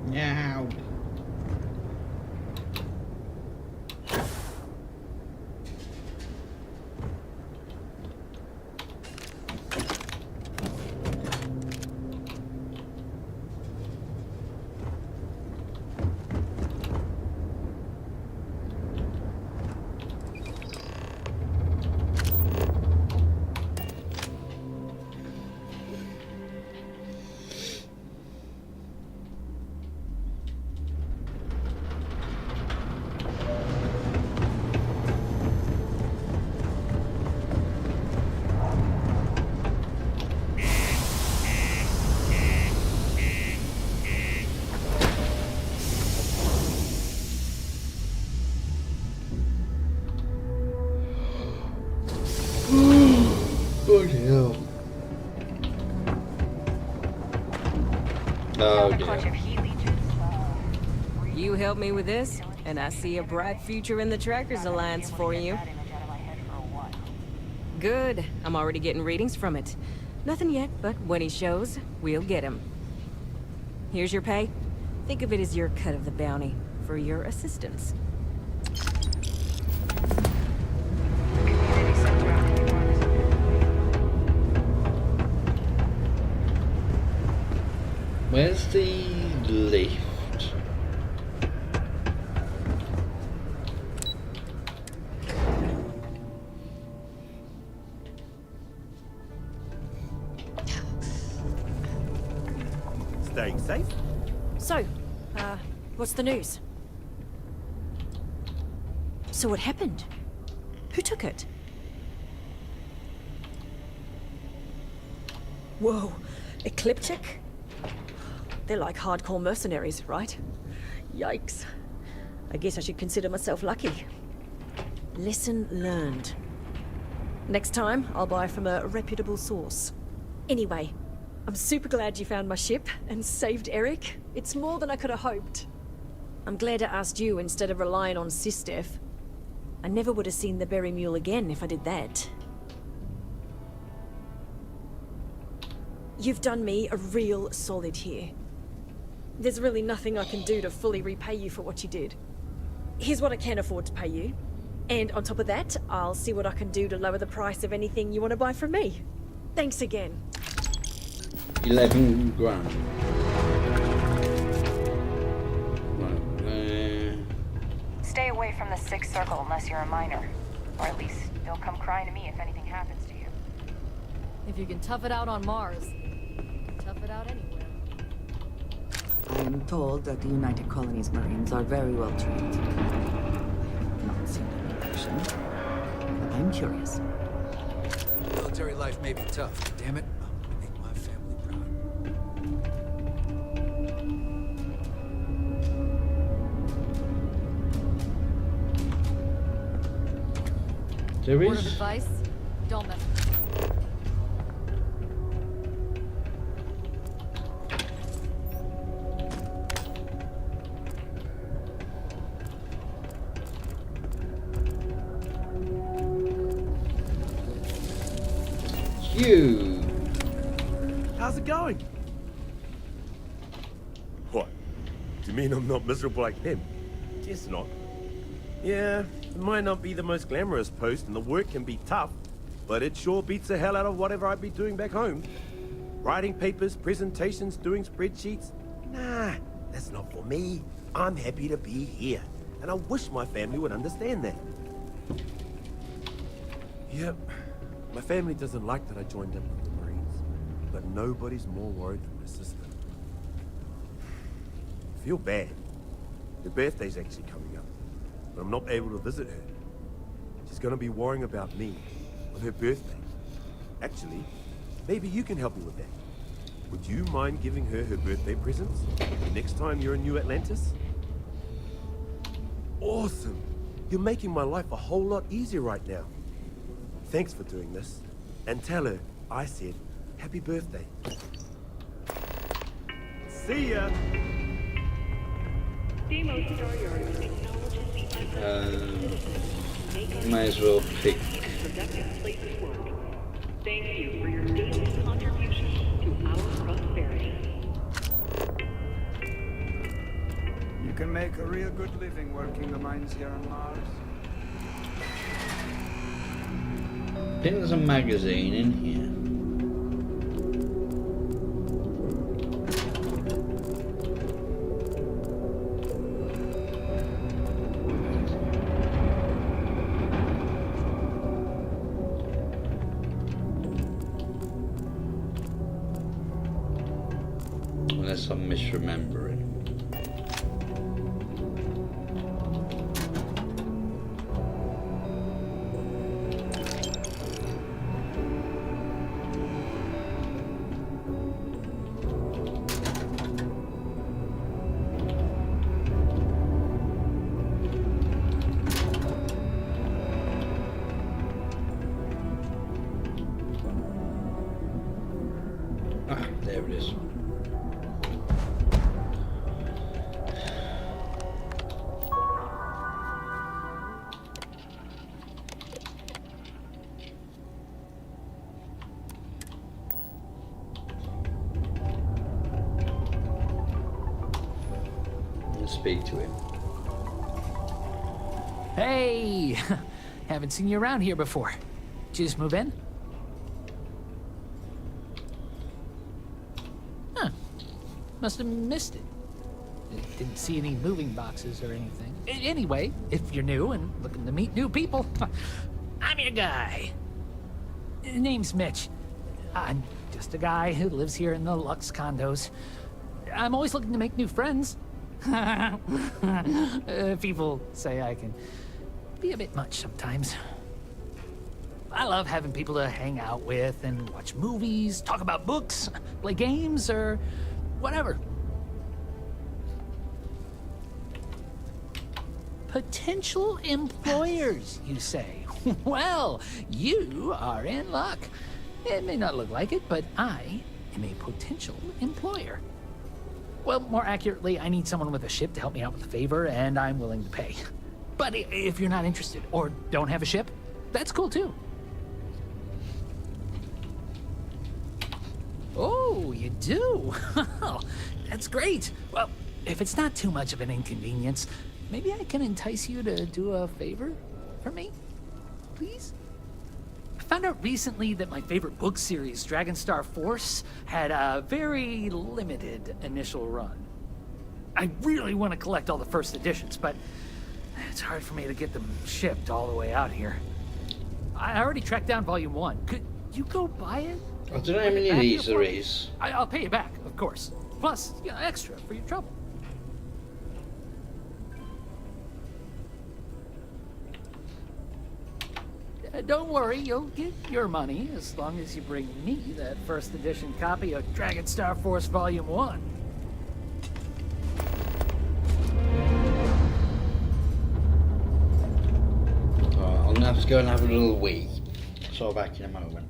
Meow. Bloody hell. Oh dear. You help me with this, and I see a bright future in the Trackers Alliance for you. Good. I'm already getting readings from it. Nothing yet, but when he shows, we'll get him. Here's your pay. Think of it as your cut of the bounty for your assistance. Where's the lift? Staying safe? So, what's the news? So what happened? Who took it? Whoa, Ecliptic? They're like hardcore mercenaries, right? Yikes. I guess I should consider myself lucky. Lesson learned. Next time, I'll buy from a reputable source. Anyway, I'm super glad you found my ship and saved Eric. It's more than I could have hoped. I'm glad I asked you instead of relying on Sistef. I never would have seen the Berry Mule again if I did that. You've done me a real solid here. There's really nothing I can do to fully repay you for what you did. Here's what I can afford to pay you. And on top of that, I'll see what I can do to lower the price of anything you want to buy from me. Thanks again. 11 grand. Stay away from the Sixth Circle unless you're a minor. Or at least don't come crying to me if anything happens to you. If you can tough it out on Mars, you can tough it out anywhere. I am told that the United Colonies Marines are very well trained. Not seen any action, but I'm curious. Military life may be tough, but damn it, I'm gonna make my family proud. There Word of is. advice, don't mess with You. How's it going? What? Do you mean I'm not miserable like them? Guess not. Yeah, it might not be the most glamorous post and the work can be tough, but it sure beats the hell out of whatever I'd be doing back home. Writing papers, presentations, doing spreadsheets? Nah, that's not for me. I'm happy to be here, and I wish my family would understand that. Yep, my family doesn't like that I joined up with the Marines, but nobody's more worried than my sister. I feel bad. Her birthday's actually coming up, but I'm not able to visit her. She's gonna be worrying about me on her birthday. Actually, maybe you can help me with that. Would you mind giving her her birthday presents the next time you're in New Atlantis? Awesome! You're making my life a whole lot easier right now. Thanks for doing this. And tell her I said happy birthday. See ya! Might as well pick. Thank you for your daily contribution to our prosperity. You can make a real good living working the mines here on Mars. I think there's a magazine in here. Unless I'm misremembering. Ah, there it is. Speak to him. Hey! Haven't seen you around here before. Did you just move in? Huh. Must have missed it. Didn't see any moving boxes or anything. Anyway, if you're new and looking to meet new people, I'm your guy. Name's Mitch. I'm just a guy who lives here in the Lux condos. I'm always looking to make new friends. People say I can be a bit much sometimes. I love having people to hang out with and watch movies, talk about books, play games, or whatever. Potential employers, you say? Well, you are in luck. It may not look like it, but I am a potential employer. Well, more accurately, I need someone with a ship to help me out with a favor, and I'm willing to pay. But if you're not interested or don't have a ship, that's cool too. Oh, you do? That's great. Well, if it's not too much of an inconvenience, maybe I can entice you to do a favor for me, please? I found out recently that my favorite book series, Dragonstar Force, had a very limited initial run. I really want to collect all the first editions, but it's hard for me to get them shipped all the way out here. I already tracked down Volume 1. Could you go buy it? I don't know how many of these there is. I'll pay you back, of course. Plus, you know, extra for your trouble. Don't worry, you'll get your money as long as you bring me that first edition copy of Dragonstar Force Volume 1. I'm gonna have to go and have a little wee. So I'll back in a moment.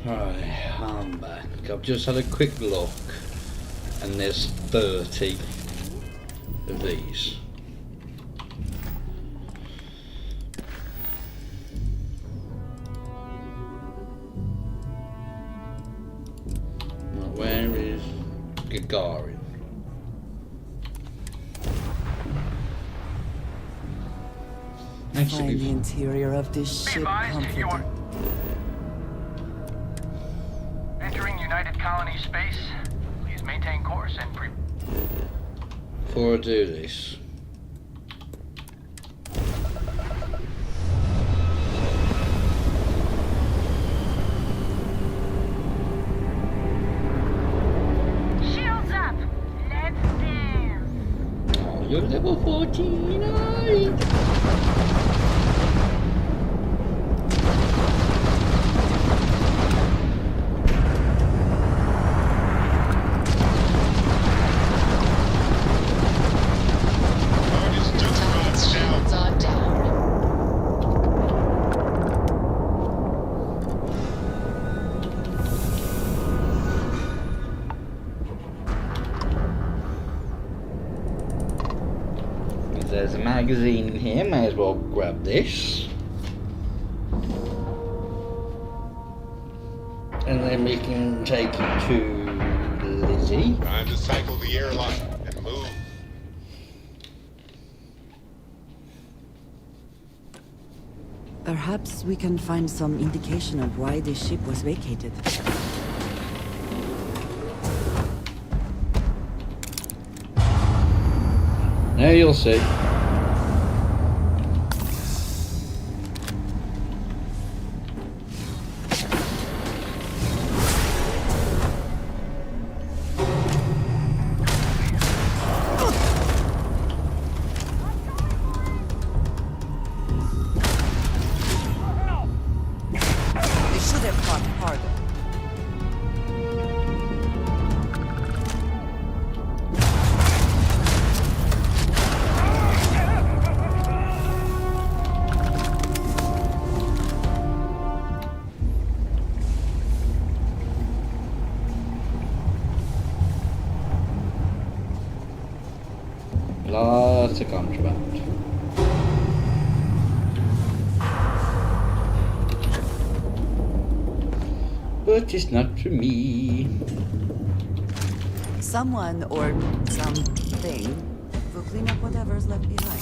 Right, I'm back. I've just had a quick look and there's 30 of these. Right, where is Gagarin? Find the interior of this ship comforting. Entering United Colony space. Please maintain course and Before I do this, shields up. Let's dance. oh, you're level 49. there's a magazine in here, may as well grab this. And then we can take it to Lizzie. Time to cycle the airline and move. Perhaps we can find some indication of why this ship was vacated. Now you'll see. They should have fought harder. Lots of contraband. But it's not for me. Someone or something will clean up whatever's left behind.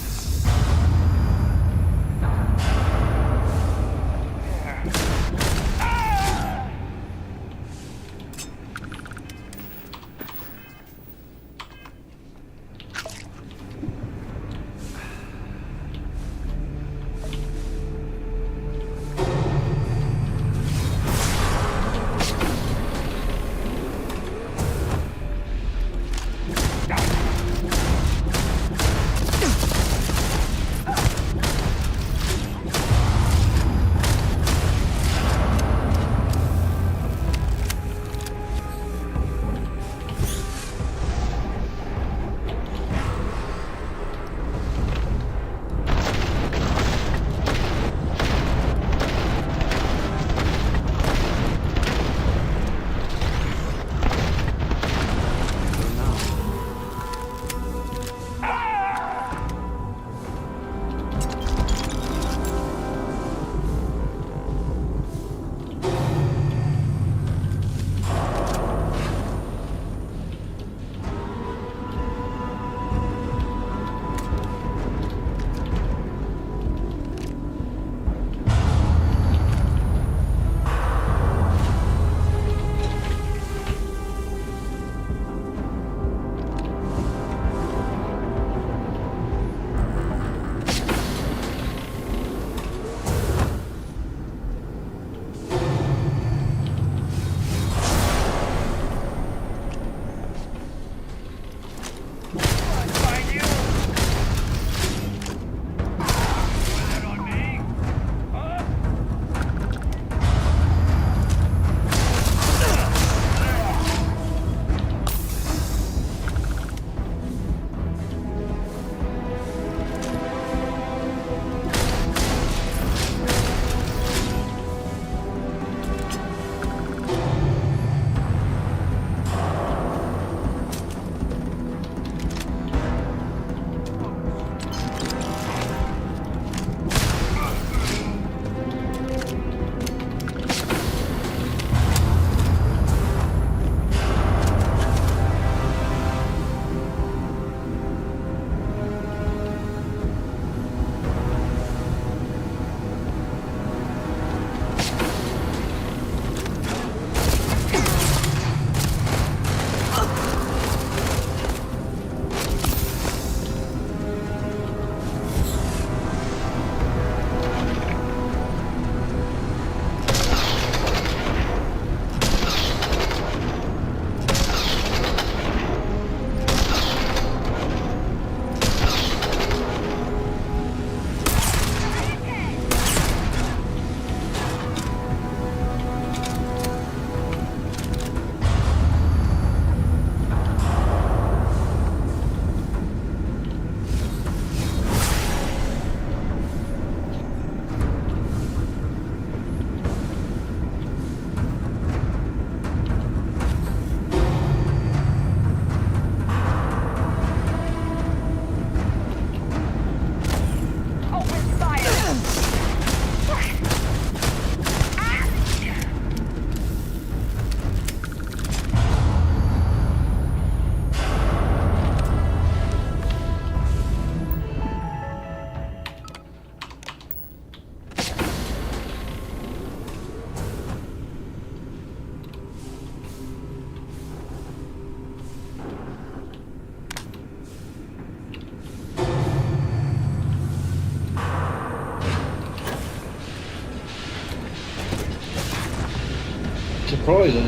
surprised I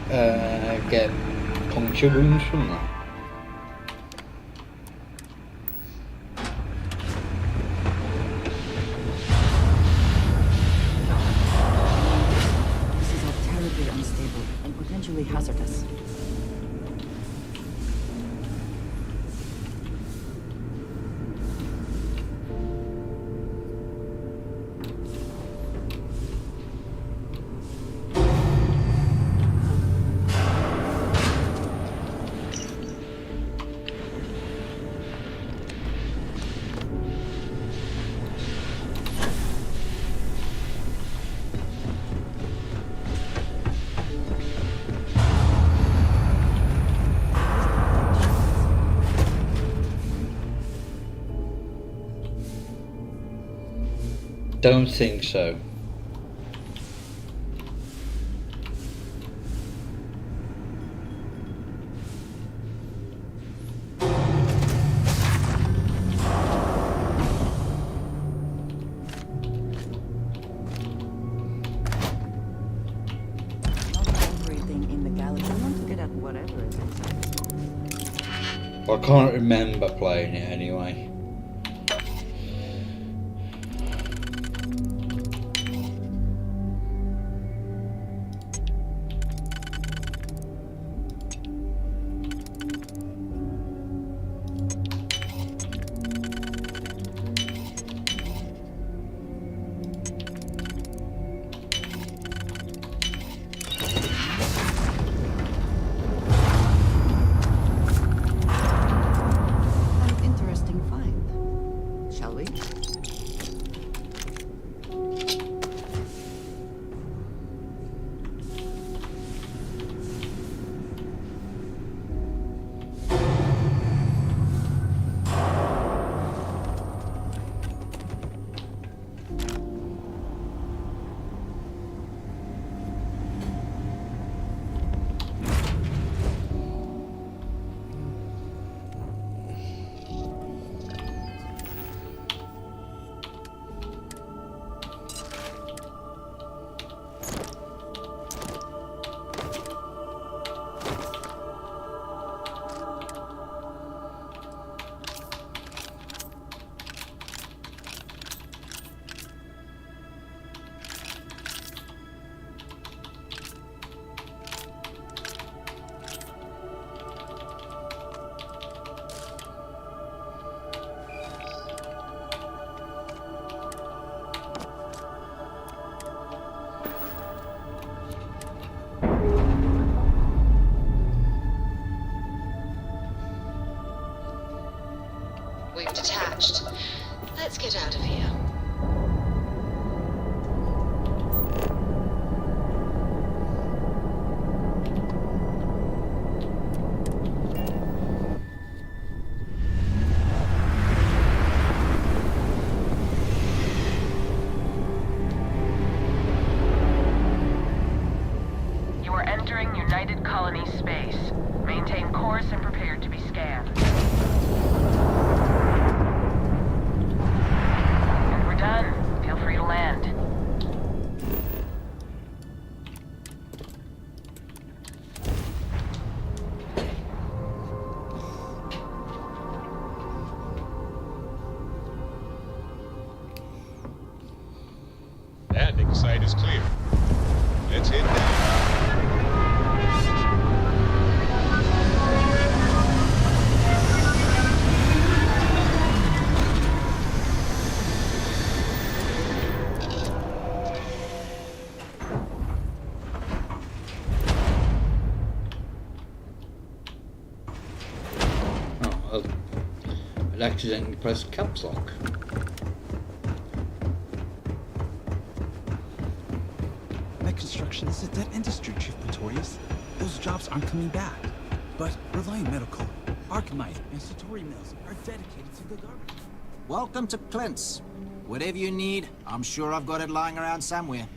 didn't get puncture wounds from that. This is all terribly unstable and potentially hazardous. Don't think so. Everything in the galaxy. I want to get at whatever is inside. I can't remember playing it anyway. We've detached. Let's get out of here. You are entering United Colony space. Maintain course and prepare to be scanned. And we're done. Feel free to land. Landing site is clear. Let's hit down. Oh, I'd accidentally pressed caps lock. Mech construction is a dead industry, Chief Pretorius. Those jobs aren't coming back. But Reliant Medical, Arcanite, and Satori Mills are dedicated to the garbage. Welcome to Clint's. Whatever you need, I'm sure I've got it lying around somewhere.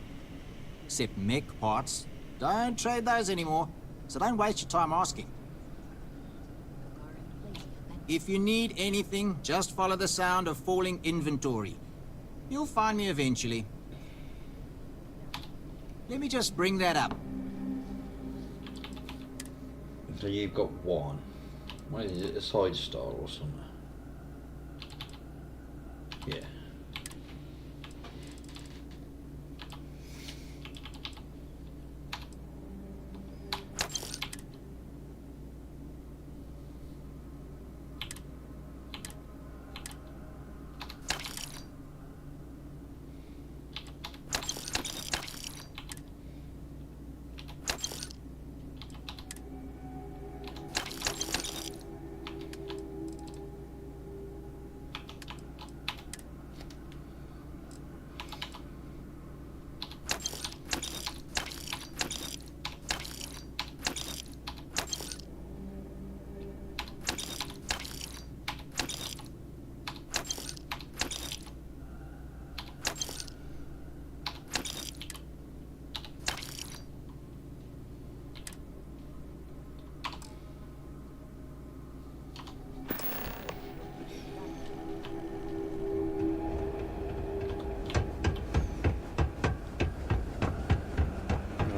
Except mech parts. Don't trade those anymore, so don't waste your time asking. If you need anything, just follow the sound of falling inventory. You'll find me eventually. Let me just bring that up. So you've got one. What is it? A side star or something? Yeah.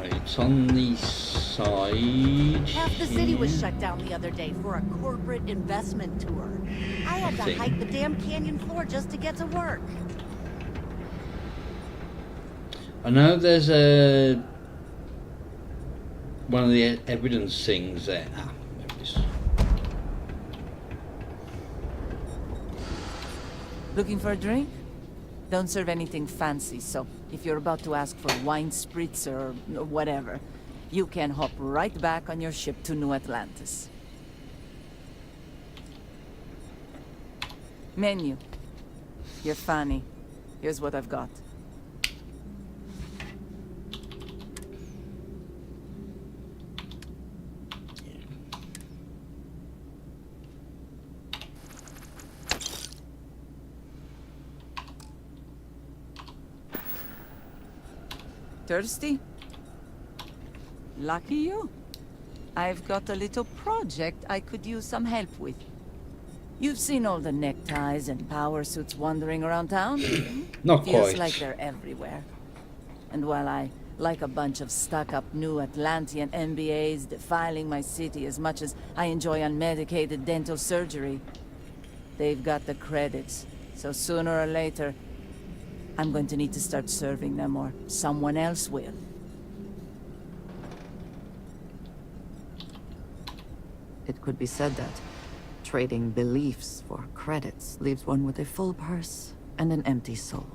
It's on the side. Half the city was shut down the other day for a corporate investment tour. I had to hike the damn canyon floor just to get to work. I know there's a one of the evidence things there. Ah, there it is. Looking for a drink? Don't serve anything fancy, so if you're about to ask for wine spritzer or whatever, you can hop right back on your ship to New Atlantis. Menu. You're funny. Here's what I've got. Thirsty? Lucky you. I've got a little project I could use some help with. You've seen all the neckties and power suits wandering around town? Not Feels quite. like they're everywhere. And while I like a bunch of stuck-up new Atlantean MBAs defiling my city as much as I enjoy unmedicated dental surgery, they've got the credits, so sooner or later, I'm going to need to start serving them, or someone else will. It could be said that trading beliefs for credits leaves one with a full purse and an empty soul.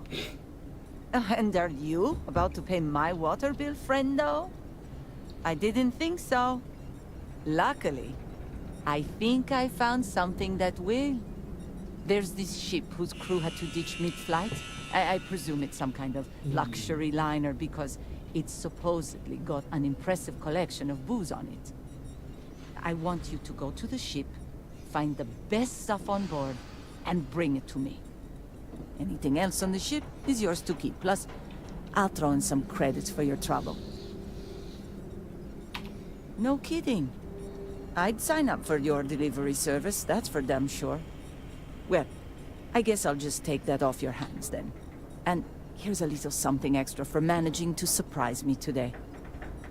And are you about to pay my water bill, friendo? I didn't think so. Luckily, I think I found something that will. There's this ship whose crew had to ditch mid-flight. I presume it's some kind of luxury liner because it's supposedly got an impressive collection of booze on it. I want you to go to the ship, find the best stuff on board, and bring it to me. Anything else on the ship is yours to keep. Plus, I'll throw in some credits for your trouble. No kidding. I'd sign up for your delivery service, that's for damn sure. Well, I guess I'll just take that off your hands then. And here's a little something extra for managing to surprise me today.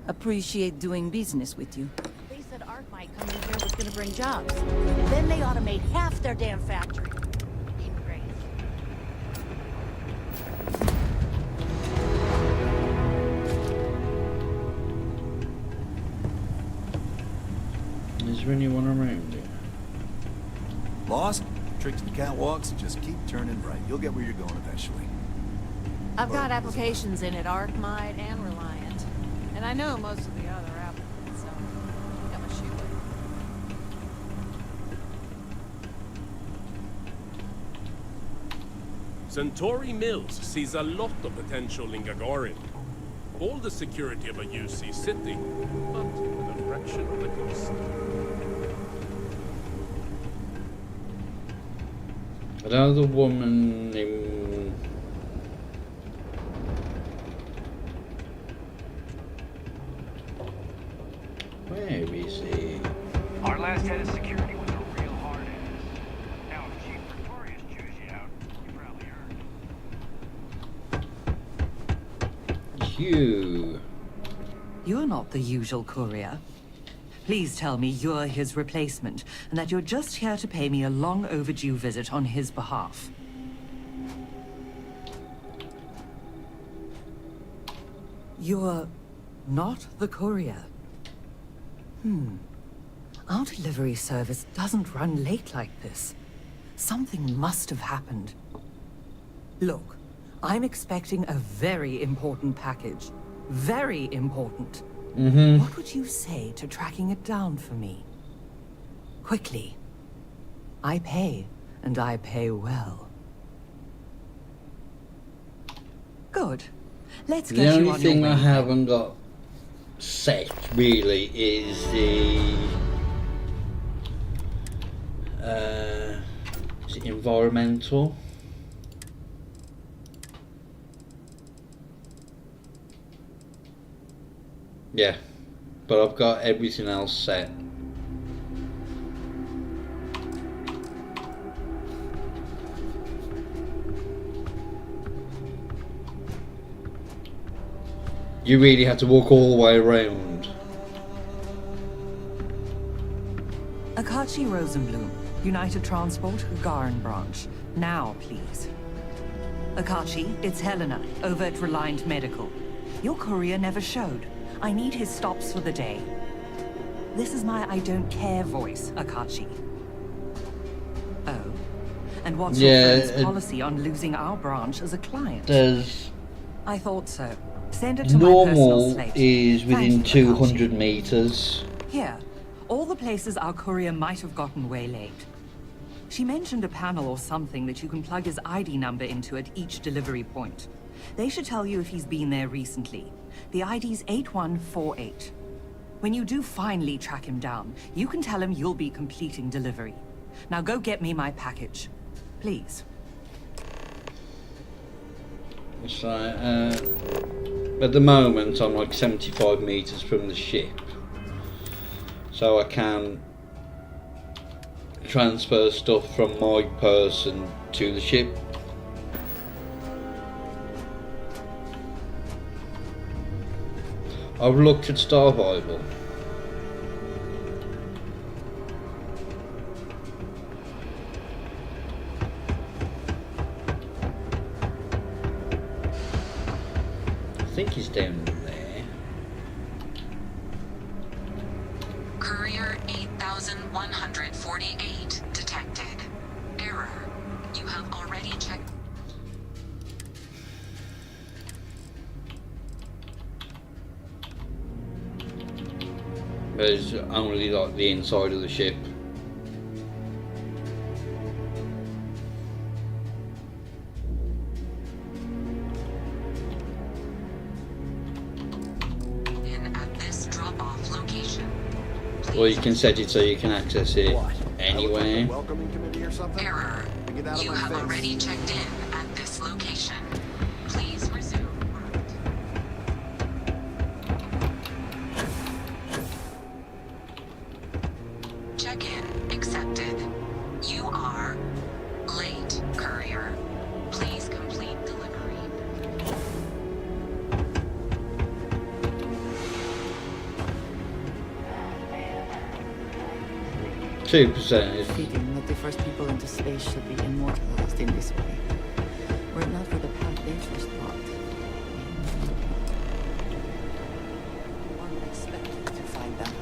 Appreciate doing business with you. They said Arcmite coming here was gonna bring jobs. Then they automate half their damn factory. Ain't great. Is there anyone around here? Lost? Tricks and catwalks, just keep turning right. You'll get where you're going eventually. I've got applications in at Arcmite and Reliant. And I know most of the other applicants, so I'm a shoot. Centauri Mills sees a lot of potential in Gagarin. All the security of a UC city, but at a fraction of the cost. Another woman in... Where is he? Our last head of security was a real hard ass. Now if Chief Pretorius chews you out, you probably earned it. You. You're not the usual courier. Please tell me you're his replacement, and that you're just here to pay me a long overdue visit on his behalf. You're not the courier. Our delivery service doesn't run late like this. Something must have happened. Look, I'm expecting a very important package. Very important. What would you say to tracking it down for me? Quickly. I pay, and I pay well. Good. Let's The get you only on your thing way. I haven't got set really is the is it environmental? Yeah, but I've got everything else set. You really have to walk all the way around. Akachi Rosenblum, United Transport, Gagarin branch. Now, please. Akachi, it's Helena, over at Reliant Medical. Your courier never showed. I need his stops for the day. This is my I don't care voice, Akachi. Oh. And what's your firm's policy on losing our branch as a client? I thought so. Send it to my personal Normal slate. is within Thank you, 200 meters. Here, all the places our courier might have gotten waylaid. She mentioned a panel or something that you can plug his ID number into at each delivery point. They should tell you if he's been there recently. The ID's 8148. When you do finally track him down, you can tell him you'll be completing delivery. Now go get me my package. Please. So, at the moment I'm like 75 meters from the ship, so I can transfer stuff from my person to the ship. I've looked at Starfield. I think he's down there. Courier 8148 detected. Error. You have already checked. There's only like the inside of the ship. At this drop-off location. Or you can set it so you can access it anywhere. Error. You have already checked in at this location. Please resume. Check-in accepted. You are late, courier. Please complete delivery. 2% is Fitting that the first people into space should be immortalized in this way. Were it not for the path they first walked. Unexpected to find them.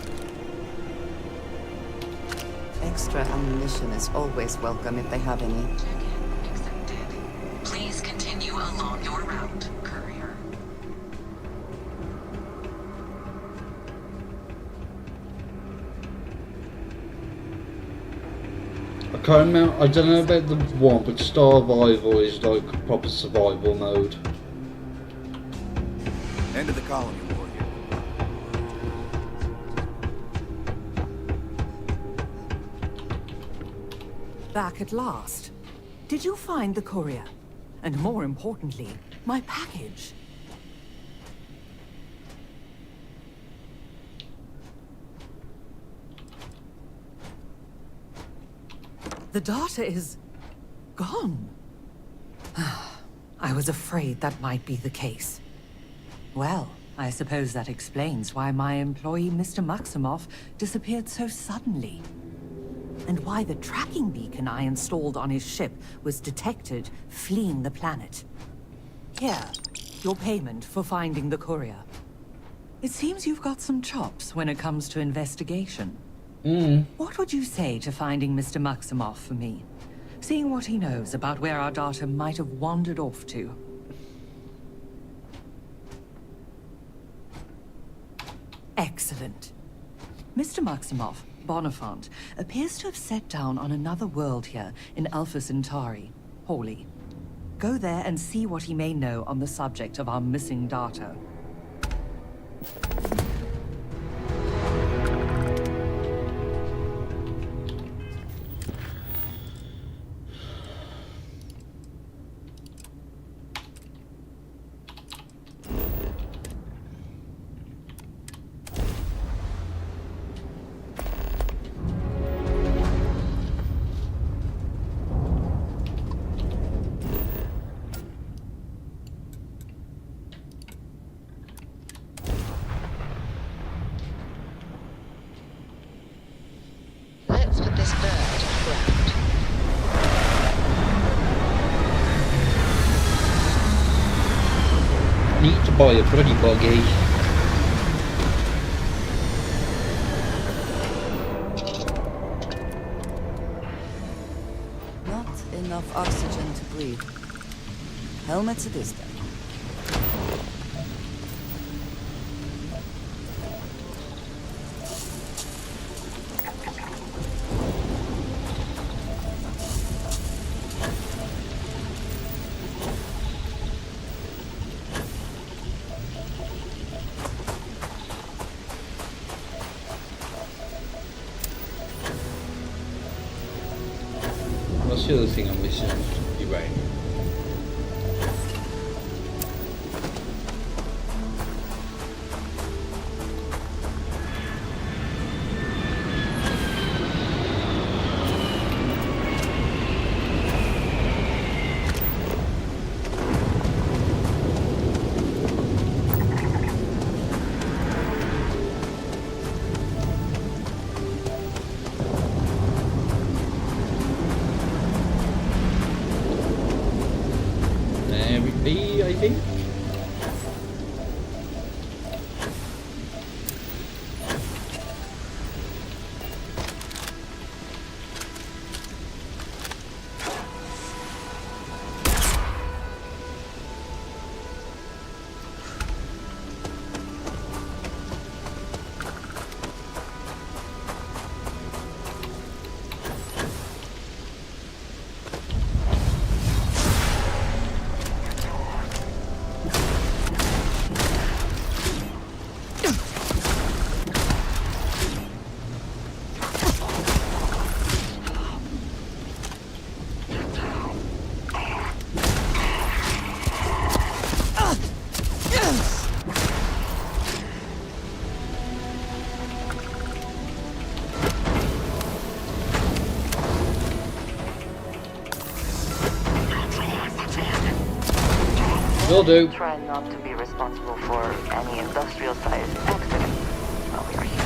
Extra ammunition is always welcome if they have any. Check-in accepted. Please continue along your route, courier. I can't remember, I don't know about the one, but Starfield is like proper survival mode. End of the colony war here. Back at last. Did you find the courier? And more importantly, my package? The data is gone. I was afraid that might be the case. Well, I suppose that explains why my employee, Mr. Maximoff, disappeared so suddenly. And why the tracking beacon I installed on his ship was detected fleeing the planet. Here, your payment for finding the courier. It seems you've got some chops when it comes to investigation. What would you say to finding Mr. Maximoff for me? Seeing what he knows about where our data might have wandered off to. Excellent. Mr. Maximoff, Bonifant, appears to have set down on another world here in Alpha Centauri, Holy. Go there and see what he may know on the subject of our missing data. Let's put this bird on the ground. Need to buy a bloody buggy. Not enough oxygen to breathe. Helmets it is then. What's the other thing I'm missing? Uranium. I think. Will do. Try not to be responsible for any industrial-sized accidents while we are here.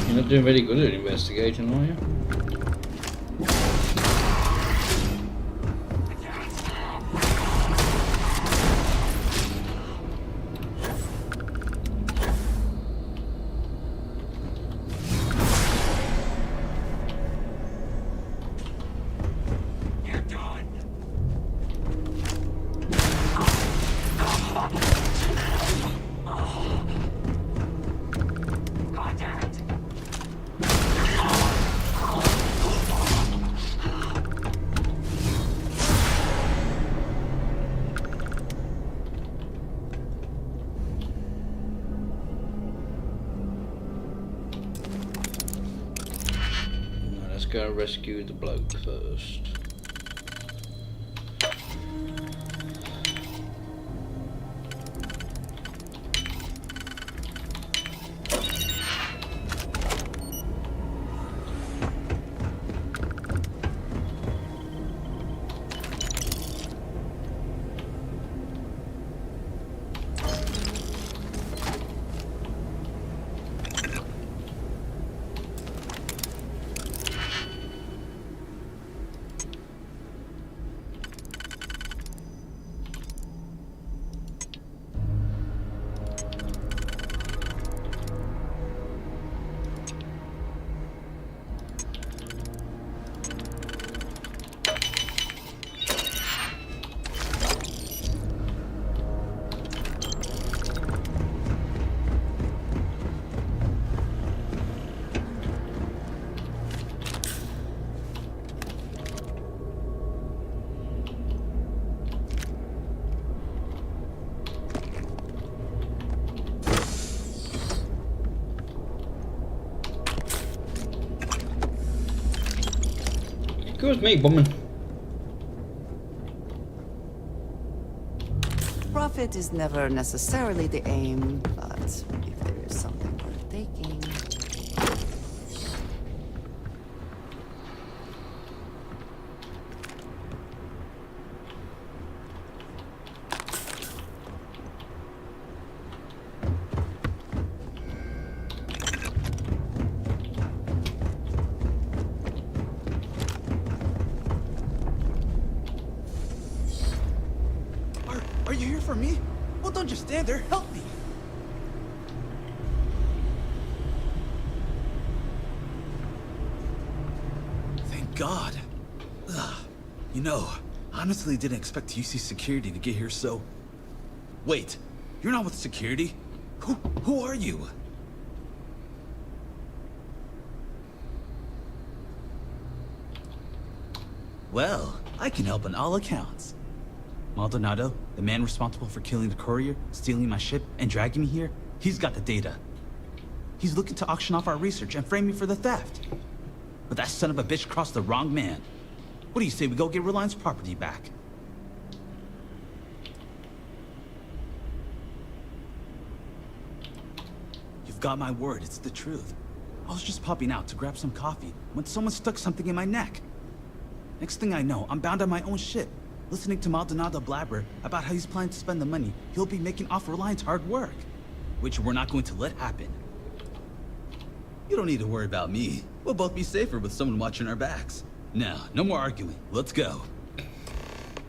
You're not doing very good at investigating, are you? go rescue the bloke first. Goes me, woman. Profit is never necessarily the aim, but if there is something worth taking... Are you here for me? Well, don't just stand there. Help me. Thank God. Ugh. You know, honestly didn't expect UC security to get here, so... Wait, you're not with security? Who are you? Well, I can help on all accounts. Maldonado, the man responsible for killing the courier, stealing my ship, and dragging me here, he's got the data. He's looking to auction off our research and frame me for the theft. But that son of a bitch crossed the wrong man. What do you say we go get Reliance property back? You've got my word, it's the truth. I was just popping out to grab some coffee when someone stuck something in my neck. Next thing I know, I'm bound on my own ship, listening to Maldonado blabber about how he's planning to spend the money he'll be making off Reliance hard work, which we're not going to let happen. You don't need to worry about me. We'll both be safer with someone watching our backs. Now, no more arguing. Let's go.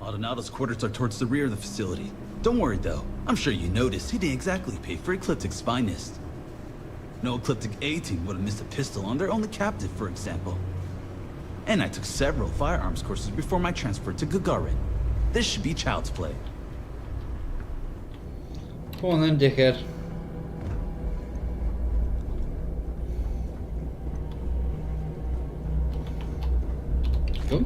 Maldonado's quarters are towards the rear of the facility. Don't worry though, I'm sure you noticed he didn't exactly pay for Ecliptic's finest. No Ecliptic A-team would have missed a pistol on their only captive, for example. And I took several firearms courses before my transfer to Gagarin. This should be child's play. Come on then, dickhead. Go.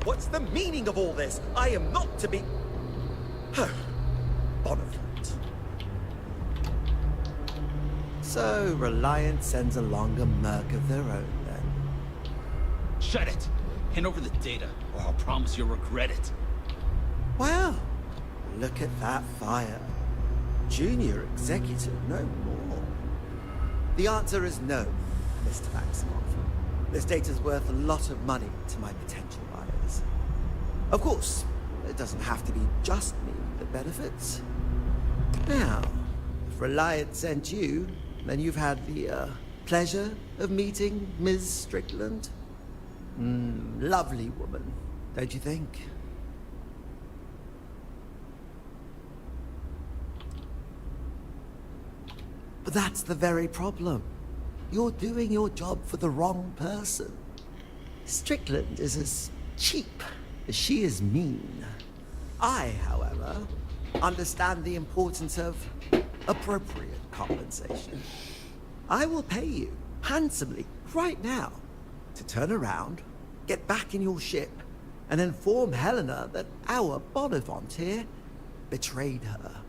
What's the meaning of all this? I am not to be... Bonafide. So, Reliance sends along a merc of their own, then? Shut it! Hand over the data, or I'll promise you'll regret it. Well, look at that fire. Junior executive, no more. The answer is no, Mr. Maximoff. This data's worth a lot of money to my potential buyers. Of course, it doesn't have to be just me that benefits. Now, if Reliance sent you, then you've had the pleasure of meeting Ms. Strickland. Lovely woman, don't you think? that's the very problem. You're doing your job for the wrong person. Strickland is as cheap as she is mean. I, however, understand the importance of appropriate compensation. I will pay you handsomely right now to turn around, get back in your ship, and inform Helena that our Bonavent here betrayed her.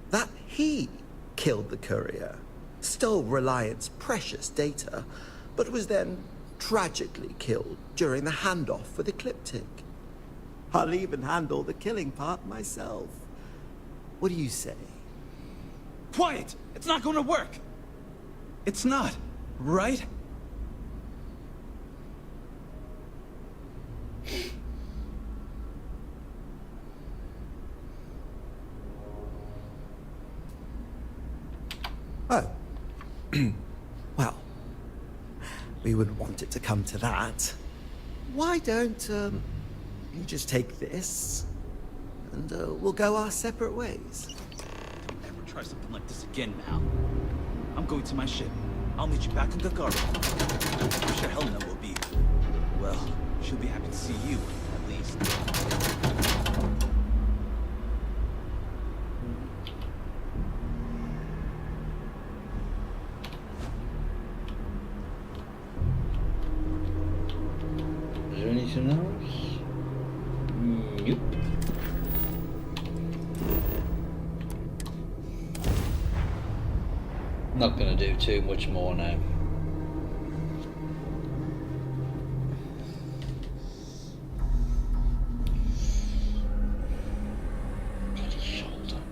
That he killed the courier, stole Reliant's precious data, but was then tragically killed during the handoff for the Ecliptic. I'll even handle the killing part myself. What do you say? Quiet! It's not gonna work! It's not, right? Oh. Well, we wouldn't want it to come to that. Why don't, you just take this, and we'll go our separate ways. Don't ever try something like this again, Mal. I'm going to my ship. I'll meet you back in Gigabyte. I'm sure Helena will be. Well, she'll be happy to see you, at least. Is there anything else? Nope. Not gonna do too much more now.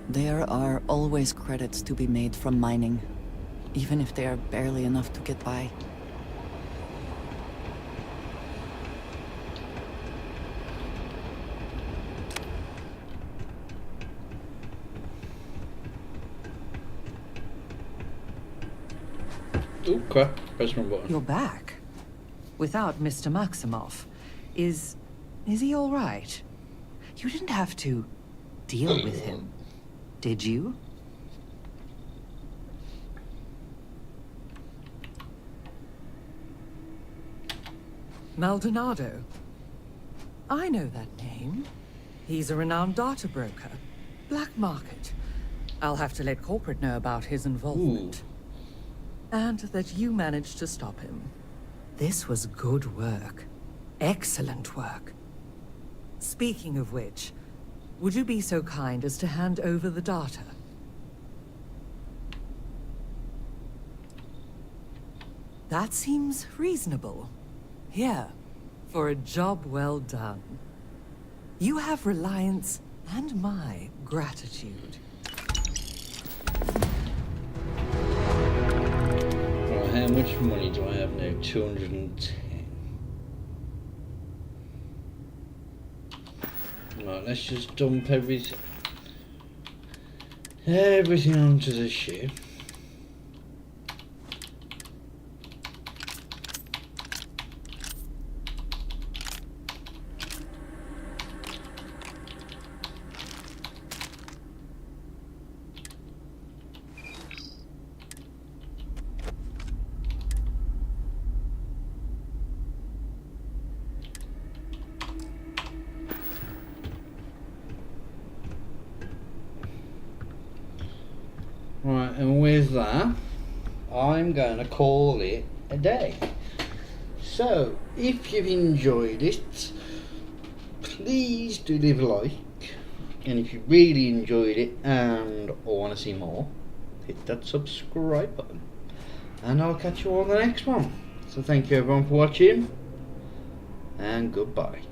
There are always credits to be made from mining, even if they are barely enough to get by. Oh crap, press my button. You're back. Without Mr. Maximoff. Is he all right? You didn't have to deal with him, did you? Maldonado. I know that name. He's a renowned data broker. Black market. I'll have to let corporate know about his involvement. And that you managed to stop him. This was good work. Excellent work. Speaking of which, would you be so kind as to hand over the data? That seems reasonable. Here, for a job well done. You have Reliance and my gratitude. Right, how much money do I have now? 210. Right, let's just dump everything onto the ship. Right, and with that, I'm going to call it a day. So, if you've enjoyed it, please do leave a like. And if you really enjoyed it and want to see more, hit that subscribe button. And I'll catch you all on the next one. So thank you everyone for watching, and goodbye.